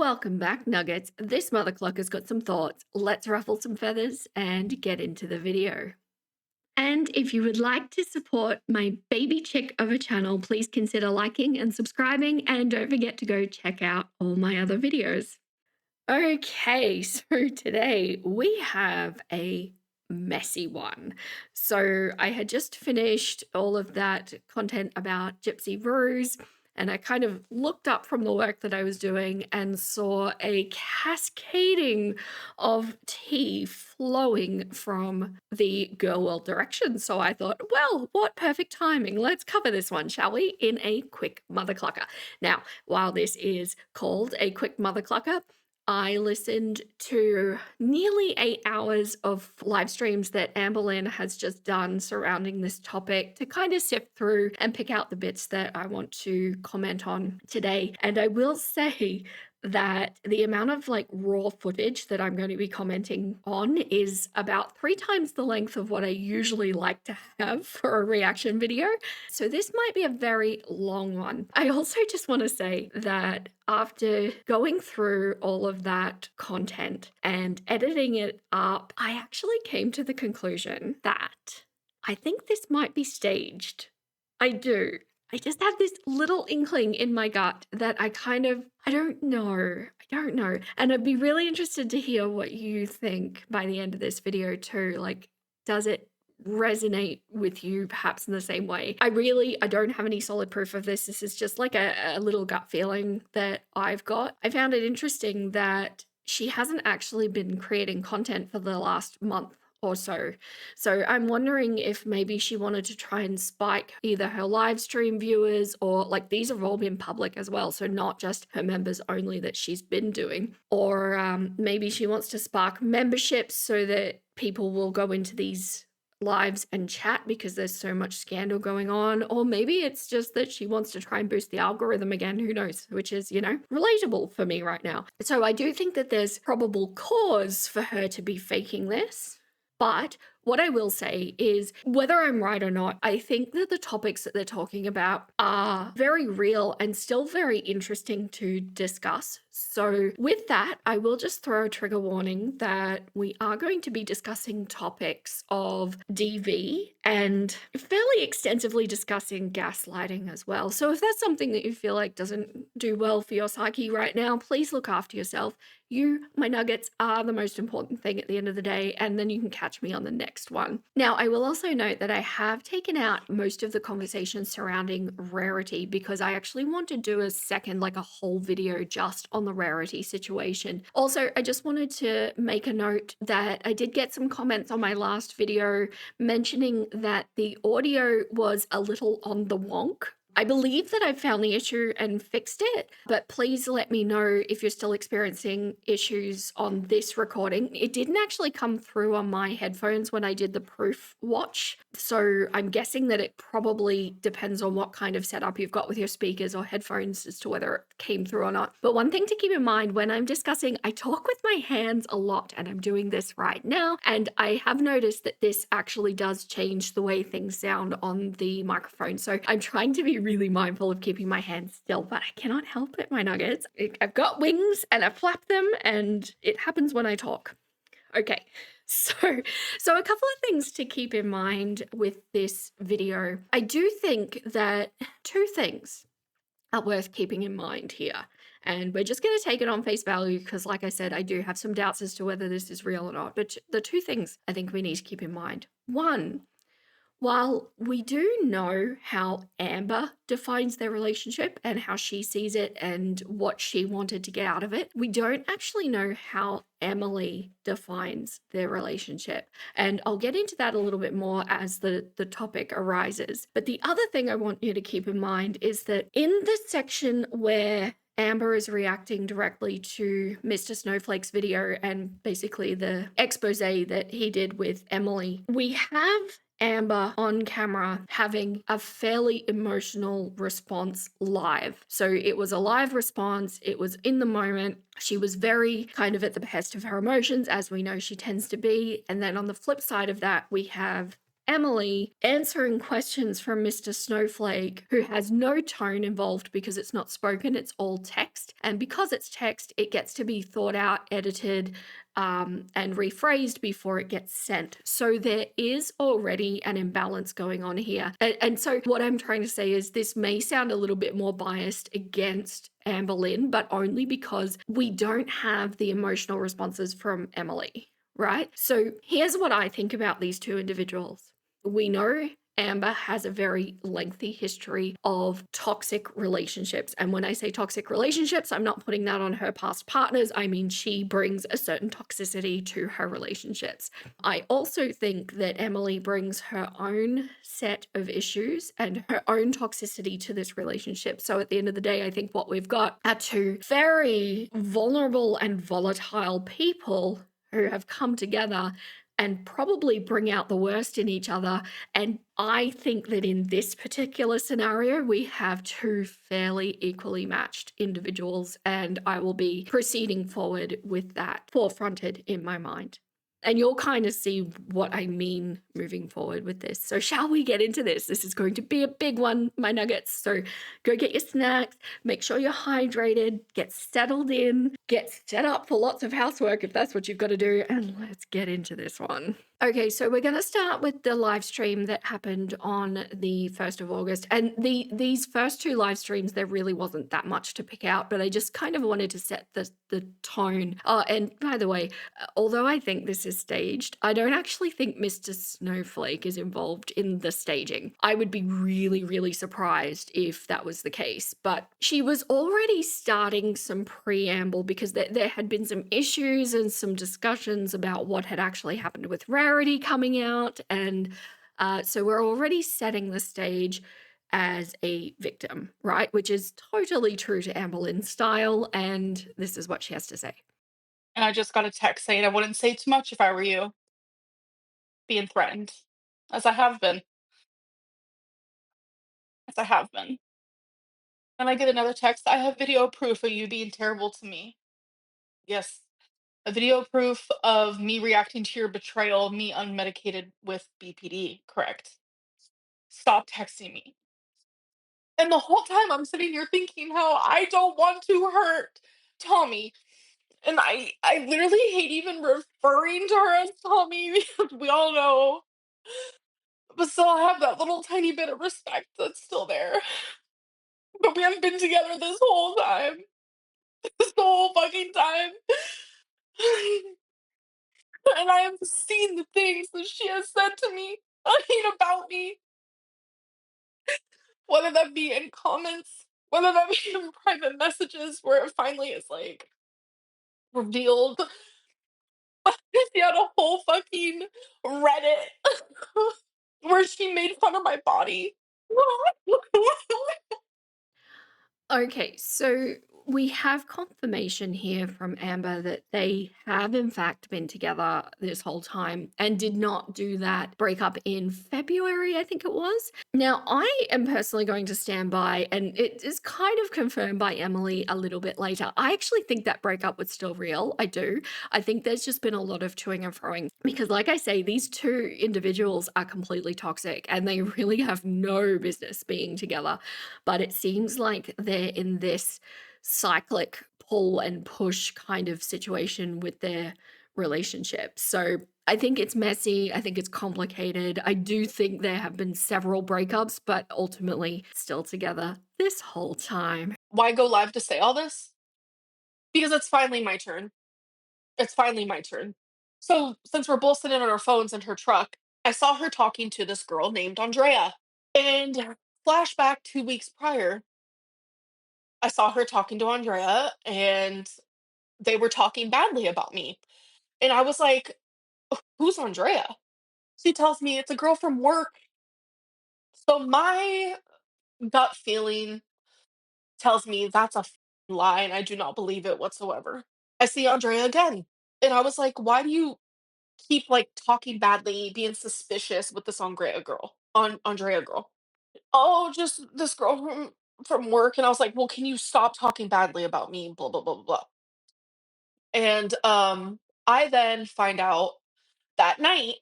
Welcome back, Nuggets. This mother cluck has got some thoughts. Let's ruffle some feathers and get into the video. And if you would like to support my baby chick of a channel, please consider liking and subscribing, and don't forget to go check out all my other videos. Okay, so today we have a messy one. So I had just finished all of that content about Gypsy Rose, and I kind of looked up from the work that I was doing and saw a cascading of tea flowing from the girl world direction. So I thought, well, what perfect timing. Let's cover this one, shall we? In a quick mother clucker. Now, while this is called a quick mother clucker, I listened to nearly 8 hours of live streams that Amberlynn has just done surrounding this topic to kind of sift through and pick out the bits that I want to comment on today. And I will say that the amount of raw footage that I'm going to be commenting on is about 3 times the length of what I usually like to have for a reaction video. So this might be a very long one. I also just want to say that after going through all of that content and editing it up, I actually came to the conclusion that I think this might be staged. I do. I just have this little inkling in my gut that I don't know. I don't know. And I'd be really interested to hear what you think by the end of this video too. Does it resonate with you perhaps in the same way? I don't have any solid proof of this. This is just like a little gut feeling that I've got. I found it interesting that she hasn't actually been creating content for the last month or so. So I'm wondering if maybe she wanted to try and spike either her live stream viewers, or these have all been public as well, so not just her members only that she's been doing, or maybe she wants to spark memberships so that people will go into these lives and chat because there's so much scandal going on, or maybe it's just that she wants to try and boost the algorithm again, who knows, which is, relatable for me right now. So I do think that there's probable cause for her to be faking this. But what I will say is, whether I'm right or not, I think that the topics that they're talking about are very real and still very interesting to discuss. So with that, I will just throw a trigger warning that we are going to be discussing topics of DV and fairly extensively discussing gaslighting as well. So if that's something that you feel like doesn't do well for your psyche right now, please look after yourself. You, my nuggets, are the most important thing at the end of the day, and then you can catch me on the next one. Now, I will also note that I have taken out most of the conversations surrounding rarity because I actually want to do a second, a whole video just on the rarity situation. Also, I just wanted to make a note that I did get some comments on my last video mentioning that the audio was a little on the wonk. I believe that I've found the issue and fixed it, but please let me know if you're still experiencing issues on this recording. It didn't actually come through on my headphones when I did the proof watch, so I'm guessing that it probably depends on what kind of setup you've got with your speakers or headphones as to whether it came through or not. But one thing to keep in mind when I'm discussing, I talk with my hands a lot, and I'm doing this right now, and I have noticed that this actually does change the way things sound on the microphone. So I'm trying to be really mindful of keeping my hands still, but I cannot help it, my nuggets. I've got wings and I flap them, and it happens when I talk. Okay, so a couple of things to keep in mind with this video. I do think that 2 things are worth keeping in mind here. And we're just going to take it on face value because, like I said, I do have some doubts as to whether this is real or not. But the 2 things I think we need to keep in mind. 1, while we do know how Amber defines their relationship and how she sees it and what she wanted to get out of it, we don't actually know how Emily defines their relationship. And I'll get into that a little bit more as the topic arises. But the other thing I want you to keep in mind is that in the section where Amber is reacting directly to Mr. Snowflake's video and basically the expose that he did with Emily, we have Amber on camera having a fairly emotional response live. So it was a live response. It was in the moment. She was very kind of at the behest of her emotions, as we know she tends to be. And then on the flip side of that, we have Emily answering questions from Mr. Snowflake, who has no tone involved because it's not spoken, it's all text. And because it's text, it gets to be thought out, edited, and rephrased before it gets sent. So there is already an imbalance going on here. And so what I'm trying to say is this may sound a little bit more biased against Amberlynn, but only because we don't have the emotional responses from Emily, right? So here's what I think about these two individuals. We know Amber has a very lengthy history of toxic relationships. And when I say toxic relationships, I'm not putting that on her past partners. I mean, she brings a certain toxicity to her relationships. I also think that Emily brings her own set of issues and her own toxicity to this relationship. So at the end of the day, I think what we've got are two very vulnerable and volatile people who have come together and probably bring out the worst in each other. And I think that in this particular scenario, we have two fairly equally matched individuals, and I will be proceeding forward with that forefronted in my mind. And you'll kind of see what I mean moving forward with this. So shall we get into this? This is going to be a big one, my nuggets. So go get your snacks, make sure you're hydrated, get settled in, get set up for lots of housework if that's what you've got to do, and let's get into this one. Okay, so we're going to start with the live stream that happened on the 1st of August. And these first two live streams, there really wasn't that much to pick out, but I just kind of wanted to set the tone. And by the way, although I think this is staged, I don't actually think Mr. Snowflake is involved in the staging. I would be really, really surprised if that was the case. But she was already starting some preamble because there had been some issues and some discussions about what had actually happened with Rarity coming out. And so we're already setting the stage as a victim, right? Which is totally true to Amberlynn's style. And this is what she has to say. And I just got a text saying I wouldn't say too much if I were you, being threatened, as I have been, as I have been. And I get another text, I have video proof of you being terrible to me. Yes, a video proof of me reacting to your betrayal, me unmedicated with BPD, correct. Stop texting me. And the whole time I'm sitting here thinking how I don't want to hurt Tommy. And I literally hate even referring to her as Tommy because we all know. But still, I have that little tiny bit of respect that's still there. But we haven't been together this whole time. This whole fucking time. And I have seen the things that she has said to me, I mean, about me, whether that be in comments, whether that be in private messages, where it finally is like revealed. She had a whole fucking Reddit where she made fun of my body. Okay, so we have confirmation here from Amber that they have in fact been together this whole time and did not do that breakup in February, I think it was. Now, I am personally going to stand by, and it is kind of confirmed by Emily a little bit later. I actually think that breakup was still real. I do. I think there's just been a lot of toing and froing because, like I say, these two individuals are completely toxic and they really have no business being together. But it seems like they're in this cyclic pull and push kind of situation with their relationship. So I think it's messy. I think it's complicated. I do think there have been several breakups, but ultimately still together this whole time. Why go live to say all this? Because it's finally my turn. It's finally my turn. So, since we're both sitting on our phones in her truck, I saw her talking to this girl named Andrea. And flashback 2 weeks prior, I saw her talking to Andrea and they were talking badly about me. And I was like, who's Andrea? She tells me it's a girl from work. So my gut feeling tells me that's a lie and I do not believe it whatsoever. I see Andrea again. And I was like, why do you keep like talking badly, being suspicious with this Andrea girl? Oh, just this girl from work. And I was like, well, can you stop talking badly about me? Blah blah blah blah blah. And I then find out that night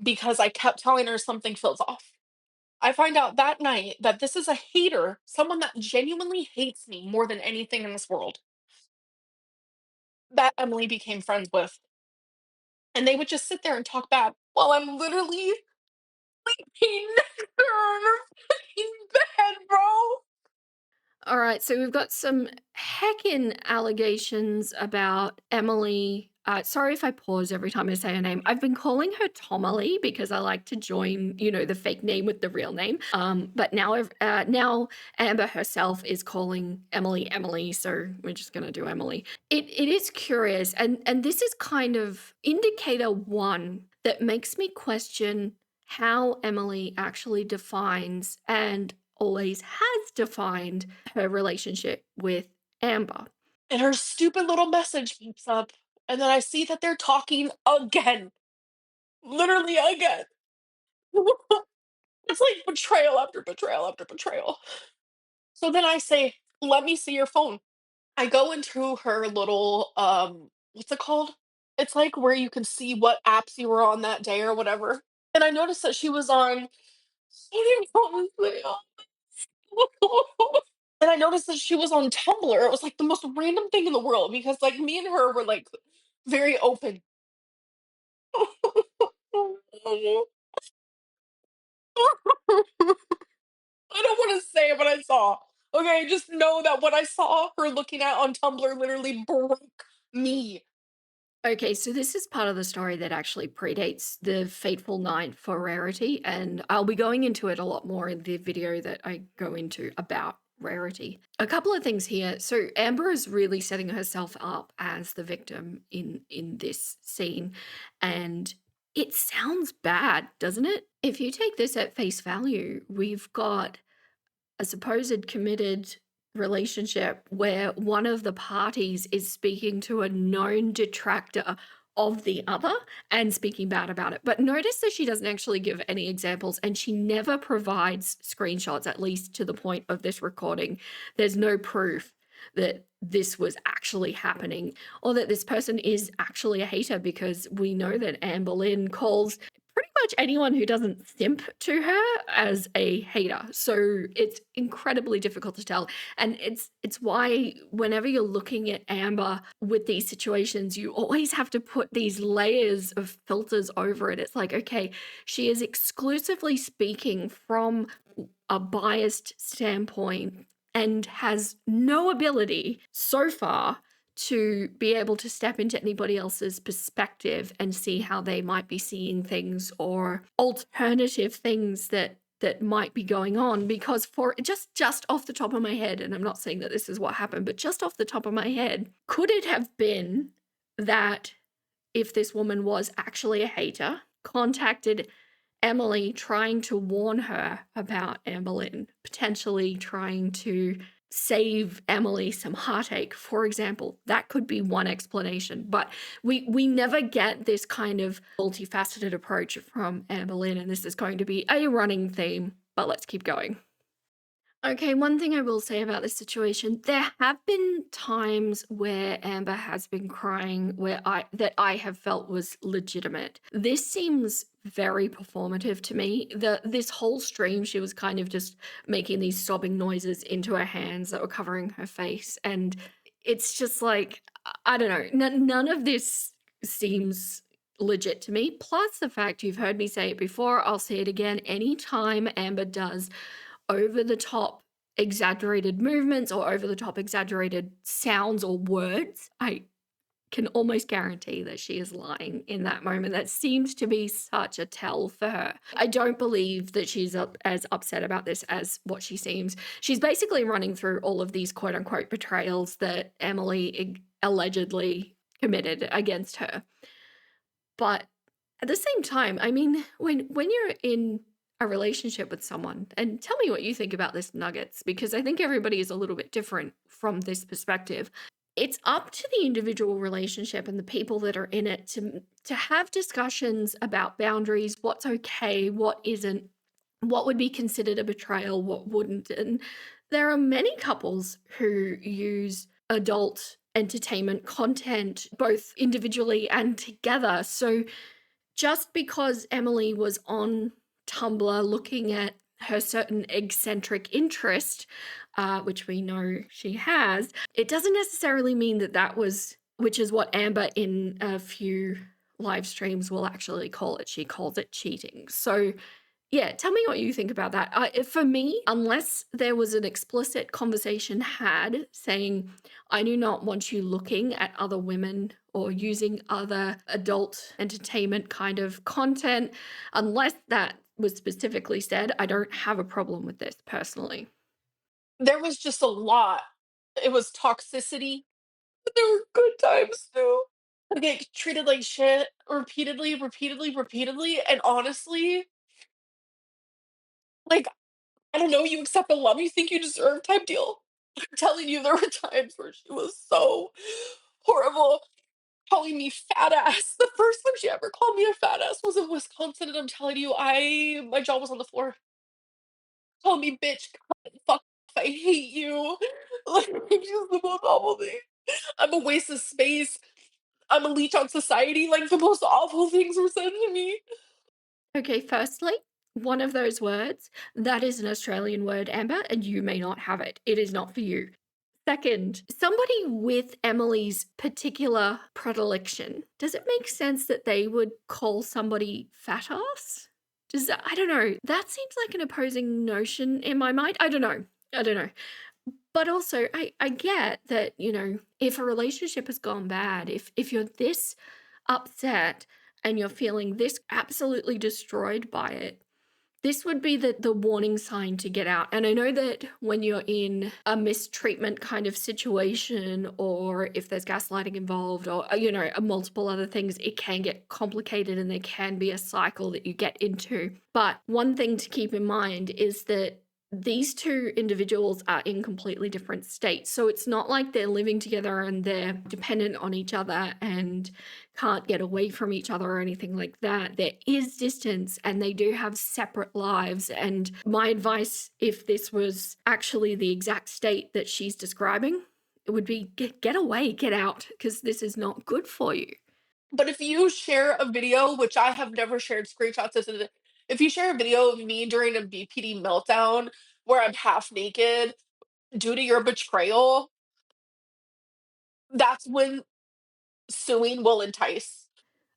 because I kept telling her something feels off. I find out that night that this is a hater, someone that genuinely hates me more than anything in this world, that Emily became friends with. And they would just sit there and talk bad while I'm literally sleeping next to her in her fucking bed, bro. All right, so we've got some heckin' allegations about Emily. Sorry if I pause every time I say her name. I've been calling her Tomalee because I like to join, the fake name with the real name. But now Amber herself is calling Emily Emily, so we're just gonna do Emily. It is curious, and this is kind of indicator one that makes me question how Emily actually defines and always has defined her relationship with Amber. And her stupid little message pops up. And then I see that they're talking again. Literally again. It's like betrayal after betrayal after betrayal. So then I say, let me see your phone. I go into her little what's it called? It's like where you can see what apps you were on that day or whatever. And I noticed that she was on and I noticed that she was on Tumblr. It was like the most random thing in the world because like me and her were like very open. I don't want to say what I saw. Okay, just know that what I saw her looking at on Tumblr literally broke me. Okay, so this is part of the story that actually predates the fateful night for Rarity, and I'll be going into it a lot more in the video that I go into about Rarity. A couple of things here. So Amber is really setting herself up as the victim in this scene, and it sounds bad, doesn't it? If you take this at face value, we've got a supposed committed relationship where one of the parties is speaking to a known detractor of the other and speaking bad about it. But notice that she doesn't actually give any examples and she never provides screenshots, at least to the point of this recording. There's no proof that this was actually happening or that this person is actually a hater, because we know that Amberlynn calls pretty much anyone who doesn't simp to her as a hater. So it's incredibly difficult to tell. And it's why whenever you're looking at Amber with these situations, you always have to put these layers of filters over it. It's like, okay, she is exclusively speaking from a biased standpoint and has no ability so far to be able to step into anybody else's perspective and see how they might be seeing things or alternative things that might be going on. Because for just off the top of my head, and I'm not saying that this is what happened, but just off the top of my head, could it have been that if this woman was actually a hater, contacted Emily trying to warn her about Amberlynn, potentially trying to save Emily some heartache, for example? That could be one explanation, but we never get this kind of multifaceted approach from Amberlynn, and this is going to be a running theme, but let's keep going. Okay, one thing I will say about this situation, there have been times where Amber has been crying where I have felt was legitimate. This seems very performative to me. This whole stream, she was kind of just making these sobbing noises into her hands that were covering her face, and it's just like, I don't know, none of this seems legit to me. Plus the fact, you've heard me say it before, I'll say it again, anytime Amber does over the top exaggerated movements or over the top exaggerated sounds or words, I can almost guarantee that she is lying in that moment. That seems to be such a tell for her. I don't believe that she's as upset about this as what she seems. She's basically running through all of these quote unquote betrayals that Emily allegedly committed against her. But at the same time, I mean, when you're in a relationship with someone, and tell me what you think about this nuggets, because I think everybody is a little bit different from this perspective. It's up to the individual relationship and the people that are in it to have discussions about boundaries, what's okay, what isn't, what would be considered a betrayal, what wouldn't. And there are many couples who use adult entertainment content both individually and together. So just because Emily was on Tumblr looking at her certain eccentric interest, which we know she has, it doesn't necessarily mean that that was, which is what Amber in a few live streams will actually call it. She calls it cheating. So yeah, tell me what you think about that. For me, unless there was an explicit conversation had saying, I do not want you looking at other women or using other adult entertainment kind of content, unless that was specifically said, I don't have a problem with this personally. There was just a lot. It was toxicity, but there were good times too. I get treated like shit repeatedly, repeatedly, repeatedly, and honestly, like, I don't know, you accept the love you think you deserve type deal. I'm telling you, there were times where she was so horrible, calling me fat ass. The first time she ever called me a fat ass was in Wisconsin, and I'm telling you, my jaw was on the floor. Call me bitch, cunt, fuck, I hate you. Like, it's just the most awful thing. I'm a waste of space. I'm a leech on society. Like, the most awful things were said to me. Okay, firstly, one of those words, that is an Australian word, Amber, and you may not have it. It is not for you. Second, somebody with Emily's particular predilection, does it make sense that they would call somebody fat ass? Does that, I don't know. That seems like an opposing notion in my mind. I don't know. I don't know. But also, I get that, you know, if a relationship has gone bad, if you're this upset and you're feeling this absolutely destroyed by it, this would be the warning sign to get out. And I know that when you're in a mistreatment kind of situation, or if there's gaslighting involved, or, you know, multiple other things, it can get complicated and there can be a cycle that you get into. But one thing to keep in mind is that these two individuals are in completely different states. So it's not like they're living together and they're dependent on each other and can't get away from each other or anything like that. There is distance and they do have separate lives. And my advice, if this was actually the exact state that she's describing, it would be get away, get out, because this is not good for you. But if you share a video, which I have never shared screenshots, if you share a video of me during a BPD meltdown where I'm half naked due to your betrayal, that's when suing will entice.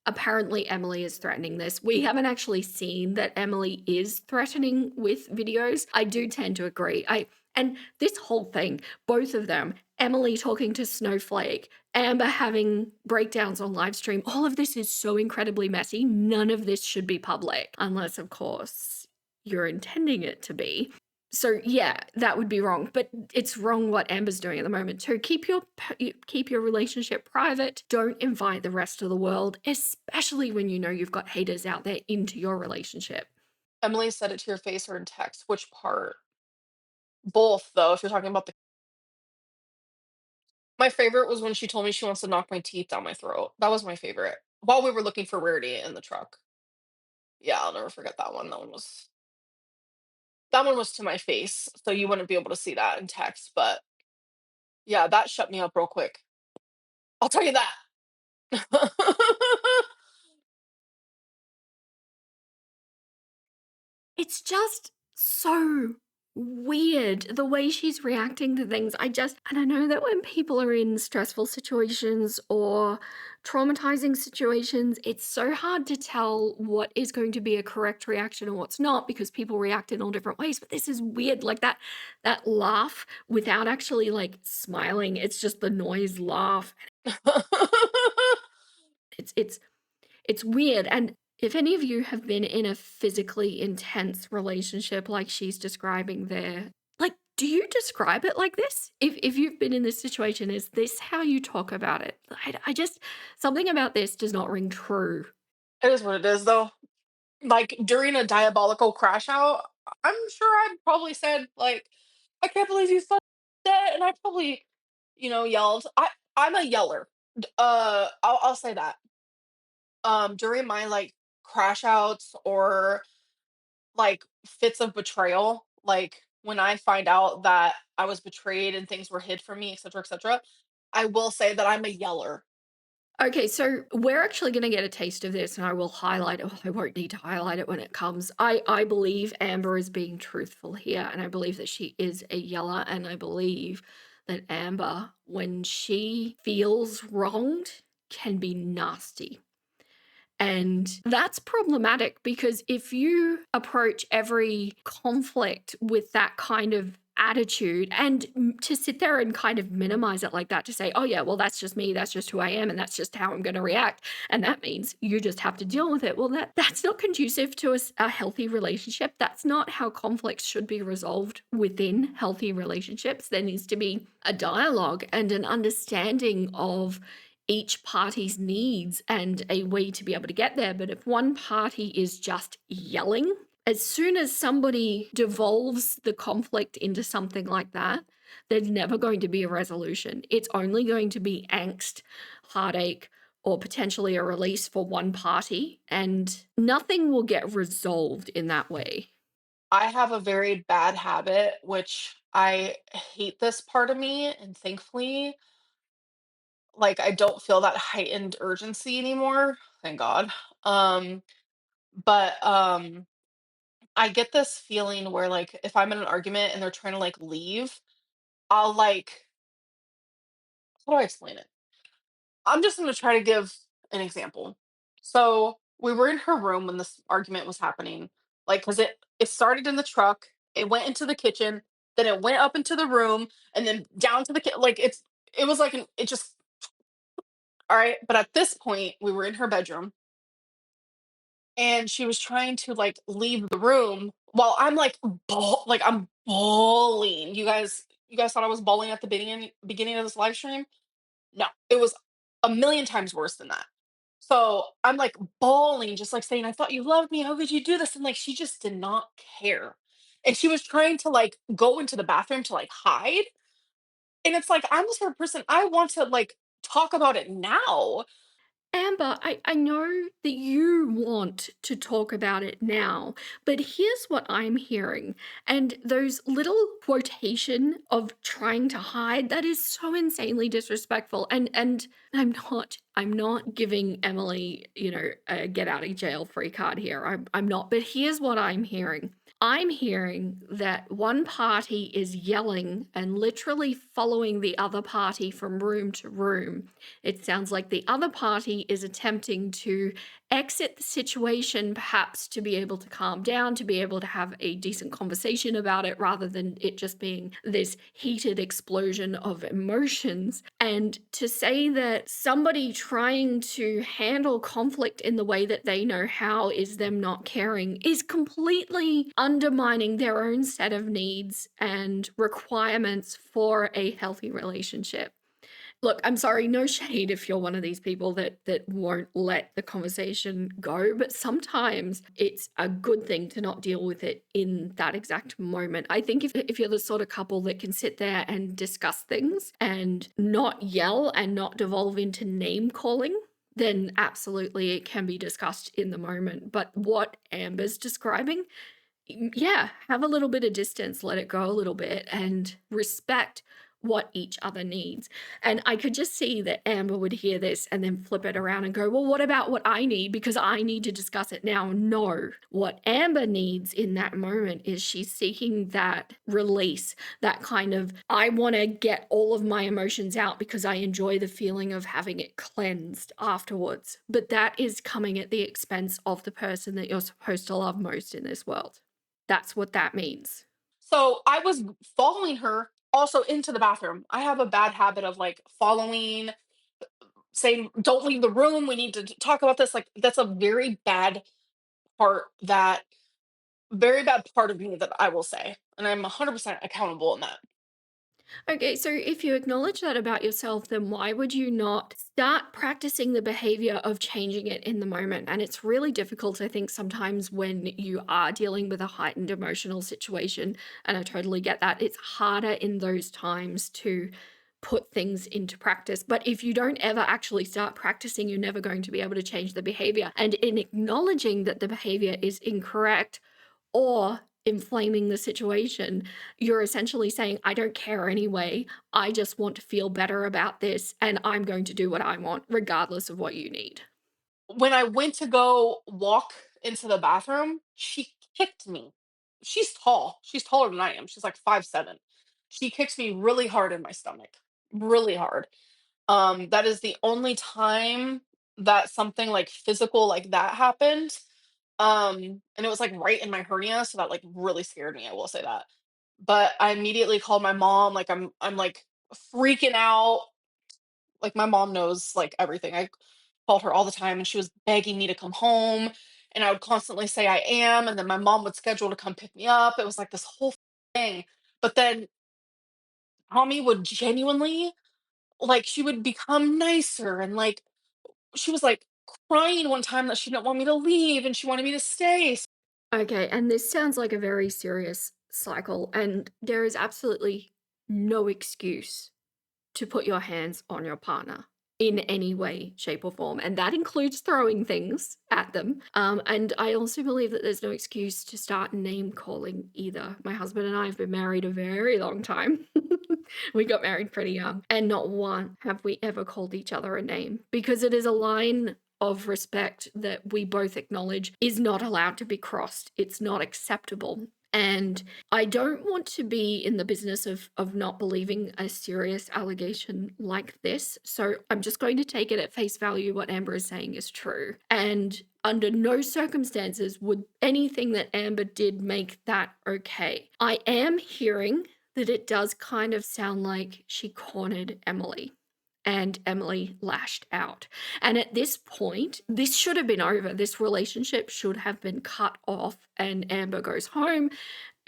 Apparently Emily is threatening this. We haven't actually seen that Emily is threatening with videos. I do tend to agree. And this whole thing, both of them, Emily talking to Snowflake, Amber having breakdowns on live stream, all of this is so incredibly messy. None of this should be public, unless, of course, you're intending it to be. So yeah, that would be wrong, but it's wrong what Amber's doing at the moment too. Keep your relationship private. Don't invite the rest of the world, especially when you know you've got haters out there, into your relationship. Emily said it to your face or in text. Which part? Both, though, if you're talking about the. My favorite was when she told me she wants to knock my teeth down my throat. That was my favorite. While we were looking for Rarity in the truck. Yeah, I'll never forget that one. That one was to my face, so you wouldn't be able to see that in text. But yeah, that shut me up real quick. I'll tell you that. It's just so weird the way she's reacting to things. And I know that when people are in stressful situations or traumatizing situations, it's so hard to tell what is going to be a correct reaction and what's not, because people react in all different ways. But this is weird, like that laugh without actually like smiling. It's just the noise laugh. It's it's weird. And if any of you have been in a physically intense relationship like she's describing there, like, do you describe it like this? If you've been in this situation, is this how you talk about it? I just, something about this does not ring true. It is what it is, though. Like, during a diabolical crash out, I'm sure I probably said, like, "I can't believe you said that," and I probably, yelled. I'm a yeller. I'll say that. During my, like, crash outs or, like, fits of betrayal, like, when I find out that I was betrayed and things were hid from me, etcetera, etcetera, I will say that I'm a yeller. Okay, so we're actually going to get a taste of this, and I will highlight it. I won't need to highlight it when it comes. I believe Amber is being truthful here, and I believe that she is a yeller, and I believe that Amber, when she feels wronged, can be nasty. And that's problematic because if you approach every conflict with that kind of attitude and to sit there and kind of minimize it like that, to say, oh, yeah, well, that's just me, that's just who I am, and that's just how I'm going to react. And that means you just have to deal with it. Well, that's not conducive to a healthy relationship. That's not how conflicts should be resolved within healthy relationships. There needs to be a dialogue and an understanding of each party's needs and a way to be able to get there. But if one party is just yelling, as soon as somebody devolves the conflict into something like that, there's never going to be a resolution. It's only going to be angst, heartache, or potentially a release for one party, and nothing will get resolved in that way. I have a very bad habit, which I hate this part of me, and thankfully, like, I don't feel that heightened urgency anymore, thank God. Um, but I get this feeling where, like, if I'm in an argument and they're trying to, like, leave, I'll, like, how do I explain it? I'm just gonna try to give an example. So, we were in her room when this argument was happening, like, cause it started in the truck, it went into the kitchen, then it went up into the room, and then down to the like, it was like it just alright, but at this point, we were in her bedroom, and she was trying to, like, leave the room while I'm, like, I'm bawling. You guys thought I was bawling at the beginning of this live stream? No, it was a million times worse than that. So, I'm, like, bawling, just, like, saying, "I thought you loved me, how could you do this?" And, like, she just did not care. And she was trying to, like, go into the bathroom to, like, hide, and it's like, I'm the sort of person, I want to, like, talk about it now. Amber, I know that you want to talk about it now, but here's what I'm hearing. And those little quotation of trying to hide, that is so insanely disrespectful. And I'm not giving Emily, a get out of jail free card here. I'm not. But here's what I'm hearing. I'm hearing that one party is yelling and literally following the other party from room to room. It sounds like the other party is attempting to exit the situation, perhaps to be able to calm down, to be able to have a decent conversation about it, rather than it just being this heated explosion of emotions. And to say that somebody trying to handle conflict in the way that they know how is them not caring is completely undermining their own set of needs and requirements for a healthy relationship. Look, I'm sorry, no shade if you're one of these people that won't let the conversation go, but sometimes it's a good thing to not deal with it in that exact moment. I think if you're the sort of couple that can sit there and discuss things and not yell and not devolve into name calling, then absolutely it can be discussed in the moment. But what Amber's describing, yeah, have a little bit of distance, let it go a little bit, and respect what each other needs. And I could just see that Amber would hear this and then flip it around and go, well, what about what I need? Because I need to discuss it now. No, what Amber needs in that moment is she's seeking that release, that kind of, I want to get all of my emotions out because I enjoy the feeling of having it cleansed afterwards. But that is coming at the expense of the person that you're supposed to love most in this world. That's what that means. So, I was following her also into the bathroom. I have a bad habit of, like, following, saying, "Don't leave the room, we need to talk about this," like, that's a very bad part of me that I will say, and I'm 100% accountable in that. Okay, so if you acknowledge that about yourself, then why would you not start practicing the behavior of changing it in the moment? And it's really difficult, I think, sometimes when you are dealing with a heightened emotional situation. And I totally get that. It's harder in those times to put things into practice. But if you don't ever actually start practicing, you're never going to be able to change the behavior. And in acknowledging that the behavior is incorrect, or inflaming the situation. You're essentially saying, I don't care anyway. I just want to feel better about this, and I'm going to do what I want, regardless of what you need. When I went to go walk into the bathroom, she kicked me. She's tall. She's taller than I am. She's like 5'7". She kicks me really hard in my stomach. Really hard. That is the only time that something like physical like that happened. And it was like right in my hernia, so that like really scared me, I will say that. But I immediately called my mom, like I'm like freaking out. Like my mom knows like everything. I called her all the time and she was begging me to come home, and I would constantly say I am, and then my mom would schedule to come pick me up. It was like this whole thing. But then Tommy would genuinely, like, she would become nicer, and like she was like crying one time that she didn't want me to leave and she wanted me to stay. Okay, and this sounds like a very serious cycle, and there is absolutely no excuse to put your hands on your partner in any way, shape, or form. And that includes throwing things at them. And I also believe that there's no excuse to start name calling either. My husband and I have been married a very long time. We got married pretty young, and not one have we ever called each other a name, because it is a line of respect that we both acknowledge is not allowed to be crossed. It's not acceptable. And I don't want to be in the business of not believing a serious allegation like this. So I'm just going to take it at face value what Amber is saying is true. And under no circumstances would anything that Amber did make that okay. I am hearing that it does kind of sound like she cornered Emily, and Emily lashed out. And at this point, this should have been over. This relationship should have been cut off, and Amber goes home.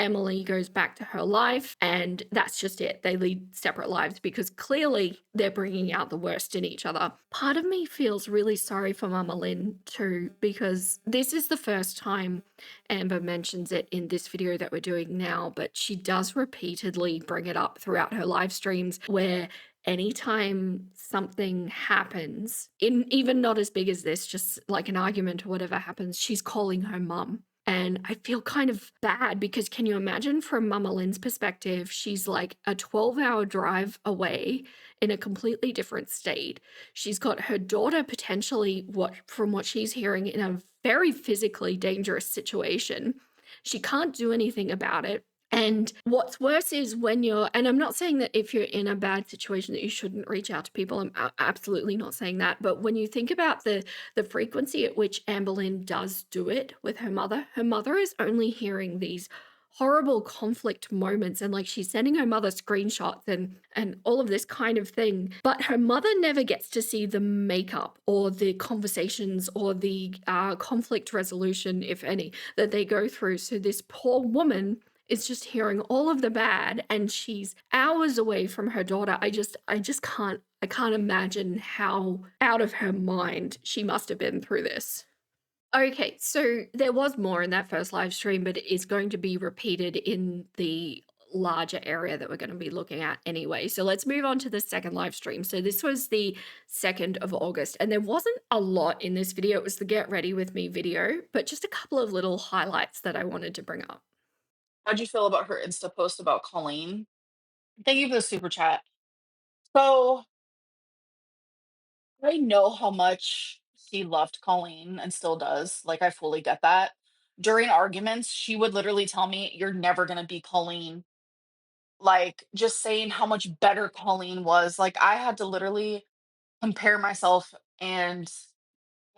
Emily goes back to her life, and that's just it. They lead separate lives because clearly they're bringing out the worst in each other. Part of me feels really sorry for Mama Lynn too, because this is the first time Amber mentions it in this video that we're doing now, but she does repeatedly bring it up throughout her live streams, where anytime something happens, in even not as big as this, just like an argument or whatever happens, she's calling her mum. And I feel kind of bad because can you imagine from Mama Lynn's perspective, she's like a 12-hour drive away in a completely different state. She's got her daughter potentially, from what she's hearing, in a very physically dangerous situation. She can't do anything about it. And what's worse is when you're, and I'm not saying that if you're in a bad situation that you shouldn't reach out to people. I'm absolutely not saying that. But when you think about the frequency at which Amberlynn does do it with her mother is only hearing these horrible conflict moments, and like she's sending her mother screenshots and all of this kind of thing, but her mother never gets to see the makeup or the conversations or the conflict resolution, if any, that they go through. So this poor woman is just hearing all of the bad, and she's hours away from her daughter. I can't imagine how out of her mind she must have been through this. Okay, so there was more in that first live stream, but it is going to be repeated in the larger area that we're going to be looking at anyway. So let's move on to the second live stream. So this was the 2nd of August, and there wasn't a lot in this video. It was the get ready with me video, but just a couple of little highlights that I wanted to bring up. How'd you feel about her Insta post about Colleen? Thank you for the super chat. So I know how much he loved Colleen and still does. Like, I fully get that. During arguments, she would literally tell me, "You're never going to be Colleen." Like, just saying how much better Colleen was. Like, I had to literally compare myself, and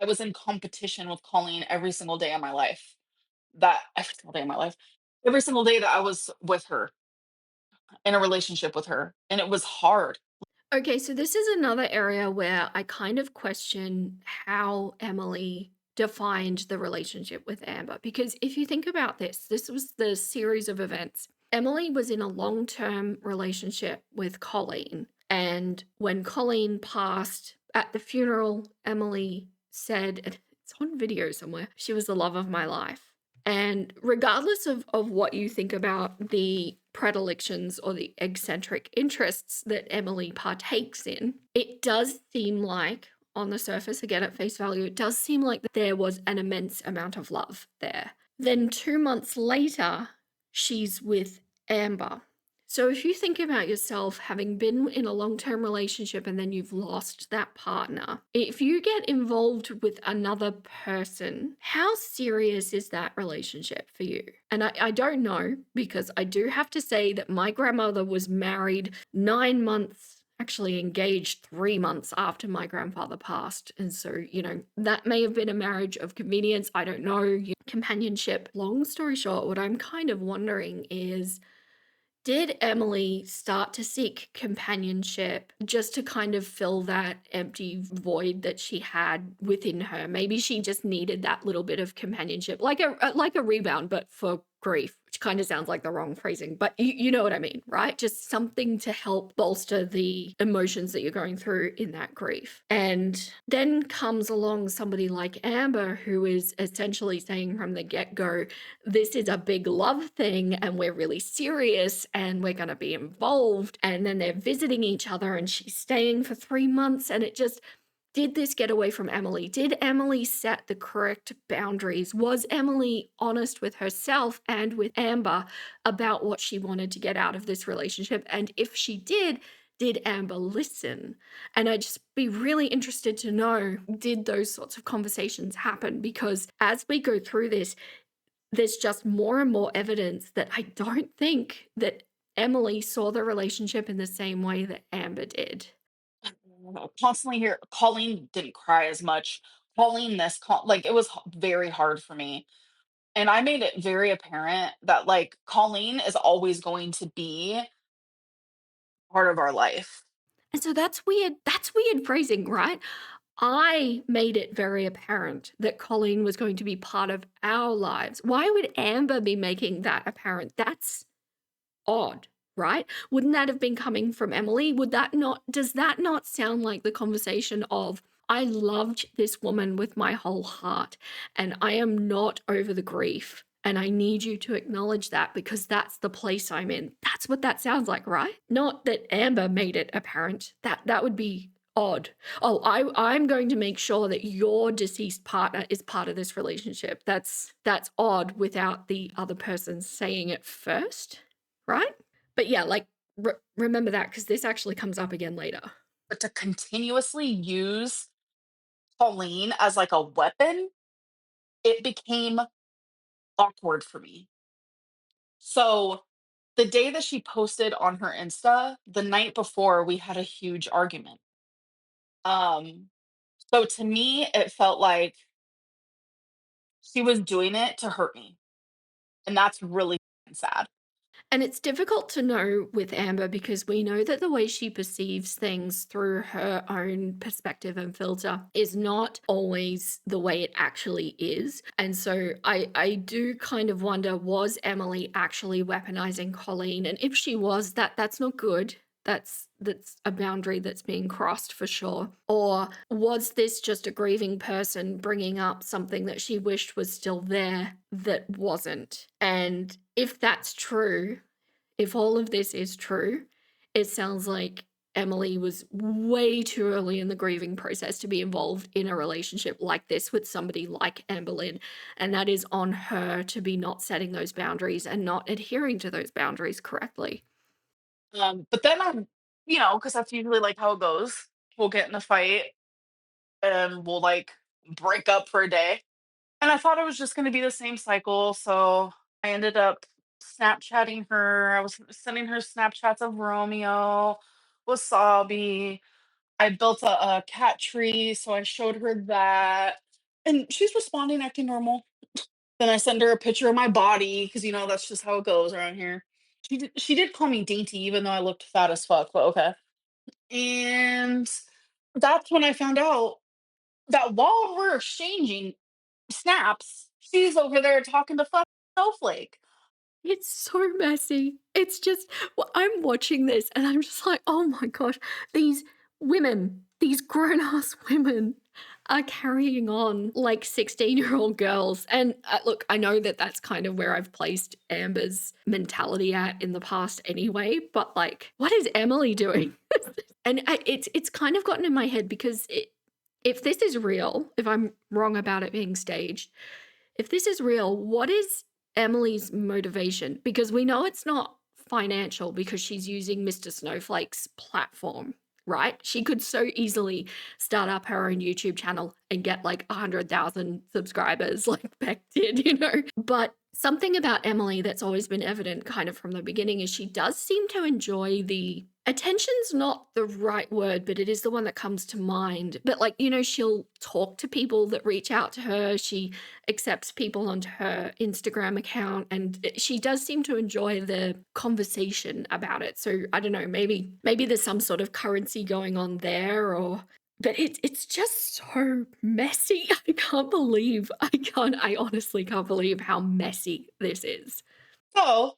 I was in competition with Colleen every single day of my life. Every single day of my life, every single day that I was with her, in a relationship with her. And it was hard. Okay, so this is another area where I kind of question how Emily defined the relationship with Amber. Because if you think about this, this was the series of events. Emily was in a long term relationship with Colleen. And when Colleen passed at the funeral, Emily said, and it's on video somewhere, she was the love of my life. And regardless of what you think about the predilections or the eccentric interests that Emily partakes in, it does seem like, on the surface, again at face value, it does seem like there was an immense amount of love there. Then 2 months later, she's with Amber. So if you think about yourself having been in a long-term relationship and then you've lost that partner, if you get involved with another person, how serious is that relationship for you? And I don't know, because I do have to say that my grandmother was married 9 months, actually engaged 3 months after my grandfather passed. And so, that may have been a marriage of convenience. I don't know. Companionship. Long story short, what I'm kind of wondering is, did Emily start to seek companionship just to kind of fill that empty void that she had within her? Maybe she just needed that little bit of companionship, like a rebound, but for grief, which kind of sounds like the wrong phrasing, but you know what I mean, right? Just something to help bolster the emotions that you're going through in that grief. And then comes along somebody like Amber, who is essentially saying from the get-go, this is a big love thing and we're really serious and we're going to be involved. And then they're visiting each other and she's staying for 3 months. And it just, did this get away from Emily? Did Emily set the correct boundaries? Was Emily honest with herself and with Amber about what she wanted to get out of this relationship? And if she did Amber listen? And I'd just be really interested to know, did those sorts of conversations happen? Because as we go through this, there's just more and more evidence that I don't think that Emily saw the relationship in the same way that Amber did. Constantly here, Colleen didn't cry as much. Colleen, like it was very hard for me. And I made it very apparent that like Colleen is always going to be part of our life. And so that's weird. That's weird phrasing, right? I made it very apparent that Colleen was going to be part of our lives. Why would Amber be making that apparent? That's odd, right? Wouldn't that have been coming from Emily? Does that not sound like the conversation of, I loved this woman with my whole heart and I am not over the grief. And I need you to acknowledge that because that's the place I'm in. That's what that sounds like, right? Not that Amber made it apparent. That would be odd. Oh, I'm going to make sure that your deceased partner is part of this relationship. That's odd without the other person saying it first, right? But yeah, like remember that because this actually comes up again later. But to continuously use Colleen as like a weapon, it became awkward for me. So the day that she posted on her Insta, the night before, we had a huge argument. Um, so to me, it felt like she was doing it to hurt me. And that's really sad. And it's difficult to know with Amber because we know that the way she perceives things through her own perspective and filter is not always the way it actually is. And so I do kind of wonder, was Emily actually weaponizing Colleen? And if she was, that's not good. That's a boundary that's being crossed for sure. Or was this just a grieving person bringing up something that she wished was still there that wasn't? And if that's true, if all of this is true, it sounds like Emily was way too early in the grieving process to be involved in a relationship like this with somebody like Amberlynn. And that is on her to be not setting those boundaries and not adhering to those boundaries correctly. But then because that's usually like how it goes. We'll get in a fight and we'll like break up for a day. And I thought it was just going to be the same cycle. So I ended up Snapchatting her. I was sending her Snapchats of Romeo, Wasabi. I built a cat tree. So I showed her that. And she's responding, acting normal. Then I send her a picture of my body because, that's just how it goes around here. She did call me dainty, even though I looked fat as fuck, but okay. And that's when I found out that while we're exchanging snaps, she's over there talking to fucking Snowflake. It's so messy. It's just, well, I'm watching this and I'm just like, oh my gosh, these women, these grown ass women are carrying on like 16-year-old girls. And look, I know that that's kind of where I've placed Amber's mentality at in the past anyway, but like, what is Emily doing? And it's kind of gotten in my head because if this is real, if I'm wrong about it being staged, if this is real, what is Emily's motivation? Because we know it's not financial because she's using Mr. Snowflake's platform, right? She could so easily start up her own YouTube channel and get like 100,000 subscribers like Beck did, you know? But something about Emily that's always been evident kind of from the beginning is she does seem to enjoy the attention's not the right word, but it is the one that comes to mind. But like, you know, she'll talk to people that reach out to her. She accepts people onto her Instagram account, and she does seem to enjoy the conversation about it. So I don't know, maybe there's some sort of currency going on there, or but it's just so messy. I honestly can't believe how messy this is. So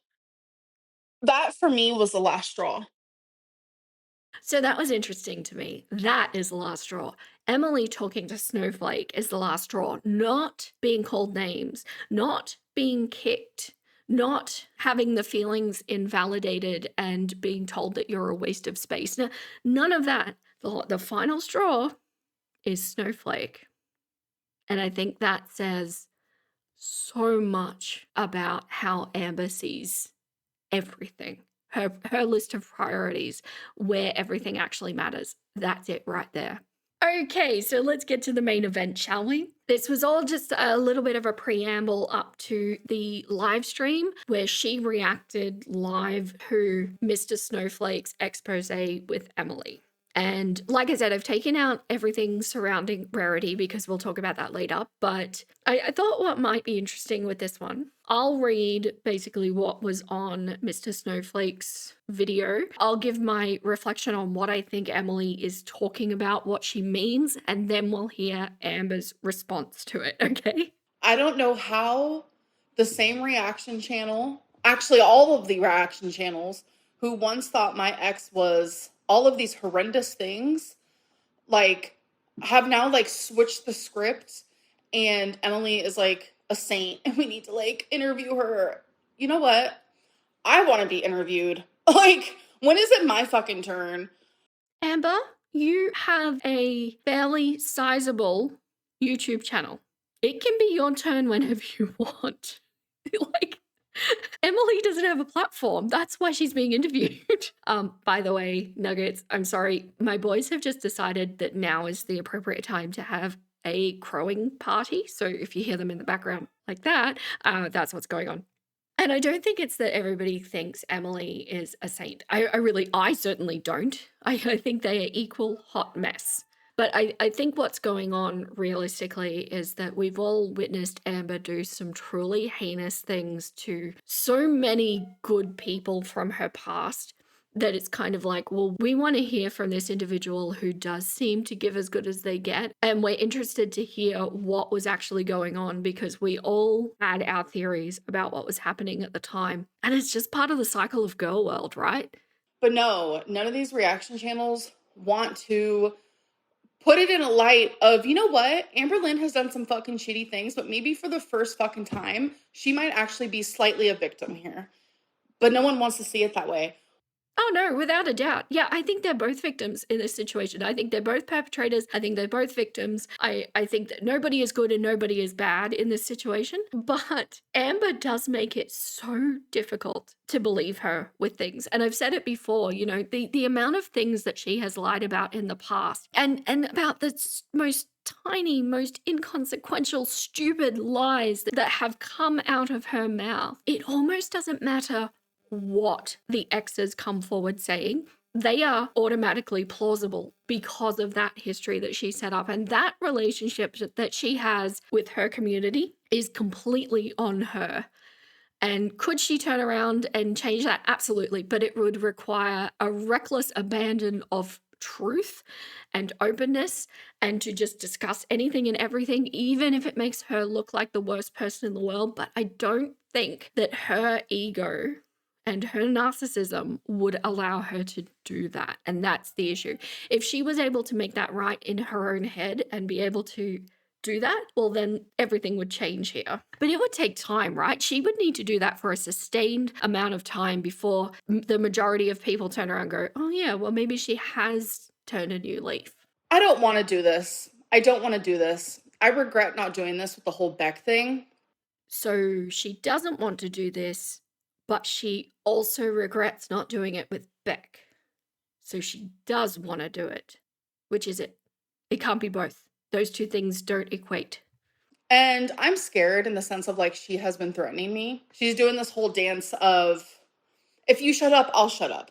that for me was the last straw. So that was interesting to me. That is the last straw. Emily talking to Snowflake is the last straw, not being called names, not being kicked, not having the feelings invalidated and being told that you're a waste of space. None of that. The final straw is Snowflake. And I think that says so much about how Amber sees everything. Her list of priorities, where everything actually matters. That's it right there. Okay, so let's get to the main event, shall we? This was all just a little bit of a preamble up to the live stream where she reacted live to Mr. Snowflake's expose with Emily. And like I said, I've taken out everything surrounding Rarity because we'll talk about that later. But I thought what might be interesting with this one, I'll read basically what was on Mr. Snowflake's video. I'll give my reflection on what I think Emily is talking about, what she means, and then we'll hear Amber's response to it, okay? I don't know how the same reaction channel, actually all of the reaction channels, who once thought my ex was all of these horrendous things, like have now like switched the script, and Emily is like a saint and we need to like interview her. You know what? I want to be interviewed. Like, when is it my fucking turn? Amber, you have a fairly sizable YouTube channel. It can be your turn whenever you want. Like, Emily doesn't have a platform. That's why she's being interviewed. By the way, Nuggets, I'm sorry. My boys have just decided that now is the appropriate time to have a crowing party. So if you hear them in the background like that, that's what's going on. And I don't think it's that everybody thinks Emily is a saint. I certainly don't. I think they are equal hot mess. But I think what's going on realistically is that we've all witnessed Amber do some truly heinous things to so many good people from her past that it's kind of like, well, we want to hear from this individual who does seem to give as good as they get. And we're interested to hear what was actually going on because we all had our theories about what was happening at the time. And it's just part of the cycle of girl world, right? But no, none of these reaction channels want to put it in a light of, you know what? Amberlynn has done some fucking shitty things, but maybe for the first fucking time, she might actually be slightly a victim here. But no one wants to see it that way. Oh, no, without a doubt. Yeah, I think they're both victims in this situation. I think they're both perpetrators. I think they're both victims. I think that nobody is good and nobody is bad in this situation. But Amber does make it so difficult to believe her with things. And I've said it before, you know, the amount of things that she has lied about in the past and about the most tiny, most inconsequential, stupid lies that have come out of her mouth. It almost doesn't matter what the exes come forward saying. They are automatically plausible because of that history that she set up. And that relationship that she has with her community is completely on her. And could she turn around and change that? Absolutely. But it would require a reckless abandon of truth and openness and to just discuss anything and everything, even if it makes her look like the worst person in the world. But I don't think that her ego and her narcissism would allow her to do that. And that's the issue. If she was able to make that right in her own head and be able to do that, well, then everything would change here. But it would take time, right? She would need to do that for a sustained amount of time before the majority of people turn around and go, oh, yeah, well, maybe she has turned a new leaf. I don't want to do this. I don't want to do this. I regret not doing this with the whole Beck thing. So she doesn't want to do this, but she also regrets not doing it with Beck. So she does want to do it. Which is it? It can't be both. Those two things don't equate. And I'm scared in the sense of like she has been threatening me. She's doing this whole dance of if you shut up, I'll shut up.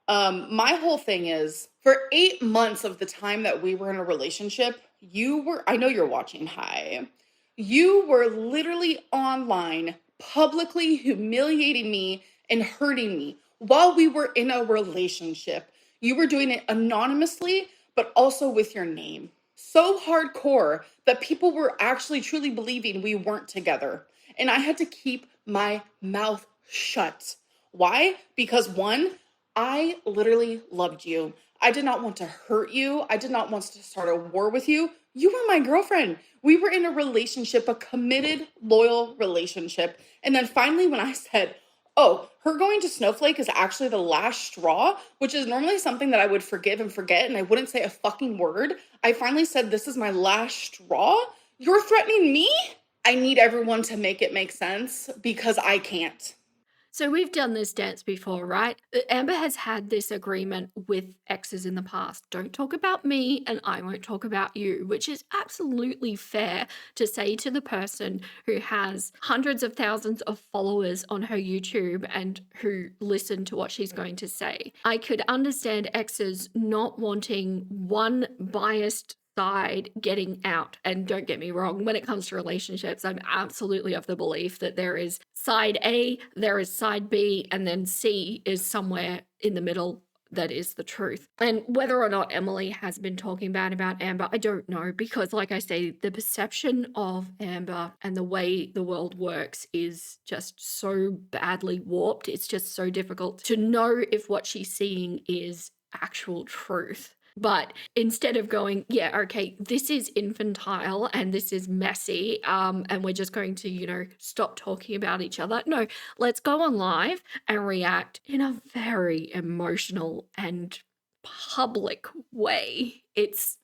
My whole thing is for 8 months of the time that we were in a relationship, I know you're watching, hi. You were literally online, publicly humiliating me and hurting me while we were in a relationship. You were doing it anonymously, but also with your name. So hardcore that people were actually truly believing we weren't together. And I had to keep my mouth shut. Why? Because one, I literally loved you. I did not want to hurt you. I did not want to start a war with you. You were my girlfriend. We were in a relationship, a committed, loyal relationship. And then finally, when I said, oh, her going to Snowflake is actually the last straw, which is normally something that I would forgive and forget, and I wouldn't say a fucking word. I finally said, this is my last straw. You're threatening me? I need everyone to make it make sense because I can't. So we've done this dance before, right? Amber has had this agreement with exes in the past. Don't talk about me and I won't talk about you, which is absolutely fair to say to the person who has hundreds of thousands of followers on her YouTube and who listen to what she's going to say. I could understand exes not wanting one biased side getting out. And don't get me wrong, when it comes to relationships, I'm absolutely of the belief that there is side A, there is side B, and then C is somewhere in the middle that is the truth. And whether or not Emily has been talking bad about Amber, I don't know, because like I say, the perception of Amber and the way the world works is just so badly warped. It's just so difficult to know if what she's seeing is actual truth. But instead of going, yeah, okay, this is infantile and this is messy, and we're just going to, stop talking about each other. No, let's go on live and react in a very emotional and public way. That's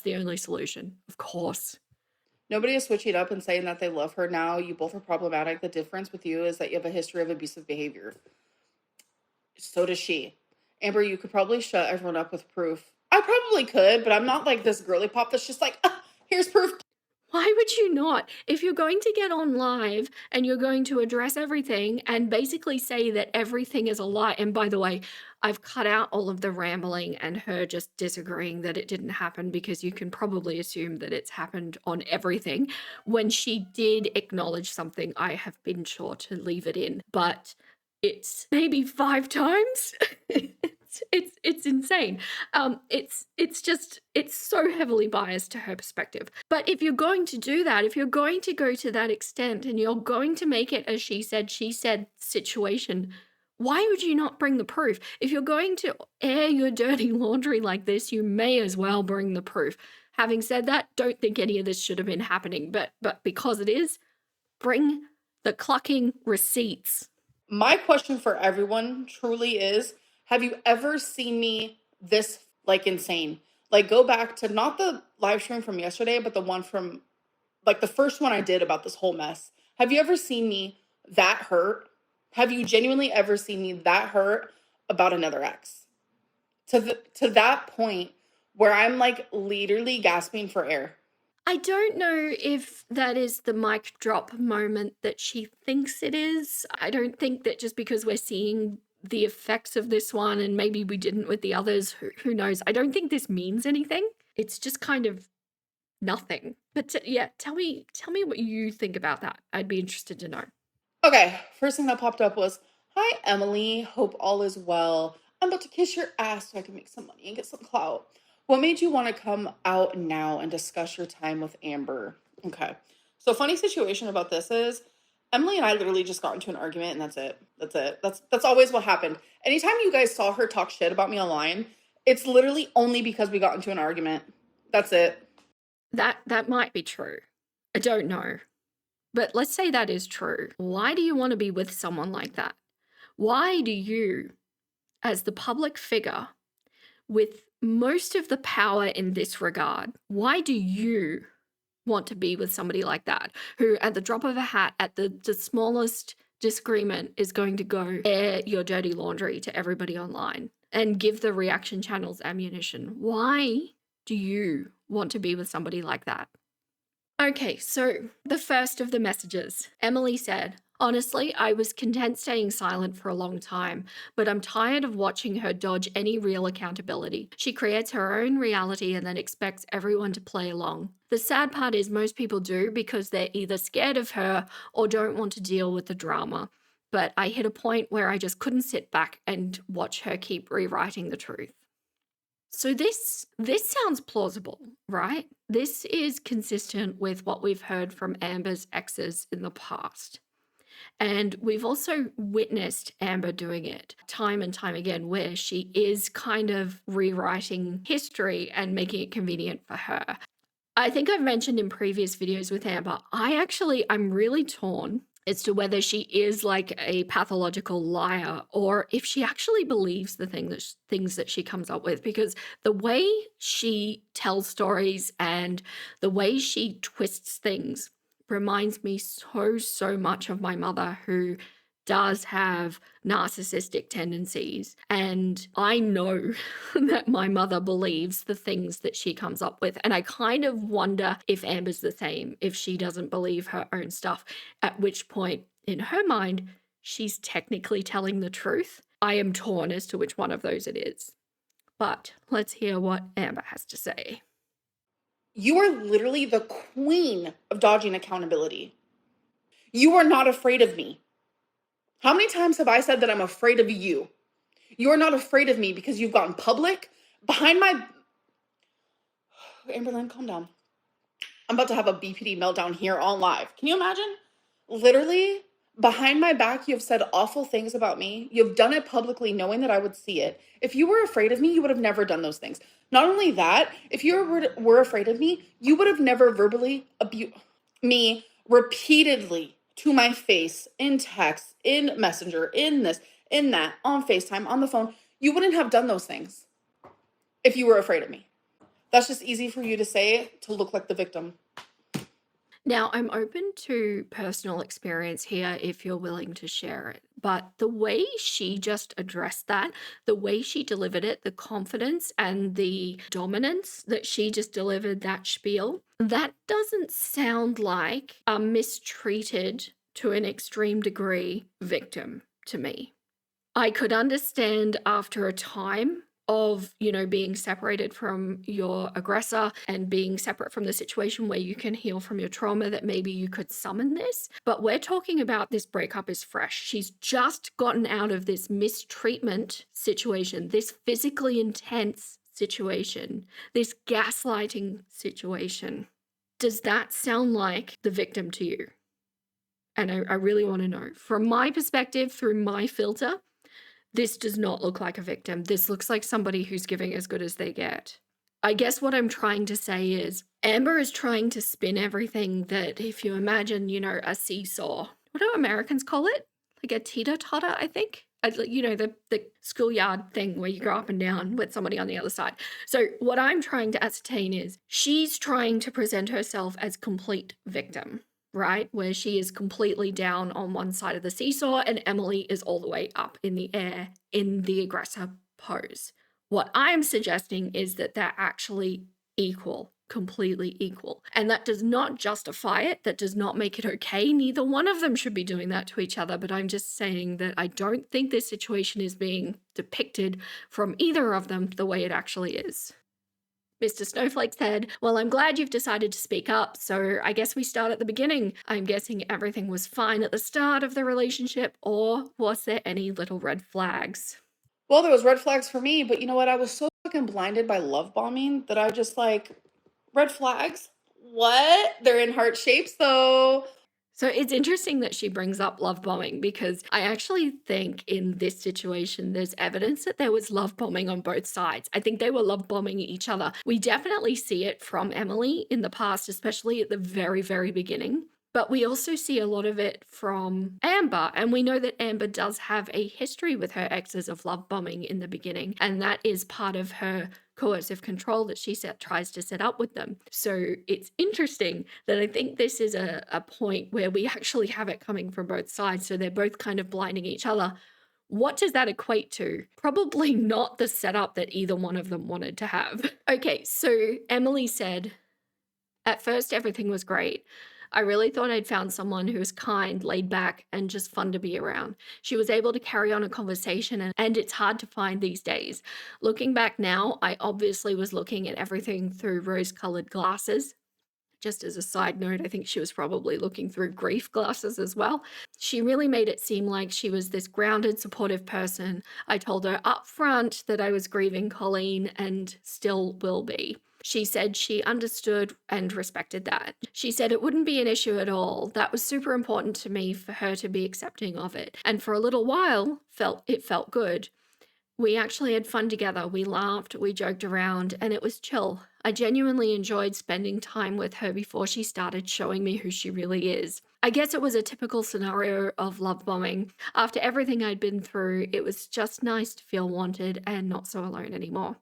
the only solution, of course. Nobody is switching up and saying that they love her now. You both are problematic. The difference with you is that you have a history of abusive behavior. So does she. Amber, you could probably shut everyone up with proof. I probably could, but I'm not like this girly pop that's just like, here's proof. Why would you not? If you're going to get on live and you're going to address everything and basically say that everything is a lie, and by the way, I've cut out all of the rambling and her just disagreeing that it didn't happen because you can probably assume that it's happened on everything. When she did acknowledge something, I have been sure to leave it in, but it's maybe 5 times. It's insane. It's so heavily biased to her perspective. But if you're going to do that, if you're going to go to that extent and you're going to make it a she said situation, why would you not bring the proof? If you're going to air your dirty laundry like this, you may as well bring the proof. Having said that, don't think any of this should have been happening, but because it is, bring the clucking receipts. My question for everyone truly is, have you ever seen me this like insane? Like go back to not the live stream from yesterday, but the one from like the first one I did about this whole mess. Have you ever seen me that hurt? Have you genuinely ever seen me that hurt about another ex? To that point where I'm like literally gasping for air. I don't know if that is the mic drop moment that she thinks it is. I don't think that just because we're seeing the effects of this one and maybe we didn't with the others, who knows? I don't think this means anything. It's just kind of nothing. But tell me what you think about that. I'd be interested to know. Okay, first thing that popped up was, hi Emily, hope all is well. I'm about to kiss your ass so I can make some money and get some clout. What made you want to come out now and discuss your time with Amber? Okay. So funny situation about this is Emily and I literally just got into an argument and that's it. That's it. That's always what happened. Anytime you guys saw her talk shit about me online, it's literally only because we got into an argument. That's it. That might be true. I don't know. But let's say that is true. Why do you want to be with someone like that? Why do you, as the public figure, with most of the power in this regard, why do you want to be with somebody like that, who at the drop of a hat, at the smallest disagreement, is going to go air your dirty laundry to everybody online and give the reaction channels ammunition? Why do you want to be with somebody like that? Okay, so the first of the messages. Emily said, honestly, I was content staying silent for a long time, but I'm tired of watching her dodge any real accountability. She creates her own reality and then expects everyone to play along. The sad part is most people do because they're either scared of her or don't want to deal with the drama. But I hit a point where I just couldn't sit back and watch her keep rewriting the truth. So this sounds plausible, right? This is consistent with what we've heard from Amber's exes in the past. And we've also witnessed Amber doing it time and time again, where she is kind of rewriting history and making it convenient for her. I think I've mentioned in previous videos with Amber, I'm really torn as to whether she is like a pathological liar or if she actually believes the things that she comes up with, because the way she tells stories and the way she twists things reminds me so much of my mother, who does have narcissistic tendencies. And I know that my mother believes the things that she comes up with. And I kind of wonder if Amber's the same, if she doesn't believe her own stuff, at which point, in her mind, she's technically telling the truth. I am torn as to which one of those it is. But let's hear what Amber has to say. You are literally the queen of dodging accountability. You are not afraid of me. How many times have I said that I'm afraid of you? You are not afraid of me because you've gotten public behind my... Amberlynn, calm down. I'm about to have a BPD meltdown here on live. Can you imagine? Literally, behind my back, you have said awful things about me. You've done it publicly knowing that I would see it. If you were afraid of me, you would have never done those things. Not only that, if you were afraid of me, you would have never verbally abused me repeatedly to my face, in text, in Messenger, in this, in that, on FaceTime, on the phone. You wouldn't have done those things if you were afraid of me. That's just easy for you to say to look like the victim. Now, I'm open to personal experience here if you're willing to share it. But the way she just addressed that, the way she delivered it, the confidence and the dominance that she just delivered that spiel, that doesn't sound like a mistreated to an extreme degree victim to me. I could understand after a time of, being separated from your aggressor and being separate from the situation where you can heal from your trauma, that maybe you could summon this. But we're talking about this breakup is fresh. She's just gotten out of this mistreatment situation, this physically intense situation, this gaslighting situation. Does that sound like the victim to you? And I really want to know. From my perspective, through my filter, this does not look like a victim. This looks like somebody who's giving as good as they get. I guess what I'm trying to say is Amber is trying to spin everything that, if you imagine, a seesaw. What do Americans call it? Like a teeter-totter, I think. The schoolyard thing where you go up and down with somebody on the other side. So what I'm trying to ascertain is she's trying to present herself as complete victim, right? Where she is completely down on one side of the seesaw and Emily is all the way up in the air in the aggressor pose. What I'm suggesting is that they're actually equal, completely equal. And that does not justify it. That does not make it okay. Neither one of them should be doing that to each other. But I'm just saying that I don't think this situation is being depicted from either of them the way it actually is. Mr. Snowflake said, well, I'm glad you've decided to speak up, so I guess we start at the beginning. I'm guessing everything was fine at the start of the relationship, or was there any little red flags? Well, there was red flags for me, but you know what? I was so fucking blinded by love bombing that I just red flags? What? They're in heart shapes though. So it's interesting that she brings up love bombing, because I actually think in this situation, there's evidence that there was love bombing on both sides. I think they were love bombing each other. We definitely see it from Emily in the past, especially at the very, very beginning. But we also see a lot of it from Amber. And we know that Amber does have a history with her exes of love bombing in the beginning. And that is part of her coercive control that she tries to set up with them. So it's interesting that I think this is a point where we actually have it coming from both sides. So they're both kind of blinding each other. What does that equate to? Probably not the setup that either one of them wanted to have. Okay, so Emily said, at first everything was great. I really thought I'd found someone who was kind, laid back, and just fun to be around. She was able to carry on a conversation, and it's hard to find these days. Looking back now, I obviously was looking at everything through rose-colored glasses. Just as a side note, I think she was probably looking through grief glasses as well. She really made it seem like she was this grounded, supportive person. I told her up front that I was grieving Colleen and still will be. She said she understood and respected that. She said it wouldn't be an issue at all. That was super important to me for her to be accepting of it. And for a little while, it felt good. We actually had fun together. We laughed, we joked around, and it was chill. I genuinely enjoyed spending time with her before she started showing me who she really is. I guess it was a typical scenario of love bombing. After everything I'd been through, it was just nice to feel wanted and not so alone anymore.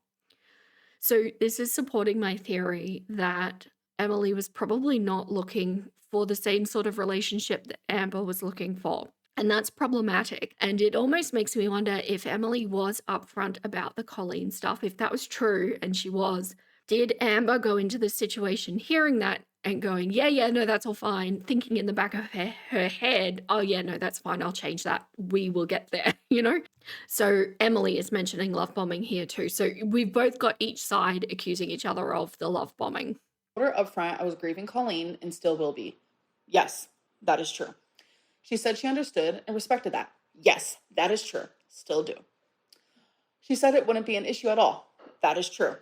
So this is supporting my theory that Emily was probably not looking for the same sort of relationship that Amber was looking for. And that's problematic. And it almost makes me wonder if Emily was upfront about the Colleen stuff. If that was true, and she was, did Amber go into the situation hearing that and going, yeah, no, that's all fine, thinking in the back of her head, oh yeah, no, that's fine, I'll change that, we will get there, you know? So Emily is mentioning love bombing here too. So we've both got each side accusing each other of the love bombing. Her up front, I was grieving Colleen and still will be. Yes, that is true. She said she understood and respected that. Yes, that is true. Still do. She said it wouldn't be an issue at all. That is true.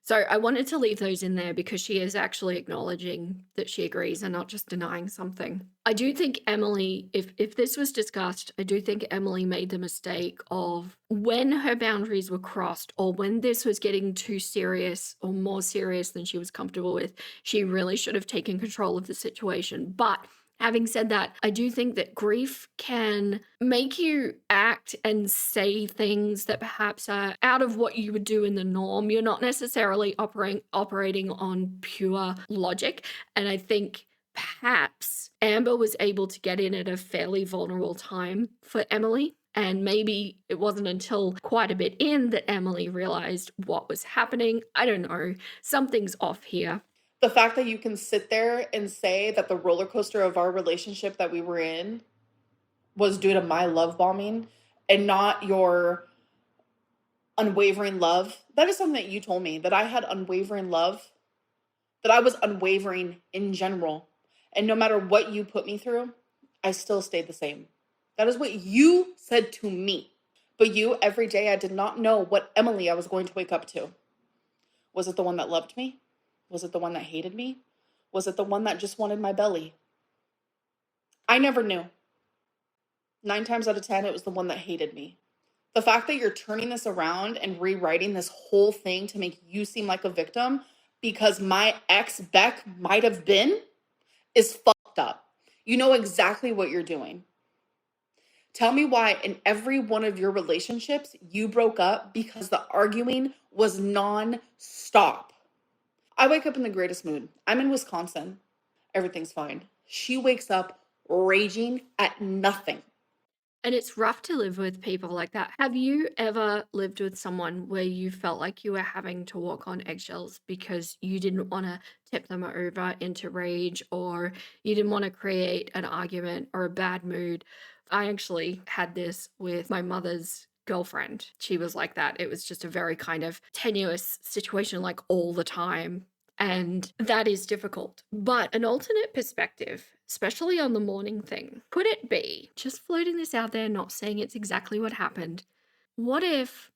So I wanted to leave those in there because she is actually acknowledging that she agrees and not just denying something. I do think Emily, if this was discussed, I do think Emily made the mistake of when her boundaries were crossed or when this was getting too serious or more serious than she was comfortable with, she really should have taken control of the situation. But having said that, I do think that grief can make you act and say things that perhaps are out of what you would do in the norm. You're not necessarily operating on pure logic. And I think perhaps Amber was able to get in at a fairly vulnerable time for Emily. And maybe it wasn't until quite a bit in that Emily realized what was happening. I don't know. Something's off here. The fact that you can sit there and say that the roller coaster of our relationship that we were in was due to my love bombing and not your unwavering love. That is something that you told me, that I had unwavering love, that I was unwavering in general. And no matter what you put me through, I still stayed the same. That is what you said to me. But you, every day, I did not know what Emily I was going to wake up to. Was it the one that loved me? Was it the one that hated me? Was it the one that just wanted my belly? I never knew. 9 times out of 10, it was the one that hated me. The fact that you're turning this around and rewriting this whole thing to make you seem like a victim because my ex Beck might have been is fucked up. You know exactly what you're doing. Tell me why in every one of your relationships you broke up because the arguing was non-stop. I wake up in the greatest mood. I'm in Wisconsin. Everything's fine. She wakes up raging at nothing. And it's rough to live with people like that. Have you ever lived with someone where you felt like you were having to walk on eggshells because you didn't want to tip them over into rage or you didn't want to create an argument or a bad mood? I actually had this with my mother's girlfriend. She was like that. It was just a very kind of tenuous situation, like all the time. And that is difficult. But an alternate perspective, especially on the morning thing, could it be, just floating this out there, not saying it's exactly what happened, what if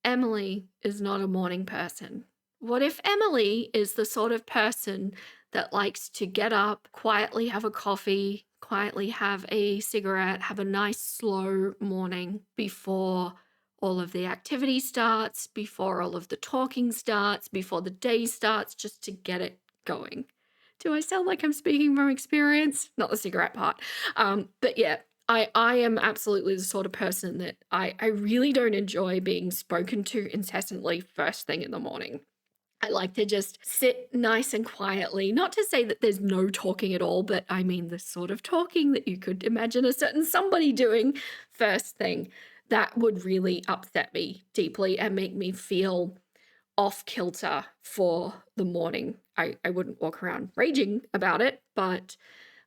Emily is not a morning person? What if Emily is the sort of person that likes to get up, quietly have a coffee, quietly have a cigarette, have a nice slow morning before all of the activity starts, before all of the talking starts, before the day starts, just to get it going? Do I sound like I'm speaking from experience? Not the cigarette part. But yeah, I am absolutely the sort of person that I really don't enjoy being spoken to incessantly first thing in the morning. I like to just sit nice and quietly. Not to say that there's no talking at all, but I mean the sort of talking that you could imagine a certain somebody doing first thing. That would really upset me deeply and make me feel off kilter for the morning. I wouldn't walk around raging about it, but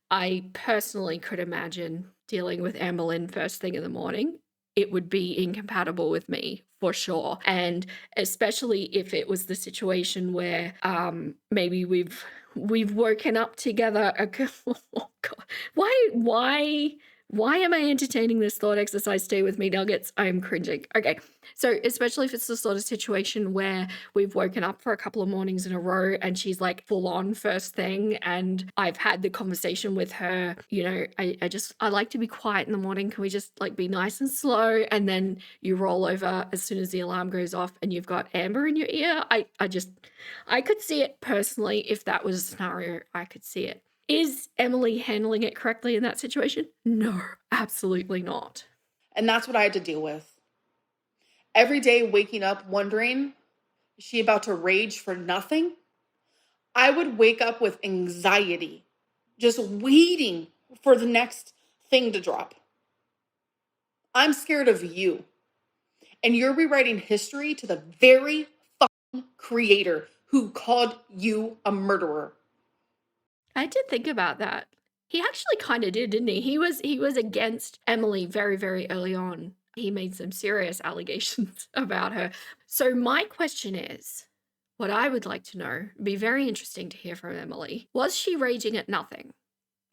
I personally could imagine dealing with Amberlynn first thing in the morning. It would be incompatible with me for sure. And especially if it was the situation where maybe we've woken up together. Oh God. Why am I entertaining this thought exercise? Stay with me, nuggets. I'm cringing. Okay. So especially if it's the sort of situation where we've woken up for a couple of mornings in a row and she's like full on first thing, and I've had the conversation with her, I like to be quiet in the morning. Can we just like be nice and slow? And then you roll over as soon as the alarm goes off and you've got Amber in your ear. I could see it personally. If that was a scenario, I could see it. Is Emily handling it correctly in that situation? No, absolutely not. And that's what I had to deal with. Every day waking up wondering, is she about to rage for nothing? I would wake up with anxiety, just waiting for the next thing to drop. I'm scared of you. And you're rewriting history to the very fucking creator who called you a murderer. I did think about that. He actually kind of did, didn't he? He was against Emily very, very early on. He made some serious allegations about her. So my question is, what I would like to know, be very interesting to hear from Emily. Was she raging at nothing?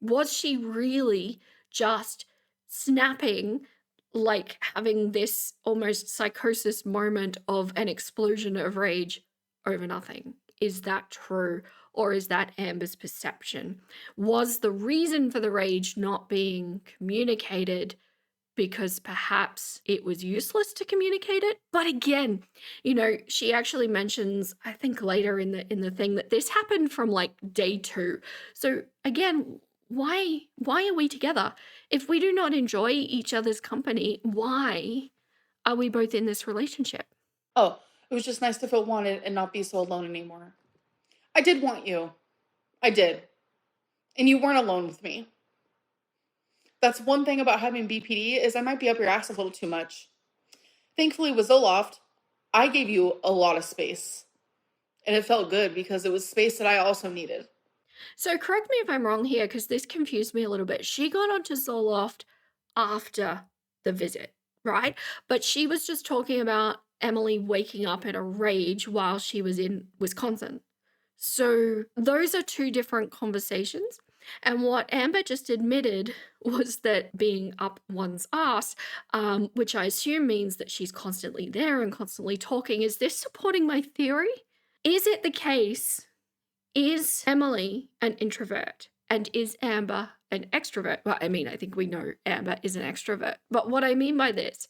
Was she really just snapping, like having this almost psychosis moment of an explosion of rage over nothing? Is that true? Or is that Amber's perception? Was the reason for the rage not being communicated because perhaps it was useless to communicate it? But again, she actually mentions, I think later in the thing, that this happened from like day 2. So again, why are we together? If we do not enjoy each other's company, why are we both in this relationship? Oh, it was just nice to feel wanted and not be so alone anymore. I did want you. I did. And you weren't alone with me. That's one thing about having BPD is I might be up your ass a little too much. Thankfully with Zoloft, I gave you a lot of space. And it felt good because it was space that I also needed. So correct me if I'm wrong here, because this confused me a little bit. She got onto Zoloft after the visit, right? But she was just talking about Emily waking up in a rage while she was in Wisconsin. So those are 2 different conversations. And what Amber just admitted was that being up one's ass, which I assume means that she's constantly there and constantly talking. Is this supporting my theory? Is it the case? Is Emily an introvert? And is Amber an extrovert? Well, I mean, I think we know Amber is an extrovert. But what I mean by this,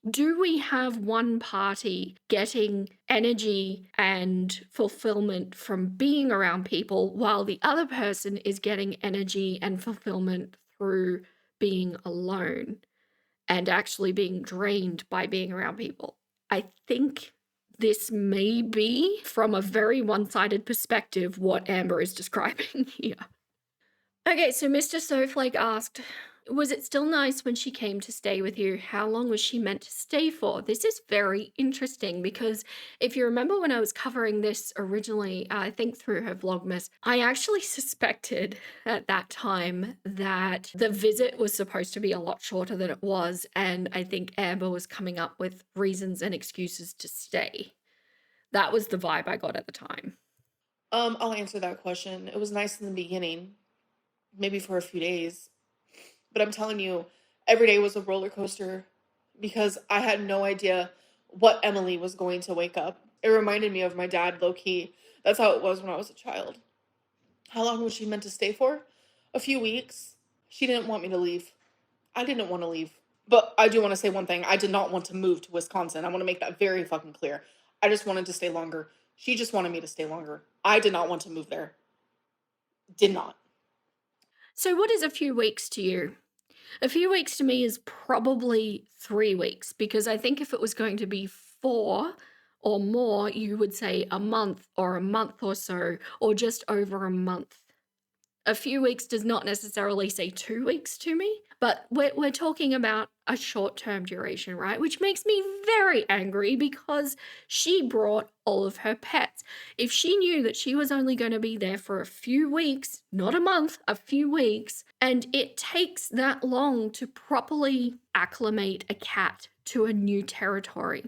do we have one party getting energy and fulfillment from being around people while the other person is getting energy and fulfillment through being alone and actually being drained by being around people? I think this may be, from a very one-sided perspective, what Amber is describing here. Okay, so Mr. Snowflake asked, was it still nice when she came to stay with you? How long was she meant to stay for? This is very interesting because if you remember when I was covering this originally, I think through her Vlogmas, I actually suspected at that time that the visit was supposed to be a lot shorter than it was, and I think Amber was coming up with reasons and excuses to stay. That was the vibe I got at the time. I'll answer that question. It was nice in the beginning, maybe for a few days. But I'm telling you, every day was a roller coaster because I had no idea what Emily was going to wake up. It reminded me of my dad, low key. That's how it was when I was a child. How long was she meant to stay for? A few weeks. She didn't want me to leave. I didn't want to leave. But I do want to say one thing. I did not want to move to Wisconsin. I want to make that very fucking clear. I just wanted to stay longer. She just wanted me to stay longer. I did not want to move there. Did not. So what is a few weeks to you? A few weeks to me is probably 3 weeks, because I think if it was going to be 4 or more, you would say a month or a month or so, or just over a month. A few weeks does not necessarily say 2 weeks to me, but we're talking about a short-term duration, right? Which makes me very angry because she brought all of her pets. If she knew that she was only going to be there for a few weeks, not a month, a few weeks, and it takes that long to properly acclimate a cat to a new territory,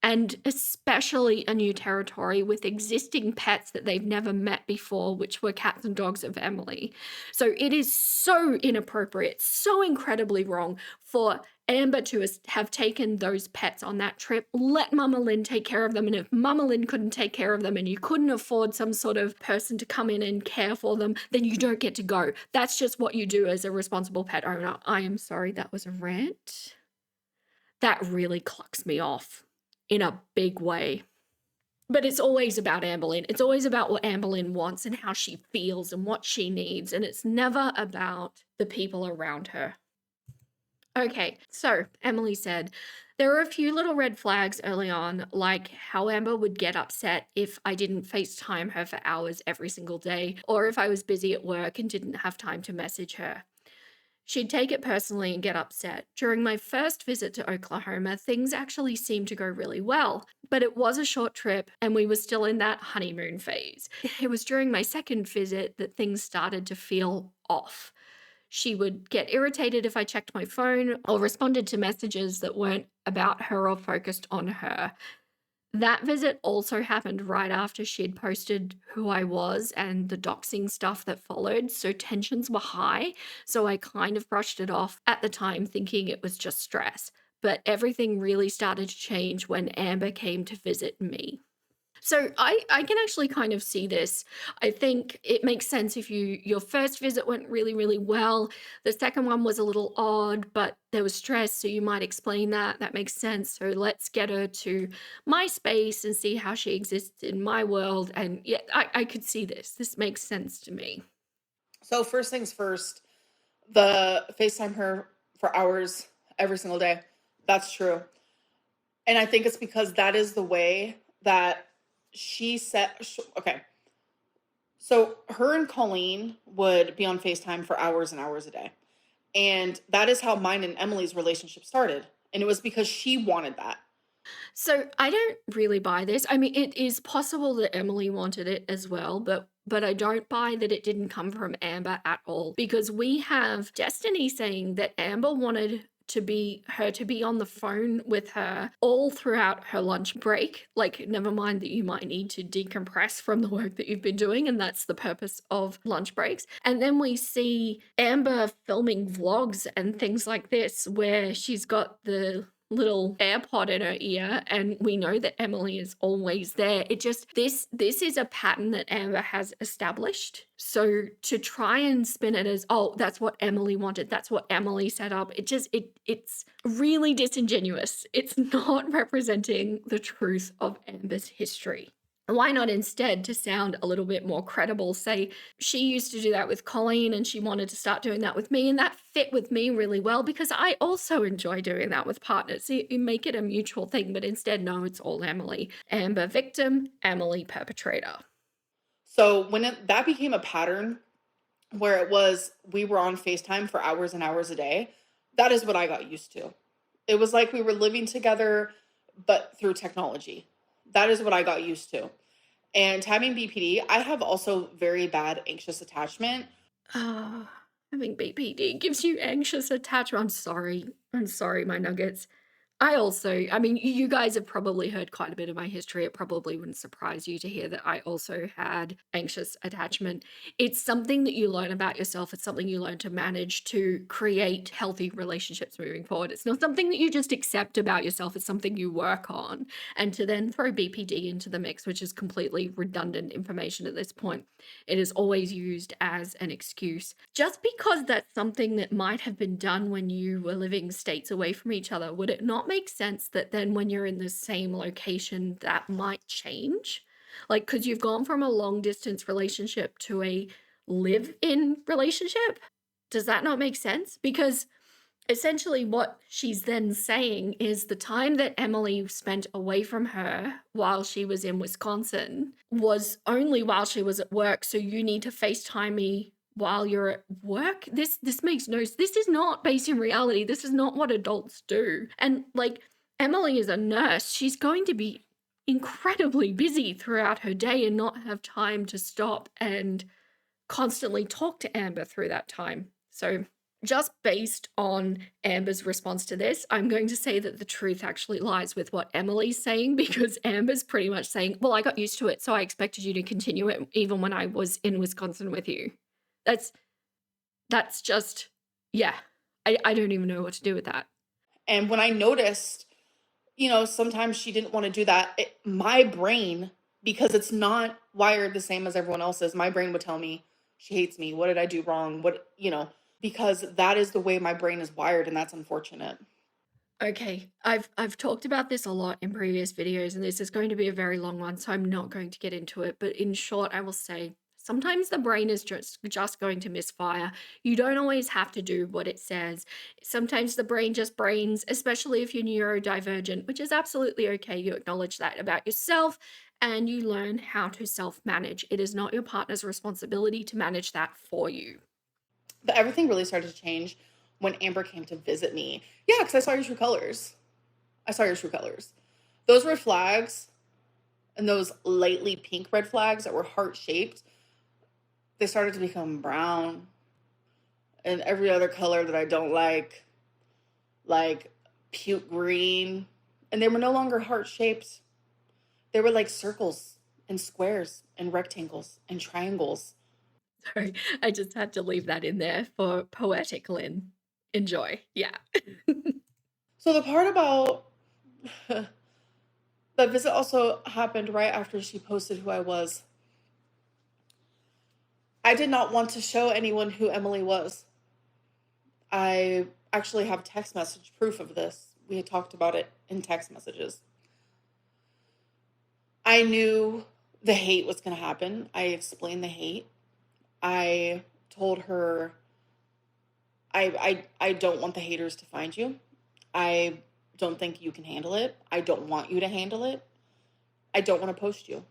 and especially a new territory with existing pets that they've never met before, which were cats and dogs of Emily. So it is so inappropriate, so incredibly wrong for Amber to have taken those pets on that trip. Let Mama Lynn take care of them. And if Mama Lynn couldn't take care of them and you couldn't afford some sort of person to come in and care for them, then you don't get to go. That's just what you do as a responsible pet owner. I am sorry, that was a rant. That really clucks me off in a big way. But it's always about Amberlynn. It's always about what Amberlynn wants and how she feels and what she needs. And it's never about the people around her. Okay, so Emily said, there were a few little red flags early on, like how Amber would get upset if I didn't FaceTime her for hours every single day, or if I was busy at work and didn't have time to message her. She'd take it personally and get upset. During my first visit to Oklahoma, things actually seemed to go really well, but it was a short trip and we were still in that honeymoon phase. It was during my second visit that things started to feel off. She would get irritated if I checked my phone or responded to messages that weren't about her or focused on her. That visit also happened right after she'd posted who I was and the doxing stuff that followed, so tensions were high. So I kind of brushed it off at the time, thinking it was just stress. But everything really started to change when Amber came to visit me. So I can actually kind of see this. I think it makes sense if your first visit went really, really well. The second one was a little odd, but there was stress, so you might explain that. That makes sense. So let's get her to my space and see how she exists in my world. And yeah, I could see this. This makes sense to me. So first things first, the FaceTime her for hours every single day. That's true. And I think it's because that is the way that she said, okay. So her and Colleen would be on FaceTime for hours and hours a day. And that is how mine and Emily's relationship started. And it was because she wanted that. So I don't really buy this. I mean, it is possible that Emily wanted it as well, but I don't buy that it didn't come from Amber at all, because we have Destiny saying that Amber wanted her to be on the phone with her all throughout her lunch break. Like, never mind that you might need to decompress from the work that you've been doing, and that's the purpose of lunch breaks. And then we see Amber filming vlogs and things like this where she's got the little AirPod in her ear, and we know that Emily is always there. It just, this is a pattern that Amber has established. So to try and spin it as, oh, that's what Emily wanted, that's what Emily set up, it's really disingenuous. It's not representing the truth of Amber's history. Why not instead, to sound a little bit more credible, say she used to do that with Colleen and she wanted to start doing that with me, and that fit with me really well because I also enjoy doing that with partners. So you make it a mutual thing, but instead, no, it's all Emily. Amber victim, Emily perpetrator. So when that became a pattern where it was we were on FaceTime for hours and hours a day, that is what I got used to. It was like we were living together, but through technology. That is what I got used to. And having BPD, I have also very bad anxious attachment. Ah, having BPD gives you anxious attachment. I'm sorry, my nuggets. I mean, you guys have probably heard quite a bit of my history. It probably wouldn't surprise you to hear that I also had anxious attachment. It's something that you learn about yourself. It's something you learn to manage to create healthy relationships moving forward. It's not something that you just accept about yourself. It's something you work on. And to then throw BPD into the mix, which is completely redundant information at this point, it is always used as an excuse. Just because that's something that might have been done when you were living states away from each other, would it not make sense that then when you're in the same location, that might change? Like, because you've gone from a long distance relationship to a live-in relationship. Does that not make sense? Because essentially what she's then saying is the time that Emily spent away from her while she was in Wisconsin was only while she was at work, so you need to FaceTime me while you're at work. This makes no sense. This is not based in reality. This is not what adults do. And like, Emily is a nurse. She's going to be incredibly busy throughout her day and not have time to stop and constantly talk to Amber through that time. So just based on Amber's response to this, I'm going to say that the truth actually lies with what Emily's saying, because Amber's pretty much saying, well, I got used to it, so I expected you to continue it even when I was in Wisconsin with you. That's just, yeah, I don't even know what to do with that. And when I noticed, sometimes she didn't want to do that, my brain, because it's not wired the same as everyone else's, my brain would tell me, she hates me. What did I do wrong? Because that is the way my brain is wired, and that's unfortunate. Okay, I've talked about this a lot in previous videos, and this is going to be a very long one, so I'm not going to get into it. But in short, I will say sometimes the brain is just going to misfire. You don't always have to do what it says. Sometimes the brain just brains, especially if you're neurodivergent, which is absolutely okay. You acknowledge that about yourself and you learn how to self-manage. It is not your partner's responsibility to manage that for you. But everything really started to change when Amber came to visit me. Yeah, because I saw your true colors. Those red flags and those lightly pink red flags that were heart-shaped, they started to become brown and every other color that I don't like puke green. And they were no longer heart-shaped. They were like circles and squares and rectangles and triangles. Sorry, I just had to leave that in there for poetic Lynn. Enjoy. Yeah. So the part about that visit also happened right after she posted who I was. I did not want to show anyone who Emily was. I actually have text message proof of this. We had talked about it in text messages. I knew the hate was going to happen. I explained the hate. I told her, I don't want the haters to find you. I don't think you can handle it. I don't want you to handle it. I don't want to post you.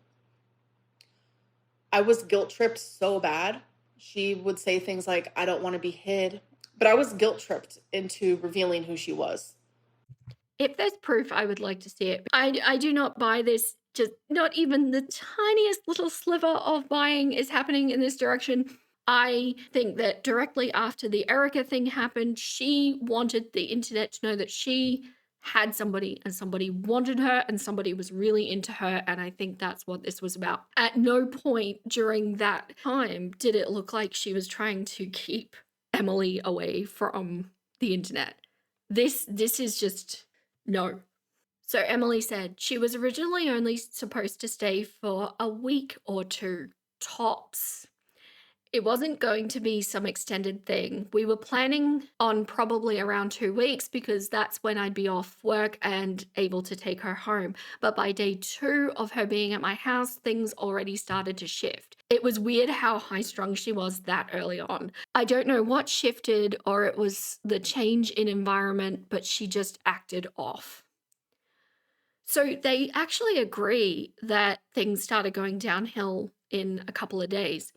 I was guilt tripped so bad. She would say things like, I don't want to be hid. But I was guilt tripped into revealing who she was. If there's proof, I would like to see it. I do not buy this. Just not even the tiniest little sliver of buying is happening in this direction. I think that directly after the Erica thing happened, she wanted the internet to know that she had somebody and somebody wanted her and somebody was really into her. And I think that's what this was about. At no point during that time did it look like she was trying to keep Emily away from the internet. This is just no. So Emily said she was originally only supposed to stay for a week or two, tops. It wasn't going to be some extended thing. We were planning on probably around 2 weeks because that's when I'd be off work and able to take her home. But by day 2 of her being at my house, things already started to shift. It was weird how high-strung she was that early on. I don't know what shifted, or it was the change in environment, but she just acted off. So they actually agree that things started going downhill in a couple of days,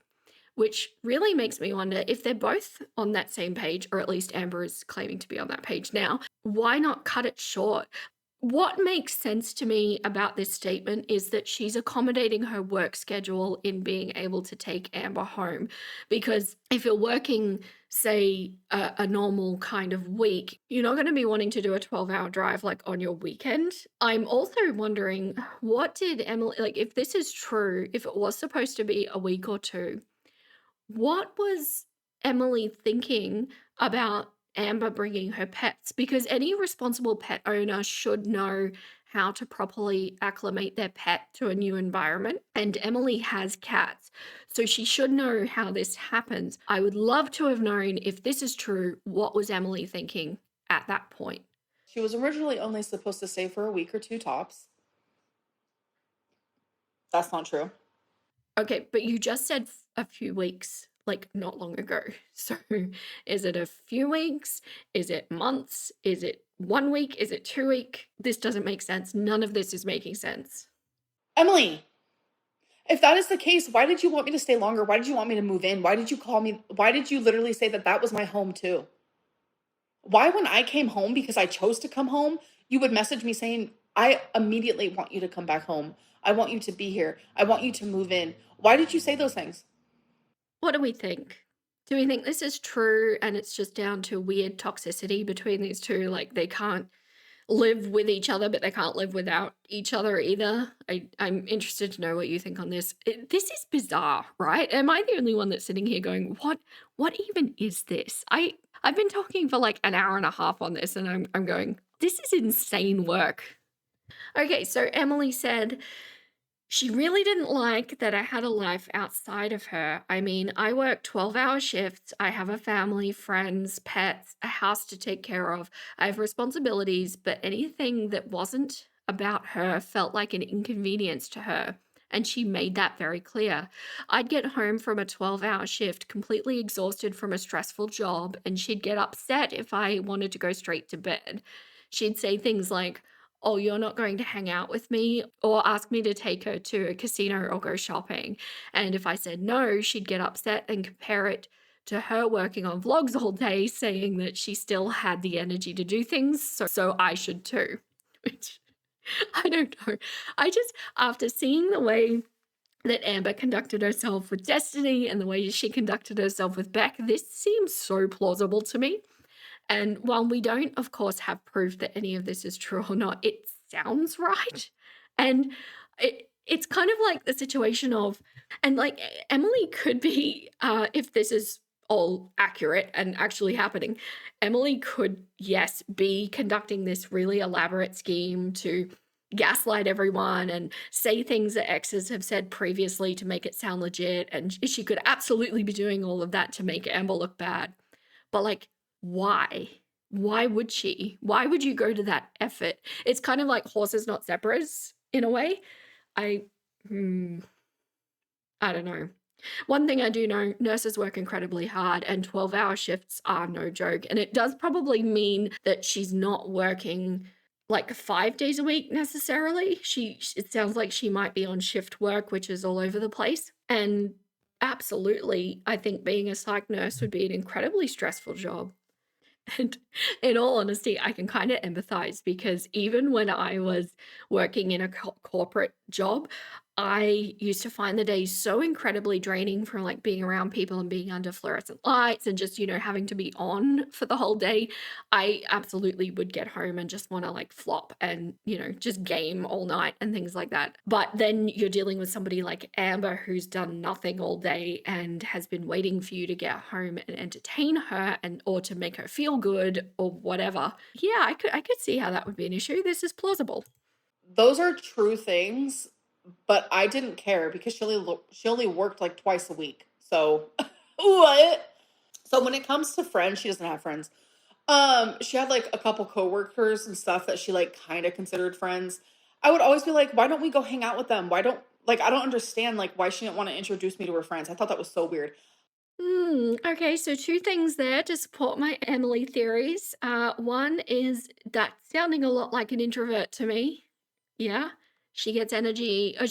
which really makes me wonder if they're both on that same page, or at least Amber is claiming to be on that page now. Why not cut it short? What makes sense to me about this statement is that she's accommodating her work schedule in being able to take Amber home. Because if you're working, say, a normal kind of week, you're not going to be wanting to do a 12-hour drive like on your weekend. I'm also wondering, what did Emily, like, if this is true, if it was supposed to be a week or two, what was Emily thinking about Amber bringing her pets? Because any responsible pet owner should know how to properly acclimate their pet to a new environment. And Emily has cats, so she should know how this happens. I would love to have known, if this is true, what was Emily thinking at that point? She was originally only supposed to stay for a week or two tops. That's not true. Okay, but you just said a few weeks. like not long ago. So is it a few weeks? Is it months? Is it 1 week? Is it 2 week? This doesn't make sense. None of this is making sense. Emily, if that is the case, why did you want me to stay longer? Why did you want me to move in? Why did you call me? Why did you literally say that that was my home too? Why, when I came home because I chose to come home, you would message me saying, I immediately want you to come back home. I want you to be here. I want you to move in. Why did you say those things? What do we think? Do we think this is true and it's just down to weird toxicity between these two? Like they can't live with each other, but they can't live without each other either. I'm interested to know what you think on this. This is bizarre, right? Am I the only one that's sitting here going, what even is this? I've been talking for like an hour and a half on this, and I'm going, this is insane work. Okay, so Emily said she really didn't like that I had a life outside of her. I mean, I work 12-hour shifts. I have a family, friends, pets, a house to take care of. I have responsibilities, but anything that wasn't about her felt like an inconvenience to her. And she made that very clear. I'd get home from a 12-hour shift completely exhausted from a stressful job, and she'd get upset if I wanted to go straight to bed. She'd say things like, oh, you're not going to hang out with me, or ask me to take her to a casino or go shopping. And if I said no, she'd get upset and compare it to her working on vlogs all day, saying that she still had the energy to do things, so I should too. Which, I don't know. After seeing the way that Amber conducted herself with Destiny and the way she conducted herself with Beck, this seems so plausible to me. And while we don't, of course, have proof that any of this is true or not, it sounds right. And it's kind of like the situation of, and like Emily could be, if this is all accurate and actually happening, Emily could, yes, be conducting this really elaborate scheme to gaslight everyone and say things that exes have said previously to make it sound legit. And she could absolutely be doing all of that to make Amber look bad. But like, why? Why would she? Why would you go to that effort? It's kind of like horses, not zebras, in a way. I don't know. One thing I do know, nurses work incredibly hard, and 12-hour shifts are no joke. And it does probably mean that she's not working like 5 days a week necessarily. It sounds like she might be on shift work, which is all over the place. And absolutely, I think being a psych nurse would be an incredibly stressful job. And in all honesty, I can kind of empathize, because even when I was working in a corporate job, I used to find the days so incredibly draining from like being around people and being under fluorescent lights and just, having to be on for the whole day. I absolutely would get home and just want to like flop and, just game all night and things like that. But then you're dealing with somebody like Amber, who's done nothing all day and has been waiting for you to get home and entertain her or to make her feel good or whatever. Yeah, I could see how that would be an issue. This is plausible. Those are true things, but I didn't care because she only worked like twice a week. So what? So when it comes to friends, she doesn't have friends. She had like a couple coworkers and stuff that she like kind of considered friends. I would always be like, why don't we go hang out with them? I don't understand like why she didn't want to introduce me to her friends. I thought that was so weird. Okay, so two things there to support my Emily theories. One is that sounding a lot like an introvert to me. Yeah, she gets